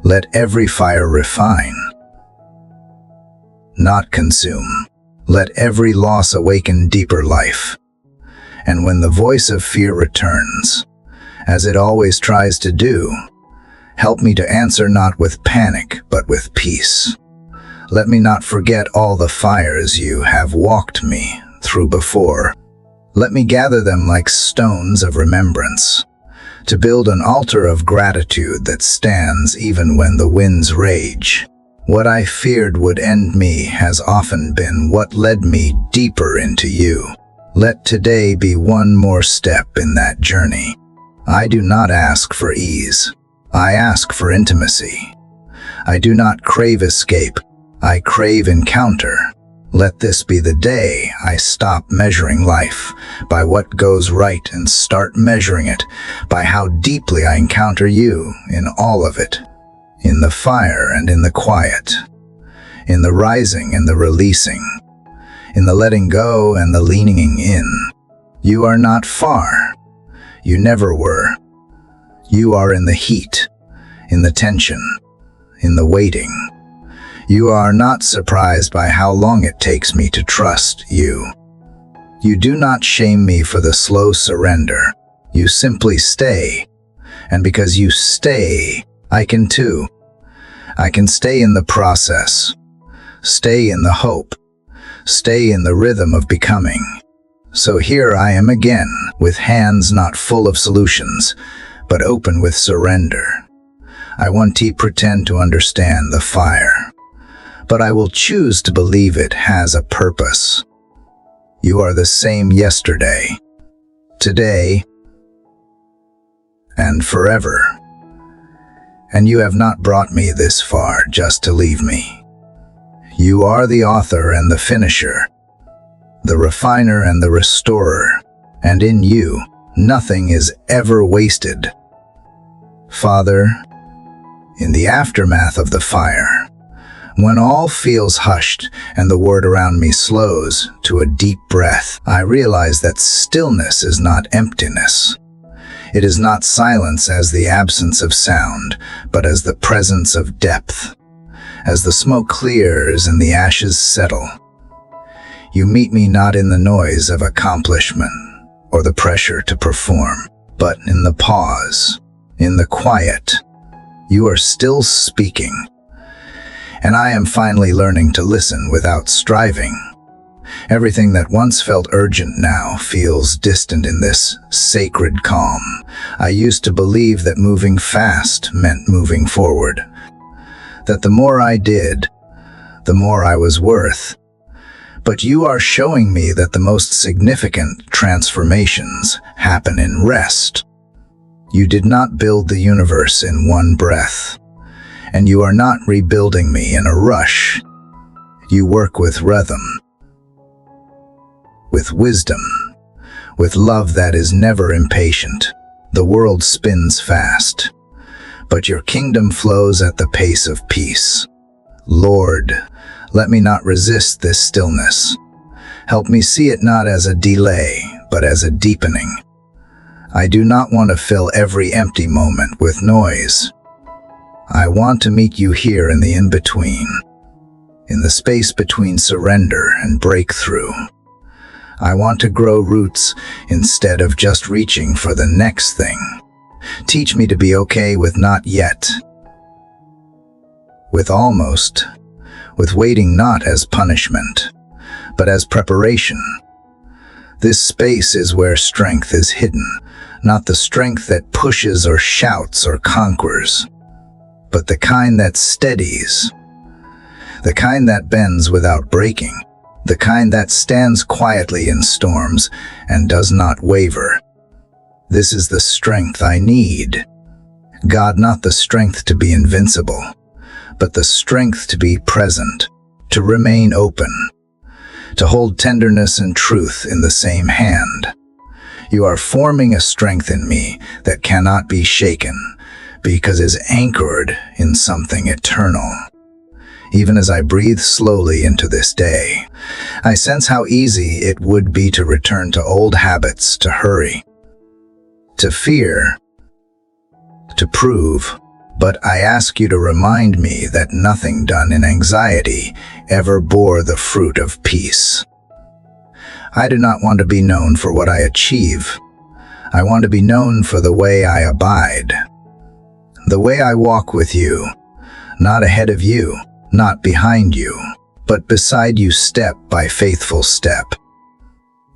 Let every fire refine, not consume. Let every loss awaken deeper life. And when the voice of fear returns, as it always tries to do, help me to answer not with panic, but with peace. Let me not forget all the fires you have walked me through before. Let me gather them like stones of remembrance, to build an altar of gratitude that stands even when the winds rage. What I feared would end me has often been what led me deeper into you. Let today be one more step in that journey. I do not ask for ease. I ask for intimacy. I do not crave escape. I crave encounter. Let this be the day I stop measuring life by what goes right and start measuring it by how deeply I encounter you in all of it, in the fire and in the quiet, in the rising and the releasing, in the letting go and the leaning in. You are not far. You never were. You are in the heat, in the tension, in the waiting. You are not surprised by how long it takes me to trust you. You do not shame me for the slow surrender. You simply stay. And because you stay, I can too. I can stay in the process, stay in the hope, stay in the rhythm of becoming. So here I am again, with hands not full of solutions, but open with surrender. I won't pretend to understand the fire, but I will choose to believe it has a purpose. You are the same yesterday, today, and forever. And you have not brought me this far just to leave me. You are the author and the finisher, the refiner and the restorer, and in you, nothing is ever wasted. Father, in the aftermath of the fire, when all feels hushed and the world around me slows to a deep breath, I realize that stillness is not emptiness. It is not silence as the absence of sound, but as the presence of depth. As the smoke clears and the ashes settle, you meet me not in the noise of accomplishment or the pressure to perform, but in the pause, in the quiet. You are still speaking, and I am finally learning to listen without striving. Everything that once felt urgent now feels distant in this sacred calm. I used to believe that moving fast meant moving forward, that the more I did, the more I was worth. But you are showing me that the most significant transformations happen in rest. You did not build the universe in one breath, and you are not rebuilding me in a rush. You work with rhythm, with wisdom, with love that is never impatient. The world spins fast, but your kingdom flows at the pace of peace. Lord, let me not resist this stillness. Help me see it not as a delay, but as a deepening. I do not want to fill every empty moment with noise. I want to meet you here in the in-between, in the space between surrender and breakthrough. I want to grow roots instead of just reaching for the next thing. Teach me to be okay with not yet, with almost, with waiting not as punishment, but as preparation. This space is where strength is hidden, not the strength that pushes or shouts or conquers, but the kind that steadies, the kind that bends without breaking, the kind that stands quietly in storms and does not waver. This is the strength I need. God, not the strength to be invincible, but the strength to be present, to remain open, to hold tenderness and truth in the same hand. You are forming a strength in me that cannot be shaken, because it is anchored in something eternal. Even as I breathe slowly into this day, I sense how easy it would be to return to old habits, to hurry, to fear, to prove. But I ask you to remind me that nothing done in anxiety ever bore the fruit of peace. I do not want to be known for what I achieve. I want to be known for the way I abide, the way I walk with you, not ahead of you, not behind you, but beside you step by faithful step.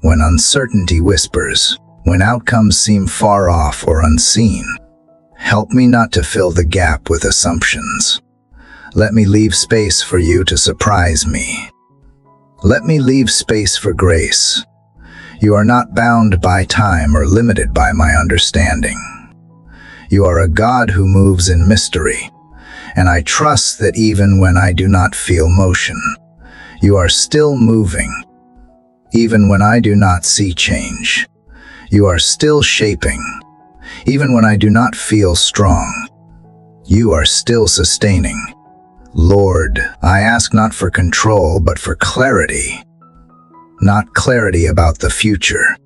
When uncertainty whispers, when outcomes seem far off or unseen, help me not to fill the gap with assumptions. Let me leave space for you to surprise me. Let me leave space for grace. You are not bound by time or limited by my understanding. You are a God who moves in mystery, and I trust that even when I do not feel motion, you are still moving. Even when I do not see change, you are still shaping. Even when I do not feel strong, you are still sustaining. Lord, I ask not for control, but for clarity. Not clarity about the future,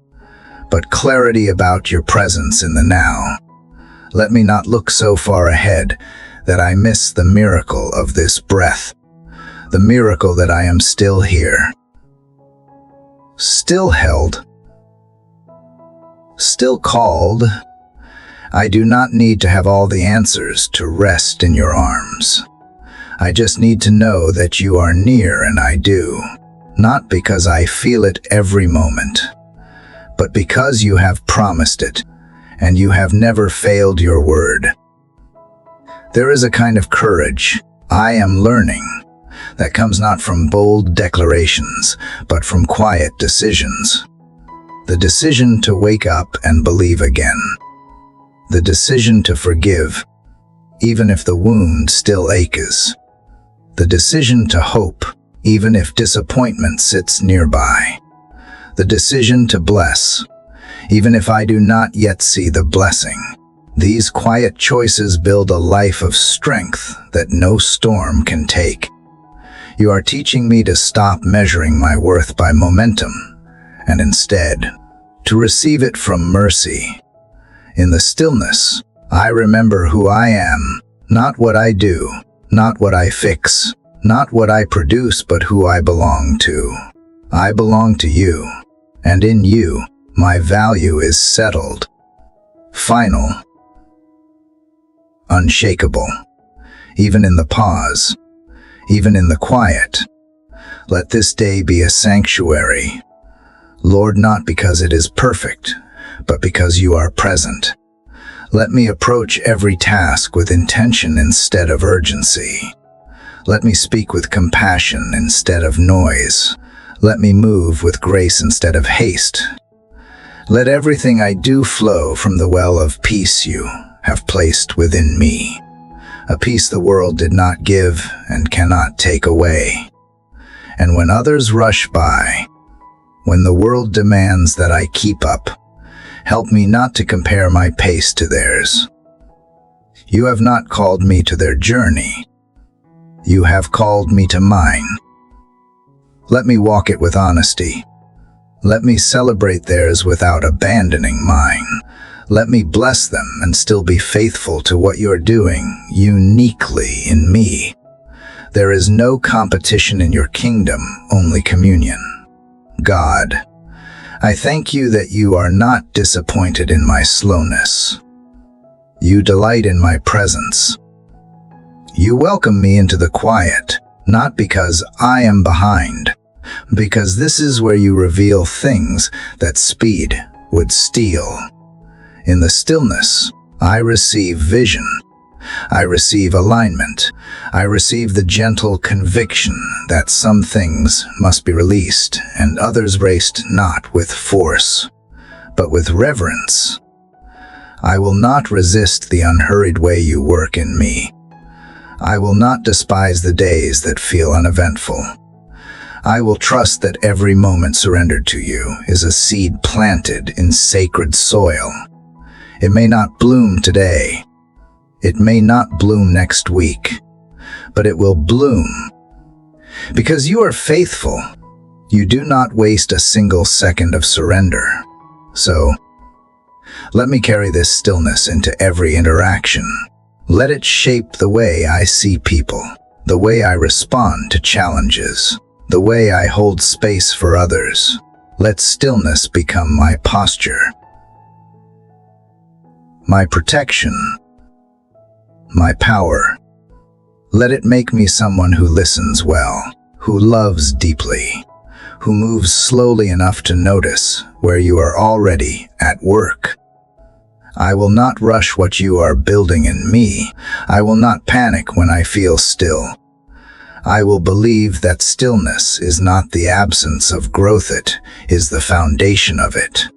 but clarity about your presence in the now. Let me not look so far ahead that I miss the miracle of this breath, the miracle that I am still here, still held, still called. I do not need to have all the answers to rest in your arms. I just need to know that you are near, and I do, not because I feel it every moment, but because you have promised it, and you have never failed your word. There is a kind of courage I am learning that comes not from bold declarations, but from quiet decisions. The decision to wake up and believe again. The decision to forgive, even if the wound still aches. The decision to hope, even if disappointment sits nearby. The decision to bless, even if I do not yet see the blessing. These quiet choices build a life of strength that no storm can take. You are teaching me to stop measuring my worth by momentum, and instead, to receive it from mercy. In the stillness, I remember who I am, not what I do, not what I fix, not what I produce, but who I belong to. I belong to you, and in you, my value is settled, final, unshakable. Even in the pause, even in the quiet, let this day be a sanctuary. Lord, not because it is perfect, but because you are present. Let me approach every task with intention instead of urgency. Let me speak with compassion instead of noise. Let me move with grace instead of haste. Let everything I do flow from the well of peace you have placed within me, a peace the world did not give and cannot take away. And when others rush by, when the world demands that I keep up, help me not to compare my pace to theirs. You have not called me to their journey. You have called me to mine. Let me walk it with honesty. Let me celebrate theirs without abandoning mine. Let me bless them and still be faithful to what you're doing uniquely in me. There is no competition in your kingdom, only communion. God, I thank you that you are not disappointed in my slowness. You delight in my presence. You welcome me into the quiet, not because I am behind, because this is where you reveal things that speed would steal. In the stillness, I receive vision. I receive alignment. I receive the gentle conviction that some things must be released and others raced not with force, but with reverence. I will not resist the unhurried way you work in me. I will not despise the days that feel uneventful. I will trust that every moment surrendered to you is a seed planted in sacred soil. It may not bloom today. It may not bloom next week, but it will bloom. Because you are faithful, you do not waste a single second of surrender. So, let me carry this stillness into every interaction. Let it shape the way I see people, the way I respond to challenges, the way I hold space for others. Let stillness become my posture, my protection, my power. Let it make me someone who listens well, who loves deeply, who moves slowly enough to notice where you are already at work. I will not rush what you are building in me. I will not panic when I feel still. I will believe that stillness is not the absence of growth, it is the foundation of it.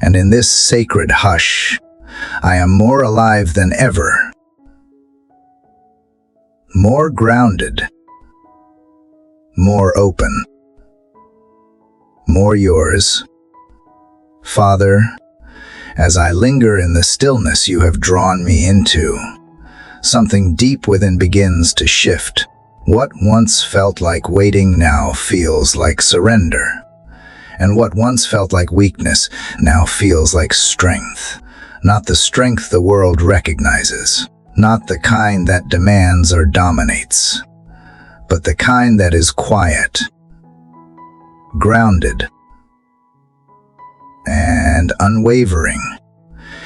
And in this sacred hush, I am more alive than ever, more grounded, more open, more yours. Father, as I linger in the stillness you have drawn me into, something deep within begins to shift. What once felt like waiting now feels like surrender. And what once felt like weakness now feels like strength. Not the strength the world recognizes, not the kind that demands or dominates, but the kind that is quiet, grounded, and unwavering.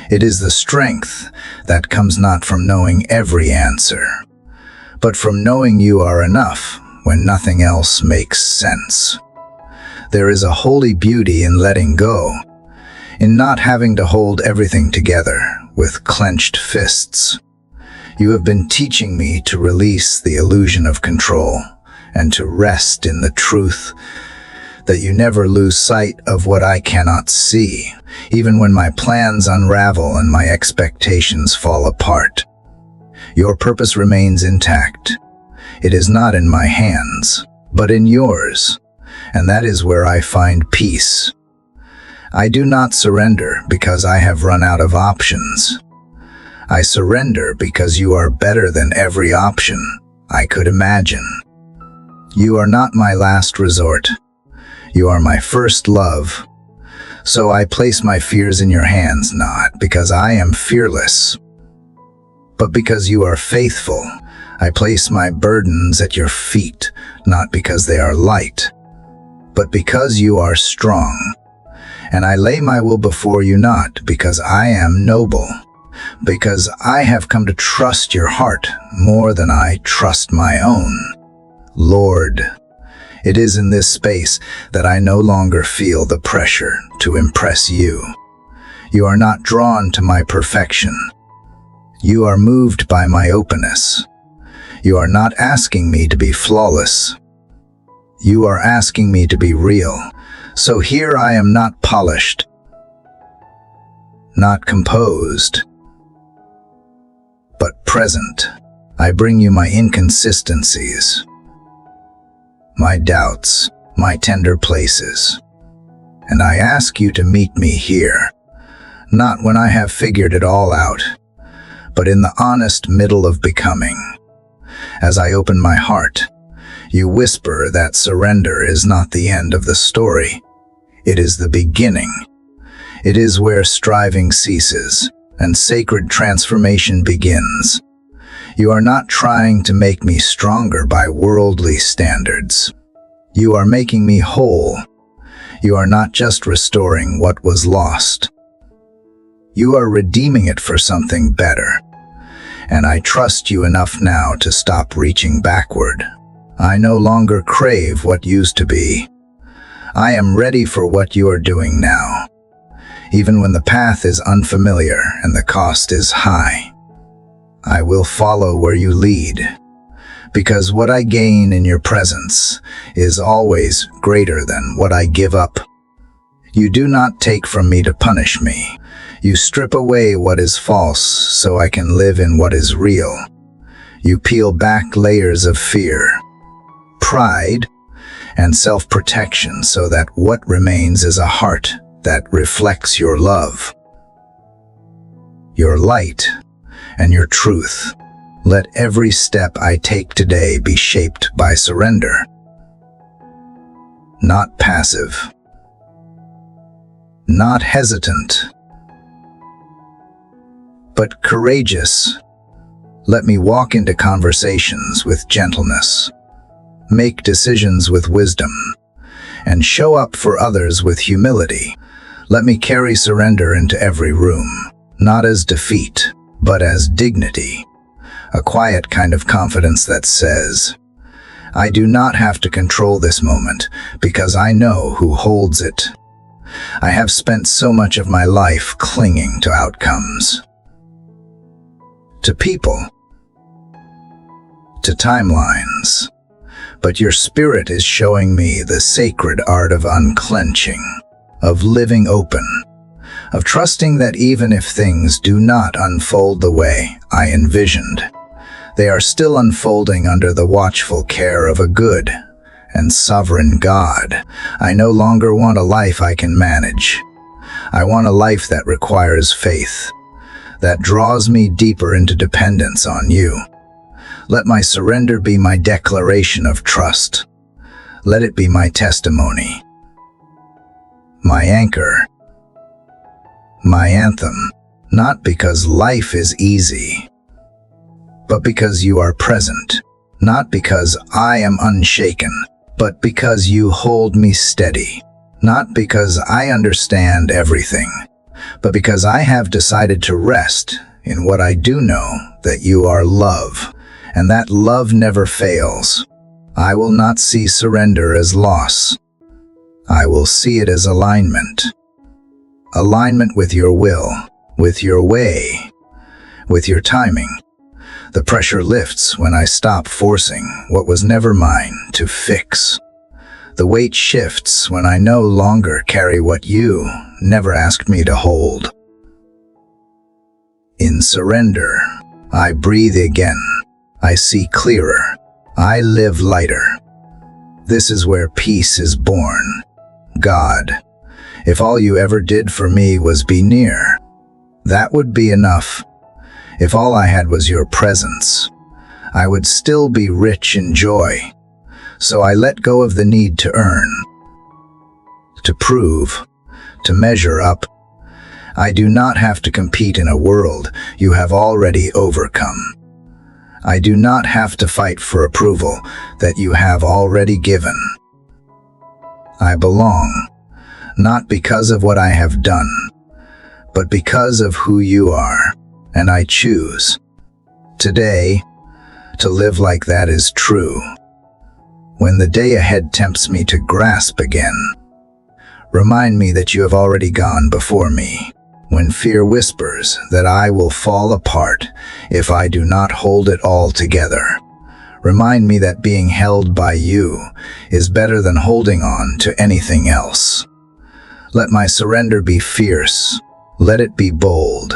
It is the strength that comes not from knowing every answer, but from knowing you are enough when nothing else makes sense. There is a holy beauty in letting go, in not having to hold everything together with clenched fists. You have been teaching me to release the illusion of control and to rest in the truth that you never lose sight of what I cannot see, even when my plans unravel and my expectations fall apart. Your purpose remains intact. It is not in my hands, but in yours, and that is where I find peace. I do not surrender because I have run out of options. I surrender because you are better than every option I could imagine. You are not my last resort. You are my first love. So I place my fears in your hands, not because I am fearless, but because you are faithful. I place my burdens at your feet, not because they are light, but because you are strong. And I lay my will before you not because I am noble, because I have come to trust your heart more than I trust my own. Lord, it is in this space that I no longer feel the pressure to impress you. You are not drawn to my perfection. You are moved by my openness. You are not asking me to be flawless. You are asking me to be real. So here I am, not polished, not composed, but present. I bring you my inconsistencies, my doubts, my tender places, and I ask you to meet me here, not when I have figured it all out, but in the honest middle of becoming. As I open my heart, you whisper that surrender is not the end of the story. It is the beginning. It is where striving ceases and sacred transformation begins. You are not trying to make me stronger by worldly standards. You are making me whole. You are not just restoring what was lost. You are redeeming it for something better. And I trust you enough now to stop reaching backward. I no longer crave what used to be. I am ready for what you are doing now, even when the path is unfamiliar and the cost is high. I will follow where you lead, because what I gain in your presence is always greater than what I give up. You do not take from me to punish me. You strip away what is false so I can live in what is real. You peel back layers of fear, pride, and self-protection so that what remains is a heart that reflects your love, your light, and your truth. Let every step I take today be shaped by surrender, not passive, not hesitant, but courageous. Let me walk into conversations with gentleness, make decisions with wisdom, and show up for others with humility. Let me carry surrender into every room, not as defeat, but as dignity, a quiet kind of confidence that says, I do not have to control this moment because I know who holds it. I have spent so much of my life clinging to outcomes, to people, to timelines. But your spirit is showing me the sacred art of unclenching, of living open, of trusting that even if things do not unfold the way I envisioned, they are still unfolding under the watchful care of a good and sovereign God. I no longer want a life I can manage. I want a life that requires faith, that draws me deeper into dependence on you. Let my surrender be my declaration of trust. Let it be my testimony. my anchor, my anthem, not because life is easy, but because you are present, not because I am unshaken, but because you hold me steady, not because I understand everything, but because I have decided to rest in what I do know, that you are love, and that love never fails. I will not see surrender as loss. I will see it as alignment. Alignment with your will, with your way, with your timing. The pressure lifts when I stop forcing what was never mine to fix. The weight shifts when I no longer carry what you never asked me to hold. In surrender, I breathe again. I see clearer. I live lighter. This is where peace is born. God, if all you ever did for me was be near, that would be enough. If all I had was your presence, I would still be rich in joy. So I let go of the need to earn, to prove, to measure up. I do not have to compete in a world you have already overcome. I do not have to fight for approval that you have already given. I belong, not because of what I have done, but because of who you are, and I choose, today, to live like that is true. When the day ahead tempts me to grasp again, remind me that you have already gone before me. When fear whispers that I will fall apart if I do not hold it all together, remind me that being held by you is better than holding on to anything else. Let my surrender be fierce. Let it be bold.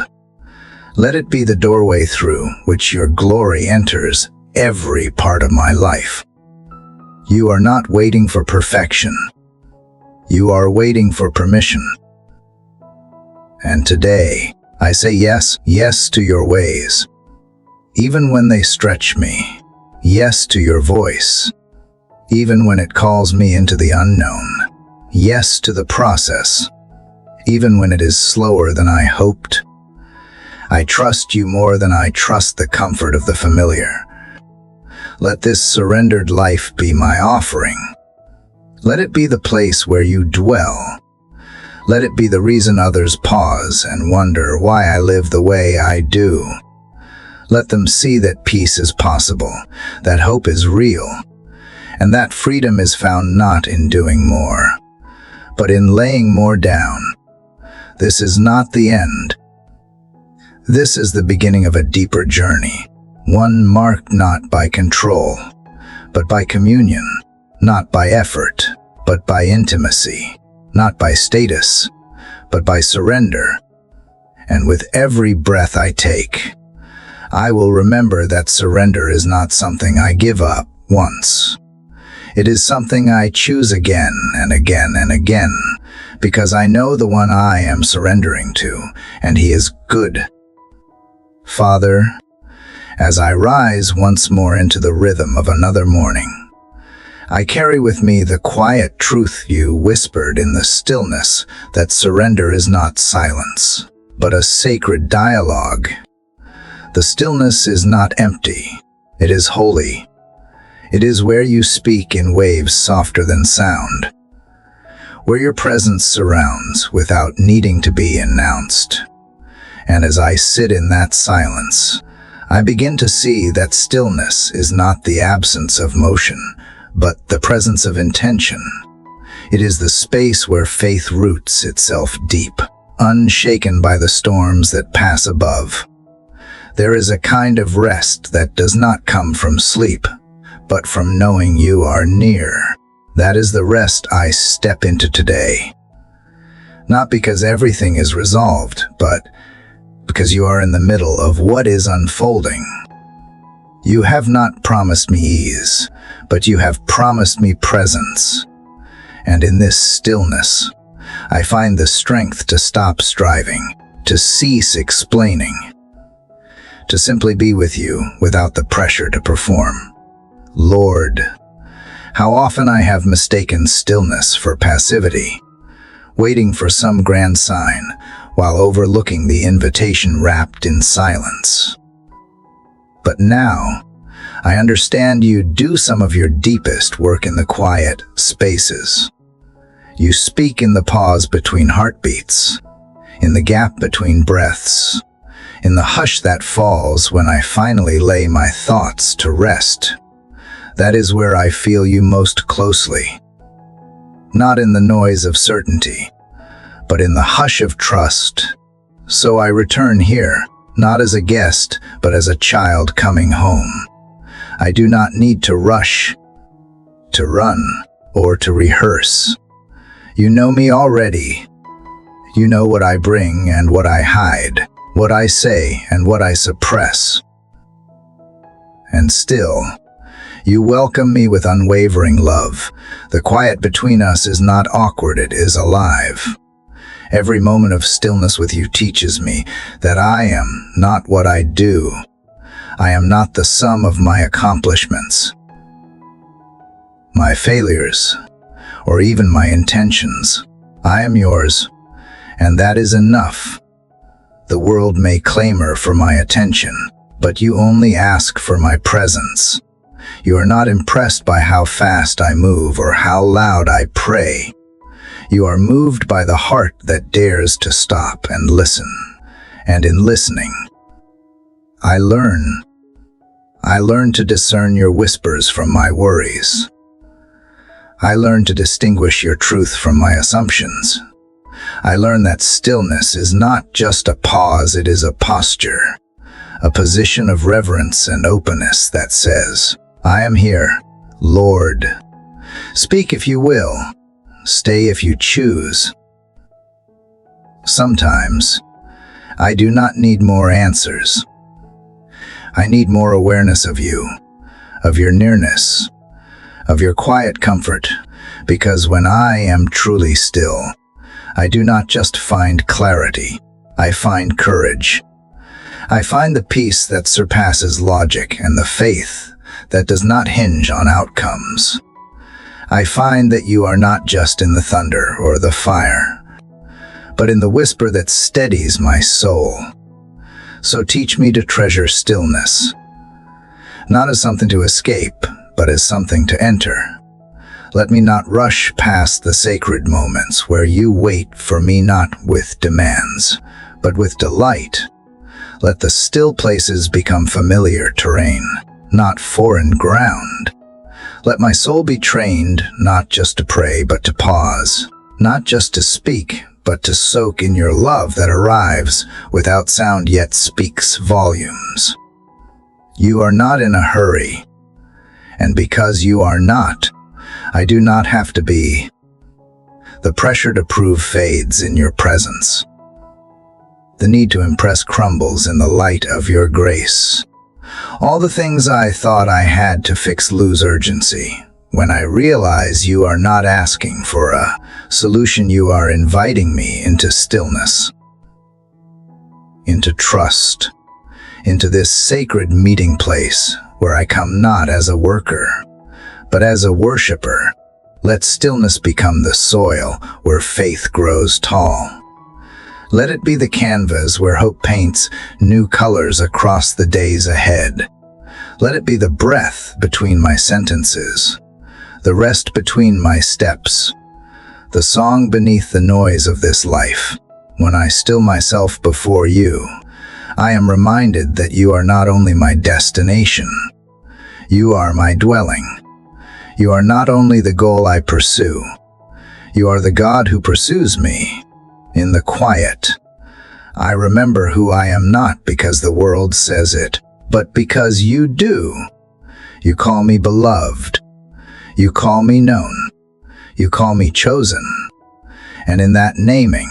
Let it be the doorway through which your glory enters every part of my life. You are not waiting for perfection. You are waiting for permission. And today, I say yes, yes to your ways. Even when they stretch me, yes to your voice. Even when it calls me into the unknown, yes to the process. Even when it is slower than I hoped. I trust you more than I trust the comfort of the familiar. Let this surrendered life be my offering. Let it be the place where you dwell. Let it be the reason others pause and wonder why I live the way I do. Let them see that peace is possible, that hope is real, and that freedom is found not in doing more, but in laying more down. This is not the end. This is the beginning of a deeper journey, one marked not by control, but by communion, not by effort, but by intimacy, not by status, but by surrender. And with every breath I take, I will remember that surrender is not something I give up once. It is something I choose again and again and again, because I know the one I am surrendering to, and he is good. Father, as I rise once more into the rhythm of another morning, I carry with me the quiet truth you whispered in the stillness, that surrender is not silence, but a sacred dialogue. The stillness is not empty, it is holy. It is where you speak in waves softer than sound, where your presence surrounds without needing to be announced. And as I sit in that silence, I begin to see that stillness is not the absence of motion, but the presence of intention. It is the space where faith roots itself deep, unshaken by the storms that pass above. There is a kind of rest that does not come from sleep, but from knowing you are near. That is the rest I step into today. Not because everything is resolved, but because you are in the middle of what is unfolding. You have not promised me ease, but you have promised me presence. And in this stillness, I find the strength to stop striving, to cease explaining, to simply be with you without the pressure to perform. Lord, how often I have mistaken stillness for passivity, waiting for some grand sign, while overlooking the invitation wrapped in silence. But now, I understand you do some of your deepest work in the quiet spaces. You speak in the pause between heartbeats, in the gap between breaths, in the hush that falls when I finally lay my thoughts to rest. That is where I feel you most closely. Not in the noise of certainty, but in the hush of trust. So I return here, not as a guest, but as a child coming home. I do not need to rush, to run, or to rehearse. You know me already. You know what I bring and what I hide, what I say and what I suppress. And still, you welcome me with unwavering love. The quiet between us is not awkward, it is alive. Every moment of stillness with you teaches me that I am not what I do. I am not the sum of my accomplishments, my failures, or even my intentions. I am yours, and that is enough. The world may clamor for my attention, but you only ask for my presence. You are not impressed by how fast I move or how loud I pray. You are moved by the heart that dares to stop and listen. And in listening, I learn to discern your whispers from my worries. I learn to distinguish your truth from my assumptions. I learn that stillness is not just a pause, it is a posture, a position of reverence and openness that says, I am here, Lord. Speak if you will, stay if you choose. Sometimes, I do not need more answers. I need more awareness of you, of your nearness, of your quiet comfort, because when I am truly still, I do not just find clarity, I find courage. I find the peace that surpasses logic and the faith that does not hinge on outcomes. I find that you are not just in the thunder or the fire, but in the whisper that steadies my soul. So teach me to treasure stillness, not as something to escape, but as something to enter. Let me not rush past the sacred moments where you wait for me not with demands, but with delight. Let the still places become familiar terrain, not foreign ground. Let my soul be trained not just to pray, but to pause, not just to speak, but to soak in your love that arrives without sound yet speaks volumes. You are not in a hurry, and because you are not, I do not have to be. The pressure to prove fades in your presence. The need to impress crumbles in the light of your grace. All the things I thought I had to fix lose urgency. When I realize you are not asking for a solution, you are inviting me into stillness, into trust, into this sacred meeting place where I come not as a worker, but as a worshiper. Let stillness become the soil where faith grows tall. Let it be the canvas where hope paints new colors across the days ahead. Let it be the breath between my sentences, the rest between my steps, the song beneath the noise of this life. When I still myself before you, I am reminded that you are not only my destination, you are my dwelling. You are not only the goal I pursue, you are the God who pursues me. In the quiet, I remember who I am not because the world says it, but because you do. You call me beloved. You call me known. You call me chosen. And in that naming,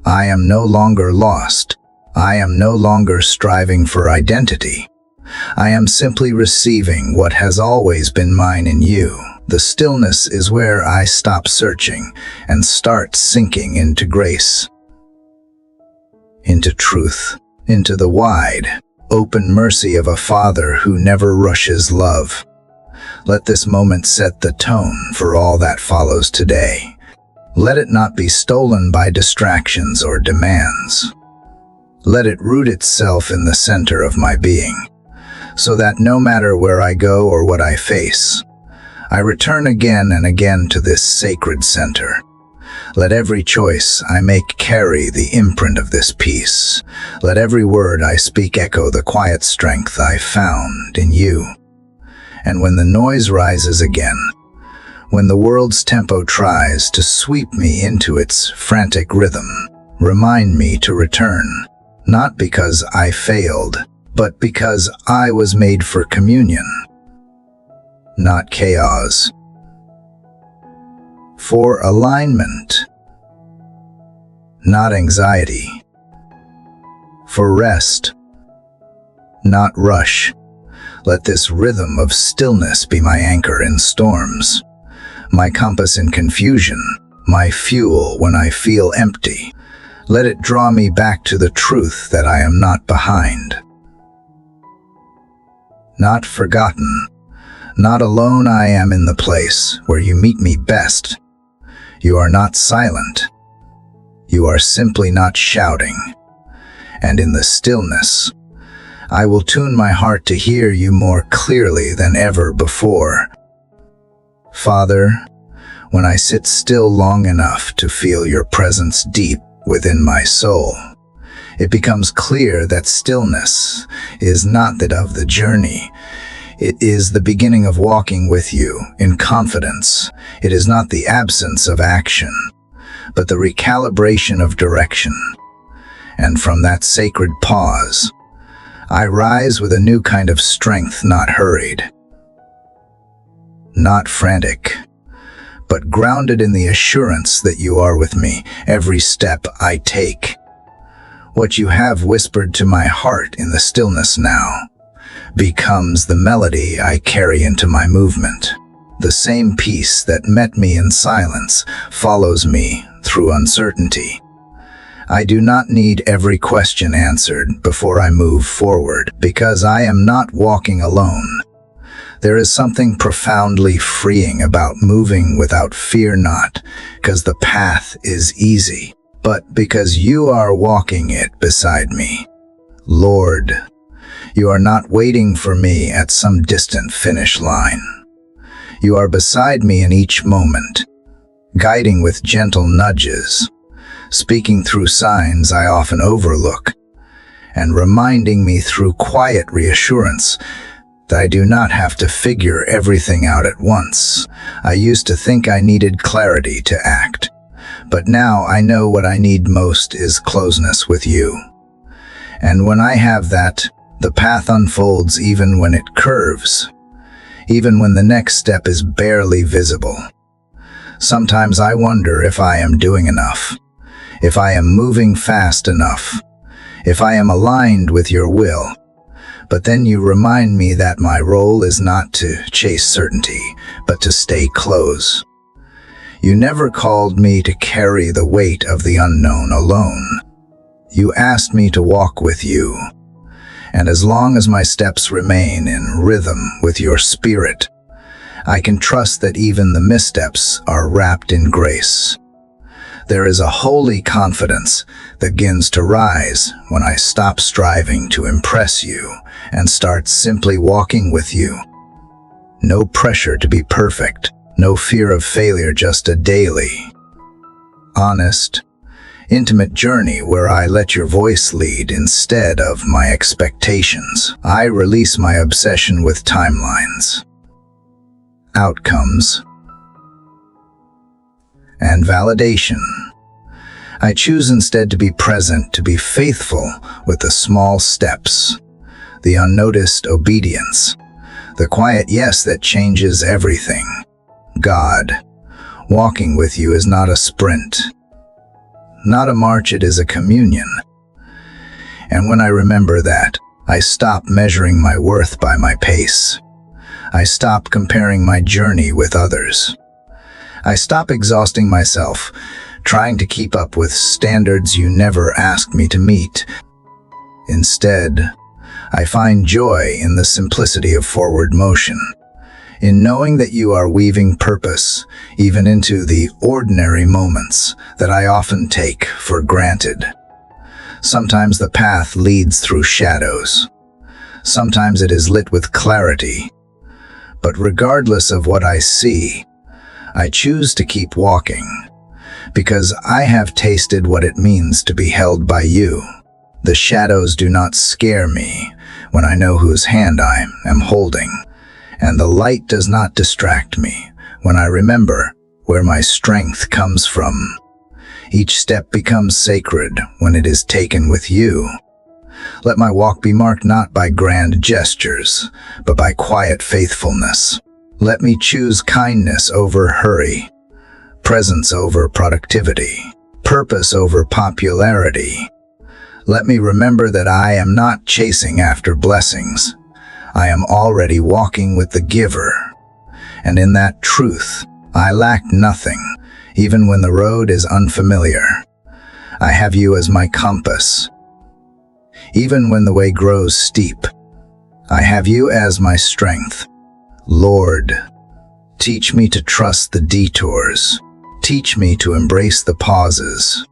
I am no longer lost. I am no longer striving for identity. I am simply receiving what has always been mine in you. The stillness is where I stop searching and start sinking into grace, into truth, into the wide, open mercy of a Father who never rushes love. Let this moment set the tone for all that follows today. Let it not be stolen by distractions or demands. Let it root itself in the center of my being, so that no matter where I go or what I face, I return again and again to this sacred center. Let every choice I make carry the imprint of this peace. Let every word I speak echo the quiet strength I found in you. And when the noise rises again, when the world's tempo tries to sweep me into its frantic rhythm, remind me to return, not because I failed, but because I was made for communion, not chaos, for alignment, not anxiety, for rest, not rush. Let this rhythm of stillness be my anchor in storms, my compass in confusion, my fuel when I feel empty. Let it draw me back to the truth that I am not behind, not forgotten, not alone. I am in the place where you meet me best. You are not silent. You are simply not shouting. And in the stillness, I will tune my heart to hear you more clearly than ever before. Father, when I sit still long enough to feel your presence deep within my soul, it becomes clear that stillness is not that of the journey. It is the beginning of walking with you in confidence. It is not the absence of action, but the recalibration of direction. And from that sacred pause, I rise with a new kind of strength, not hurried, not frantic, but grounded in the assurance that you are with me every step I take. What you have whispered to my heart in the stillness now becomes the melody I carry into my movement. The same peace that met me in silence follows me through uncertainty. I do not need every question answered before I move forward, because I am not walking alone. There is something profoundly freeing about moving without fear, not because the path is easy, but because you are walking it beside me. Lord, you are not waiting for me at some distant finish line. You are beside me in each moment, guiding with gentle nudges, speaking through signs I often overlook, and reminding me through quiet reassurance that I do not have to figure everything out at once. I used to think I needed clarity to act, but now I know what I need most is closeness with you. And when I have that, the path unfolds even when it curves, even when the next step is barely visible. Sometimes I wonder if I am doing enough, if I am moving fast enough, if I am aligned with your will. But then you remind me that my role is not to chase certainty, but to stay close. You never called me to carry the weight of the unknown alone. You asked me to walk with you. And as long as my steps remain in rhythm with your spirit, I can trust that even the missteps are wrapped in grace. There is a holy confidence that begins to rise when I stop striving to impress you and start simply walking with you. No pressure to be perfect, no fear of failure, just a daily, honest, intimate journey where I let your voice lead instead of my expectations. I release my obsession with timelines, outcomes, and validation. I choose instead to be present, to be faithful with the small steps, the unnoticed obedience, the quiet yes that changes everything. God, walking with you is not a sprint, not a march, it is a communion. And when I remember that, I stop measuring my worth by my pace. I stop comparing my journey with others. I stop exhausting myself, trying to keep up with standards you never asked me to meet. Instead, I find joy in the simplicity of forward motion, in knowing that you are weaving purpose even into the ordinary moments that I often take for granted. Sometimes the path leads through shadows. Sometimes it is lit with clarity. But regardless of what I see, I choose to keep walking, because I have tasted what it means to be held by you. The shadows do not scare me when I know whose hand I am holding, and the light does not distract me when I remember where my strength comes from. Each step becomes sacred when it is taken with you. Let my walk be marked not by grand gestures, but by quiet faithfulness. Let me choose kindness over hurry, presence over productivity, purpose over popularity. Let me remember that I am not chasing after blessings. I am already walking with the giver. And in that truth, I lack nothing, even when the road is unfamiliar. I have you as my compass. Even when the way grows steep, I have you as my strength. Lord, teach me to trust the detours. Teach me to embrace the pauses.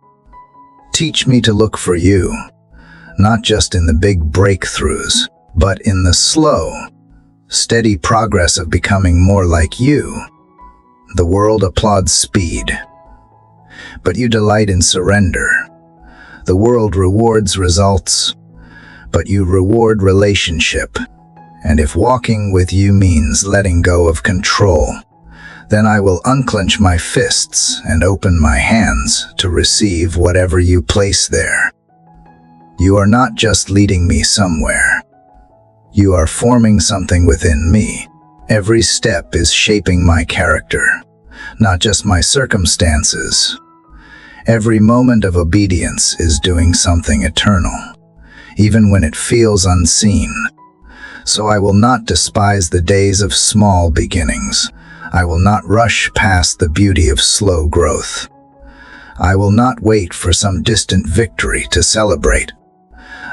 Teach me to look for you, not just in the big breakthroughs, but in the slow, steady progress of becoming more like you. The world applauds speed, but you delight in surrender. The world rewards results, but you reward relationship. And if walking with you means letting go of control, then I will unclench my fists and open my hands to receive whatever you place there. You are not just leading me somewhere. You are forming something within me. Every step is shaping my character, not just my circumstances. Every moment of obedience is doing something eternal, even when it feels unseen. So I will not despise the days of small beginnings. I will not rush past the beauty of slow growth. I will not wait for some distant victory to celebrate.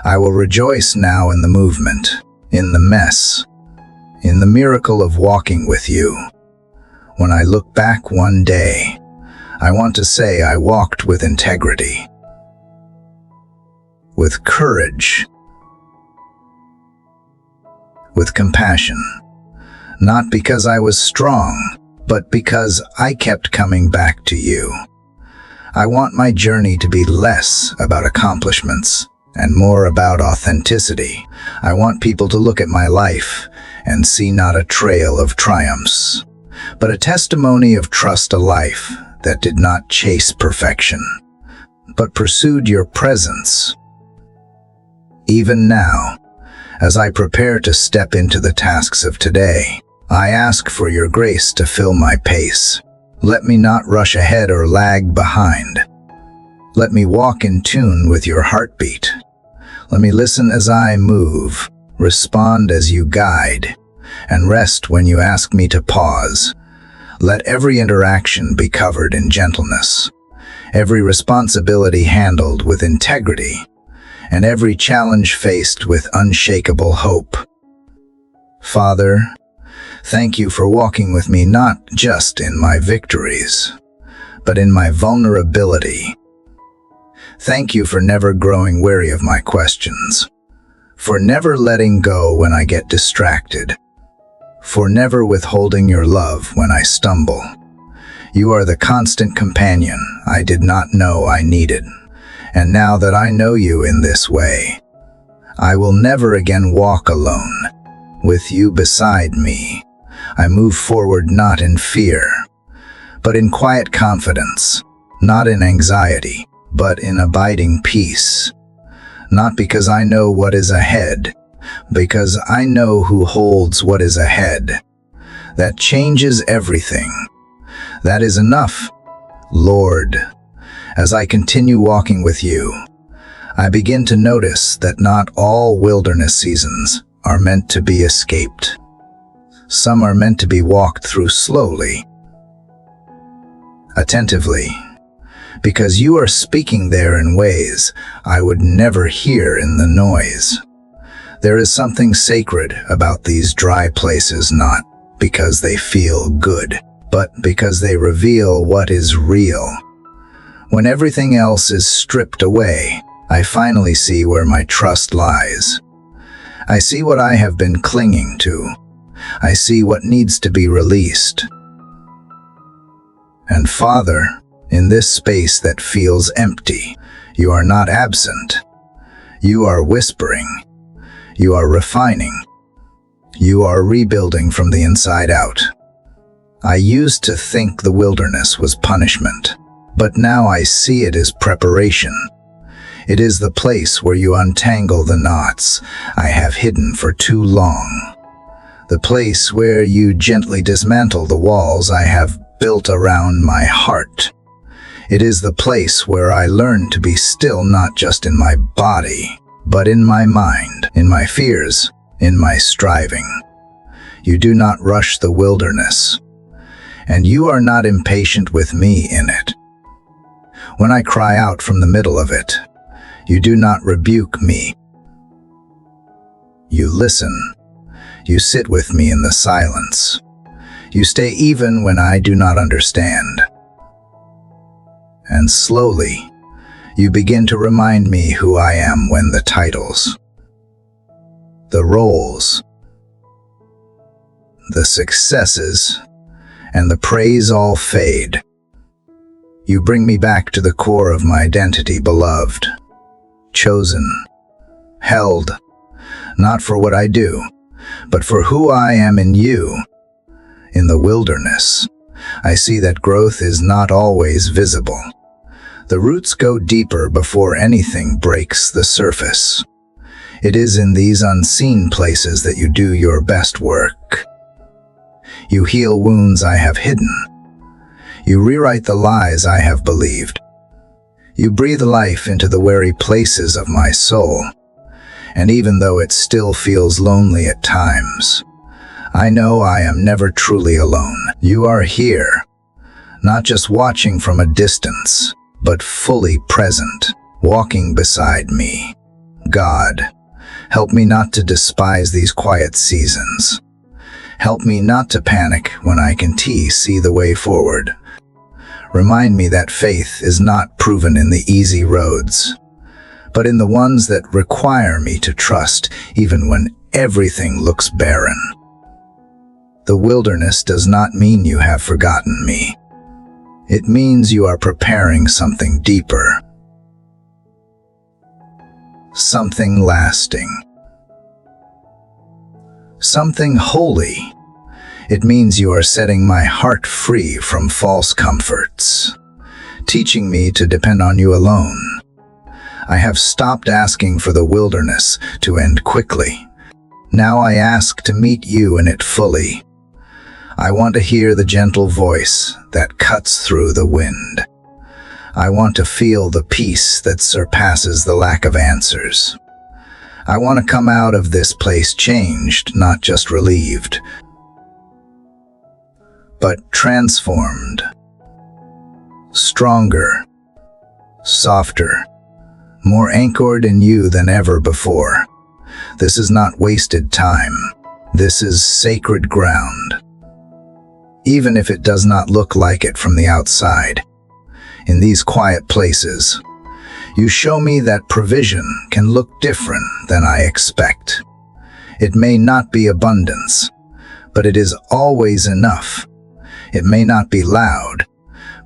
I will rejoice now in the movement, in the mess, in the miracle of walking with you. When I look back one day, I want to say I walked with integrity, with courage, with compassion, not because I was strong, but because I kept coming back to you. I want my journey to be less about accomplishments and more about authenticity. I want people to look at my life and see not a trail of triumphs, but a testimony of trust, a life that did not chase perfection, but pursued your presence. Even now, as I prepare to step into the tasks of today, I ask for your grace to fill my pace. Let me not rush ahead or lag behind. Let me walk in tune with your heartbeat. Let me listen as I move, respond as you guide, and rest when you ask me to pause. Let every interaction be covered in gentleness, every responsibility handled with integrity, and every challenge faced with unshakable hope. Father, thank you for walking with me not just in my victories, but in my vulnerability. Thank you for never growing weary of my questions, for never letting go when I get distracted, for never withholding your love when I stumble. You are the constant companion I did not know I needed, and now that I know you in this way, I will never again walk alone. With you beside me, I move forward not in fear, but in quiet confidence, not in anxiety, but in abiding peace. Not because I know what is ahead, because I know who holds what is ahead. That changes everything. That is enough, Lord. As I continue walking with you, I begin to notice that not all wilderness seasons are meant to be escaped. Some are meant to be walked through slowly, attentively, because you are speaking there in ways I would never hear in the noise. There is something sacred about these dry places, not because they feel good, but because they reveal what is real. When everything else is stripped away, I finally see where my trust lies. I see what I have been clinging to. I see what needs to be released. And Father, in this space that feels empty, you are not absent. You are whispering. You are refining. You are rebuilding from the inside out. I used to think the wilderness was punishment, but now I see it as preparation. It is the place where you untangle the knots I have hidden for too long. The place where you gently dismantle the walls I have built around my heart. It is the place where I learn to be still, not just in my body, but in my mind, in my fears, in my striving. You do not rush the wilderness, and you are not impatient with me in it. When I cry out from the middle of it, you do not rebuke me. You listen. You sit with me in the silence. You stay even when I do not understand. And slowly, you begin to remind me who I am when the titles, the roles, the successes, and the praise all fade. You bring me back to the core of my identity, beloved, chosen, held, not for what I do, but for who I am in you. In the wilderness, I see that growth is not always visible. The roots go deeper before anything breaks the surface. It is in these unseen places that you do your best work. You heal wounds I have hidden. You rewrite the lies I have believed. You breathe life into the weary places of my soul. And even though it still feels lonely at times, I know I am never truly alone. You are here, not just watching from a distance, but fully present, walking beside me. God, help me not to despise these quiet seasons. Help me not to panic when I can see the way forward. Remind me that faith is not proven in the easy roads, but in the ones that require me to trust even when everything looks barren. The wilderness does not mean you have forgotten me. It means you are preparing something deeper, something lasting, something holy. It means you are setting my heart free from false comforts, teaching me to depend on you alone. I have stopped asking for the wilderness to end quickly. Now I ask to meet you in it fully. I want to hear the gentle voice that cuts through the wind. I want to feel the peace that surpasses the lack of answers. I want to come out of this place changed, not just relieved, but transformed, stronger, softer, more anchored in you than ever before. This is not wasted time. This is sacred ground. Even if it does not look like it from the outside, in these quiet places, you show me that provision can look different than I expect. It may not be abundance, but it is always enough. It may not be loud,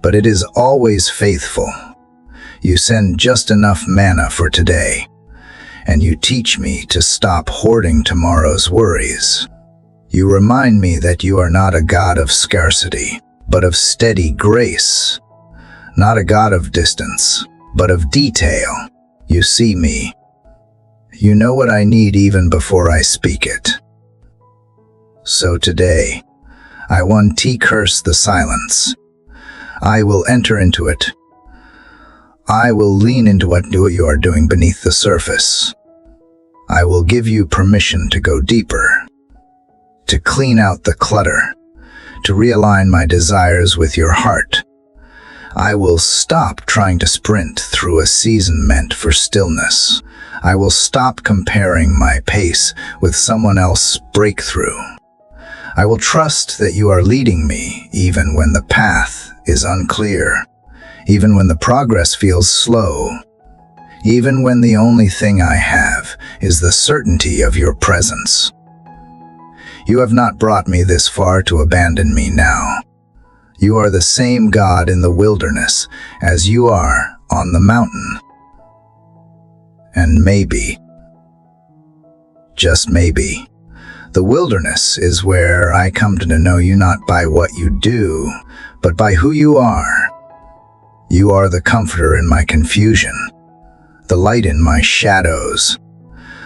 but it is always faithful. You send just enough manna for today, and you teach me to stop hoarding tomorrow's worries. You remind me that you are not a God of scarcity, but of steady grace. Not a God of distance, but of detail. You see me. You know what I need even before I speak it. So today, I curse the silence. I will enter into it. I will lean into what you are doing beneath the surface. I will give you permission to go deeper, to clean out the clutter, to realign my desires with your heart. I will stop trying to sprint through a season meant for stillness. I will stop comparing my pace with someone else's breakthrough. I will trust that you are leading me even when the path is unclear, even when the progress feels slow, even when the only thing I have is the certainty of your presence. You have not brought me this far to abandon me now. You are the same God in the wilderness as you are on the mountain. And maybe, just maybe, the wilderness is where I come to know you not by what you do, but by who you are. You are the comforter in my confusion, the light in my shadows,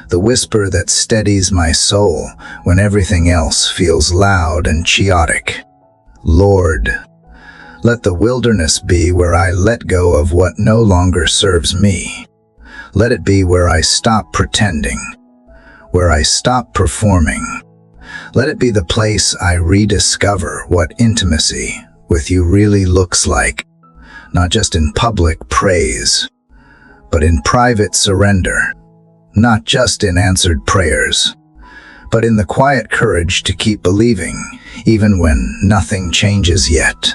the whisper that steadies my soul when everything else feels loud and chaotic. Lord, let the wilderness be where I let go of what no longer serves me. Let it be where I stop pretending, where I stop performing. Let it be the place I rediscover what intimacy with you really looks like, not just in public praise, but in private surrender, not just in answered prayers, but in the quiet courage to keep believing, even when nothing changes yet.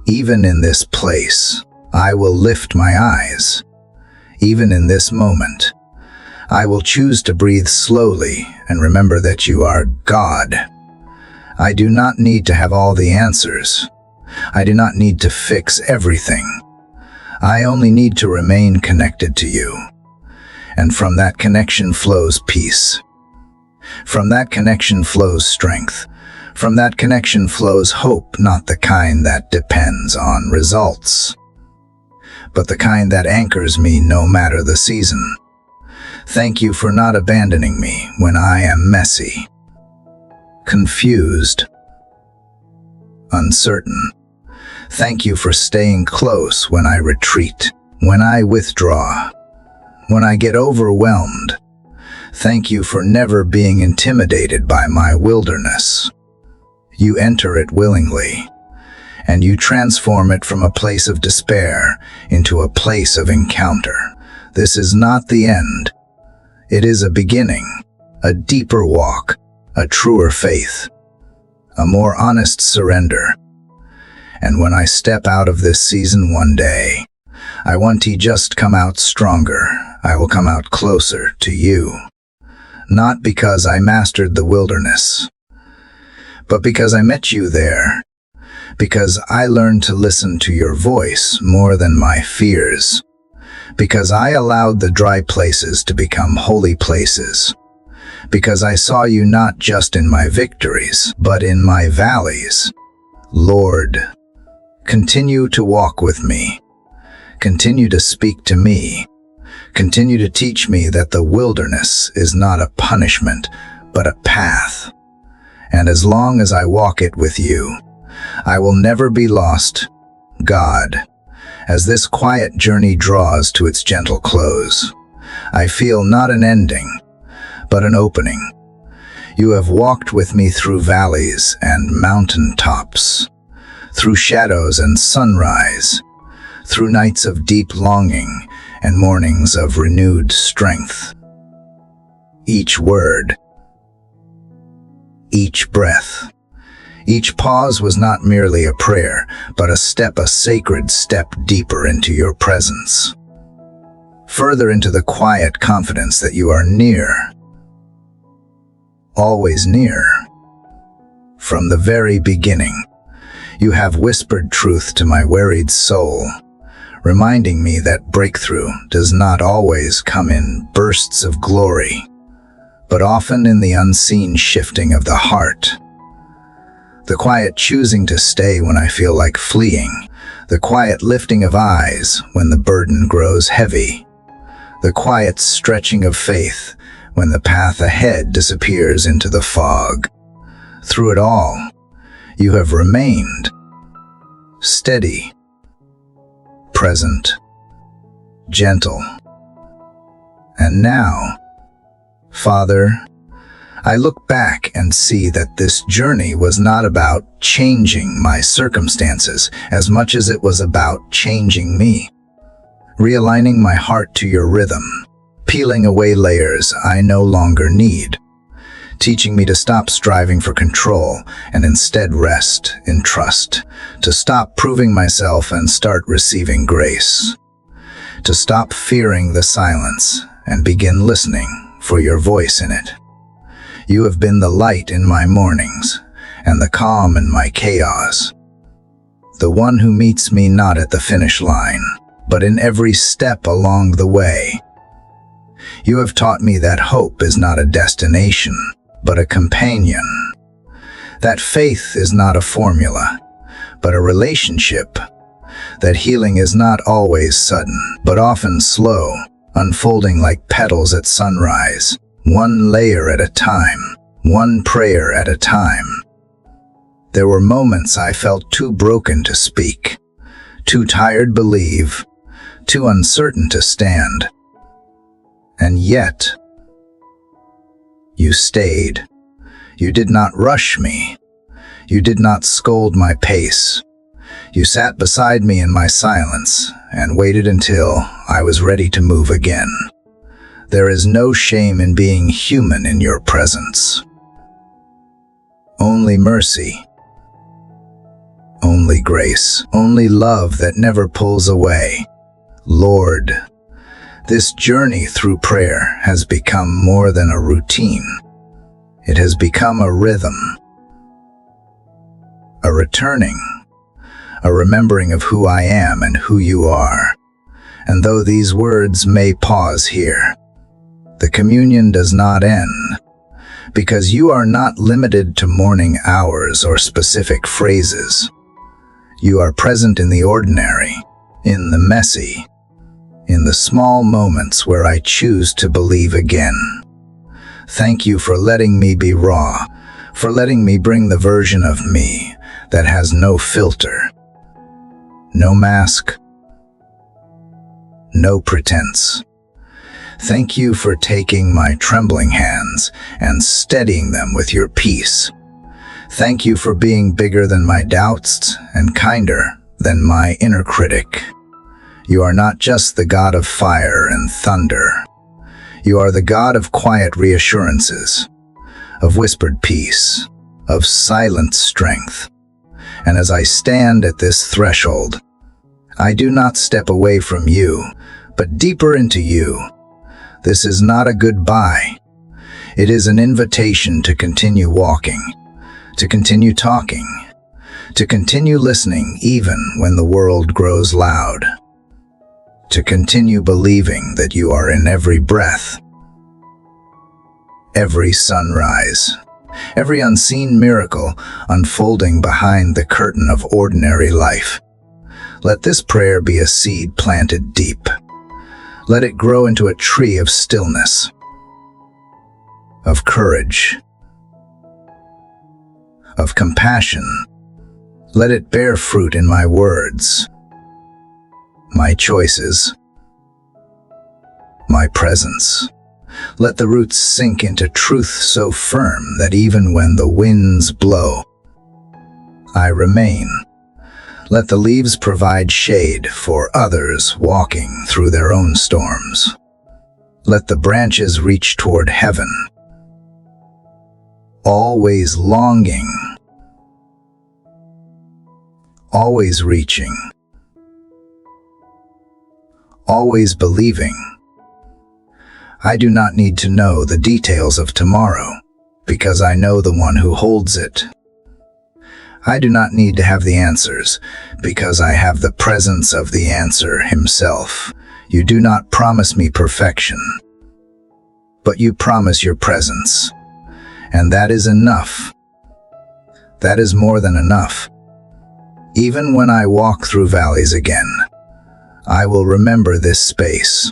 Even in this place, I will lift my eyes. Even in this moment, I will choose to breathe slowly and remember that you are God. I do not need to have all the answers. I do not need to fix everything. I only need to remain connected to you. And from that connection flows peace. From that connection flows strength. From that connection flows hope, not the kind that depends on results, but the kind that anchors me no matter the season. Thank you for not abandoning me when I am messy, confused, uncertain. Thank you for staying close when I retreat, when I withdraw, when I get overwhelmed. Thank you for never being intimidated by my wilderness. You enter it willingly, and you transform it from a place of despair into a place of encounter. This is not the end. It is a beginning, a deeper walk, a truer faith, a more honest surrender. And when I step out of this season one day, I want to just come out stronger. I will come out closer to you. Not because I mastered the wilderness, but because I met you there. Because I learned to listen to your voice more than my fears. Because I allowed the dry places to become holy places. Because I saw you not just in my victories, but in my valleys. Lord, continue to walk with me. Continue to speak to me. Continue to teach me that the wilderness is not a punishment, but a path. And as long as I walk it with you, I will never be lost, God. As this quiet journey draws to its gentle close, I feel not an ending, but an opening. You have walked with me through valleys and mountain tops, through shadows and sunrise, through nights of deep longing and mornings of renewed strength. Each word, each breath, each pause was not merely a prayer, but a sacred step deeper into your presence, further into the quiet confidence that you are near, always near. From the very beginning, you have whispered truth to my wearied soul, reminding me that breakthrough does not always come in bursts of glory, but often in the unseen shifting of the heart. The quiet choosing to stay when I feel like fleeing, the quiet lifting of eyes when the burden grows heavy, the quiet stretching of faith when the path ahead disappears into the fog. Through it all, you have remained steady, present, gentle. And now, Father, I look back and see that this journey was not about changing my circumstances as much as it was about changing me, realigning my heart to your rhythm, peeling away layers I no longer need, teaching me to stop striving for control and instead rest in trust, to stop proving myself and start receiving grace, to stop fearing the silence and begin listening for your voice in it. You have been the light in my mornings and the calm in my chaos, the one who meets me not at the finish line, but in every step along the way. You have taught me that hope is not a destination, but a companion. That faith is not a formula, but a relationship. That healing is not always sudden, but often slow, unfolding like petals at sunrise, one layer at a time, one prayer at a time. There were moments I felt too broken to speak, too tired to believe, too uncertain to stand. And yet, you stayed. You did not rush me. You did not scold my pace. You sat beside me in my silence and waited until I was ready to move again. There is no shame in being human in your presence. Only mercy. Only grace. Only love that never pulls away. Lord, this journey through prayer has become more than a routine. It has become a rhythm, a returning, a remembering of who I am and who you are. And though these words may pause here, the communion does not end, because you are not limited to morning hours or specific phrases. You are present in the ordinary, in the messy, in the small moments where I choose to believe again. Thank you for letting me be raw, for letting me bring the version of me that has no filter, no mask, no pretense. Thank you for taking my trembling hands and steadying them with your peace. Thank you for being bigger than my doubts and kinder than my inner critic. You are not just the God of fire and thunder. You are the God of quiet reassurances, of whispered peace, of silent strength. And as I stand at this threshold, I do not step away from you, but deeper into you. This is not a goodbye. It is an invitation to continue walking, to continue talking, to continue listening even when the world grows loud, to continue believing that you are in every breath, every sunrise, every unseen miracle unfolding behind the curtain of ordinary life. Let this prayer be a seed planted deep. Let it grow into a tree of stillness, of courage, of compassion. Let it bear fruit in my words, my choices, my presence. Let the roots sink into truth so firm that even when the winds blow, I remain. Let the leaves provide shade for others walking through their own storms. Let the branches reach toward heaven, always longing, always reaching, always believing. I do not need to know the details of tomorrow, because I know the one who holds it. I do not need to have the answers, because I have the presence of the answer himself. You do not promise me perfection, but you promise your presence. And that is enough. That is more than enough. Even when I walk through valleys again, I will remember this space.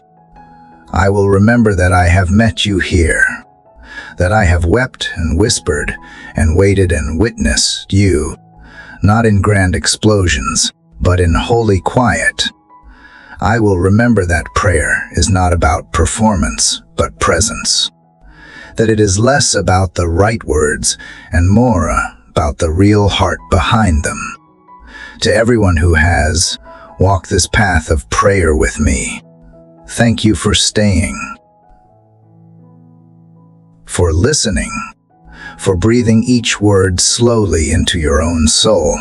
I will remember that I have met you here, that I have wept and whispered and waited and witnessed you, not in grand explosions, but in holy quiet. I will remember that prayer is not about performance, but presence. That it is less about the right words and more about the real heart behind them. To everyone who has walked this path of prayer with me, thank you for staying, for listening, for breathing each word slowly into your own soul.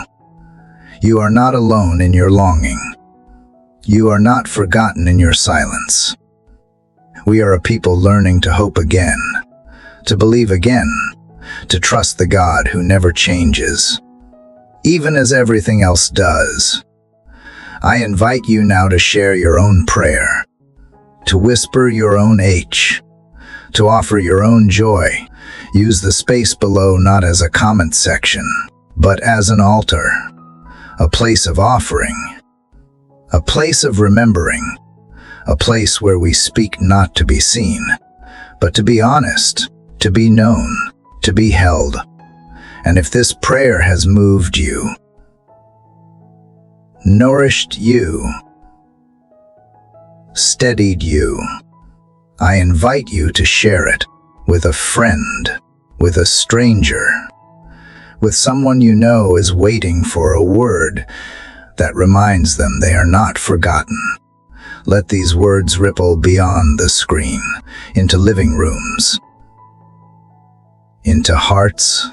You are not alone in your longing. You are not forgotten in your silence. We are a people learning to hope again, to believe again, to trust the God who never changes, even as everything else does. I invite you now to share your own prayer, to whisper your own H, to offer your own joy. Use the space below not as a comment section, but as an altar, a place of offering, a place of remembering, a place where we speak not to be seen, but to be honest, to be known, to be held. And if this prayer has moved you, nourished you, steadied you, I invite you to share it with a friend, with a stranger, with someone you know is waiting for a word that reminds them they are not forgotten. Let these words ripple beyond the screen, into living rooms, into hearts,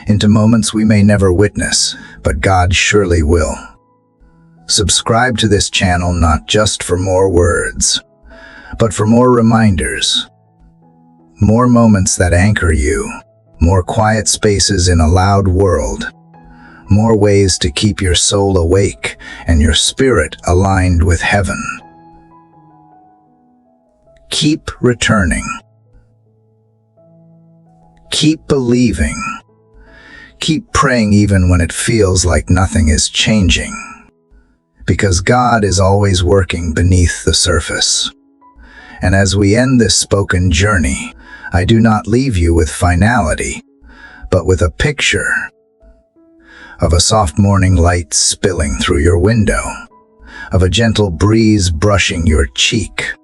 into moments we may never witness, but God surely will. Subscribe to this channel not just for more words, but for more reminders, more moments that anchor you, more quiet spaces in a loud world, more ways to keep your soul awake and your spirit aligned with heaven. Keep returning. Keep believing. Keep praying even when it feels like nothing is changing, because God is always working beneath the surface. And as we end this spoken journey, I do not leave you with finality, but with a picture of a soft morning light spilling through your window, of a gentle breeze brushing your cheek,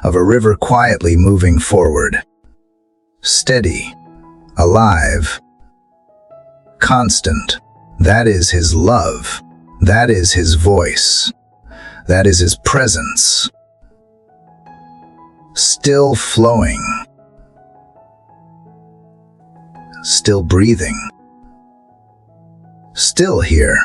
of a river quietly moving forward, steady, alive, constant. That is His love. That is His voice. That is His presence. Still flowing. Still breathing. Still here.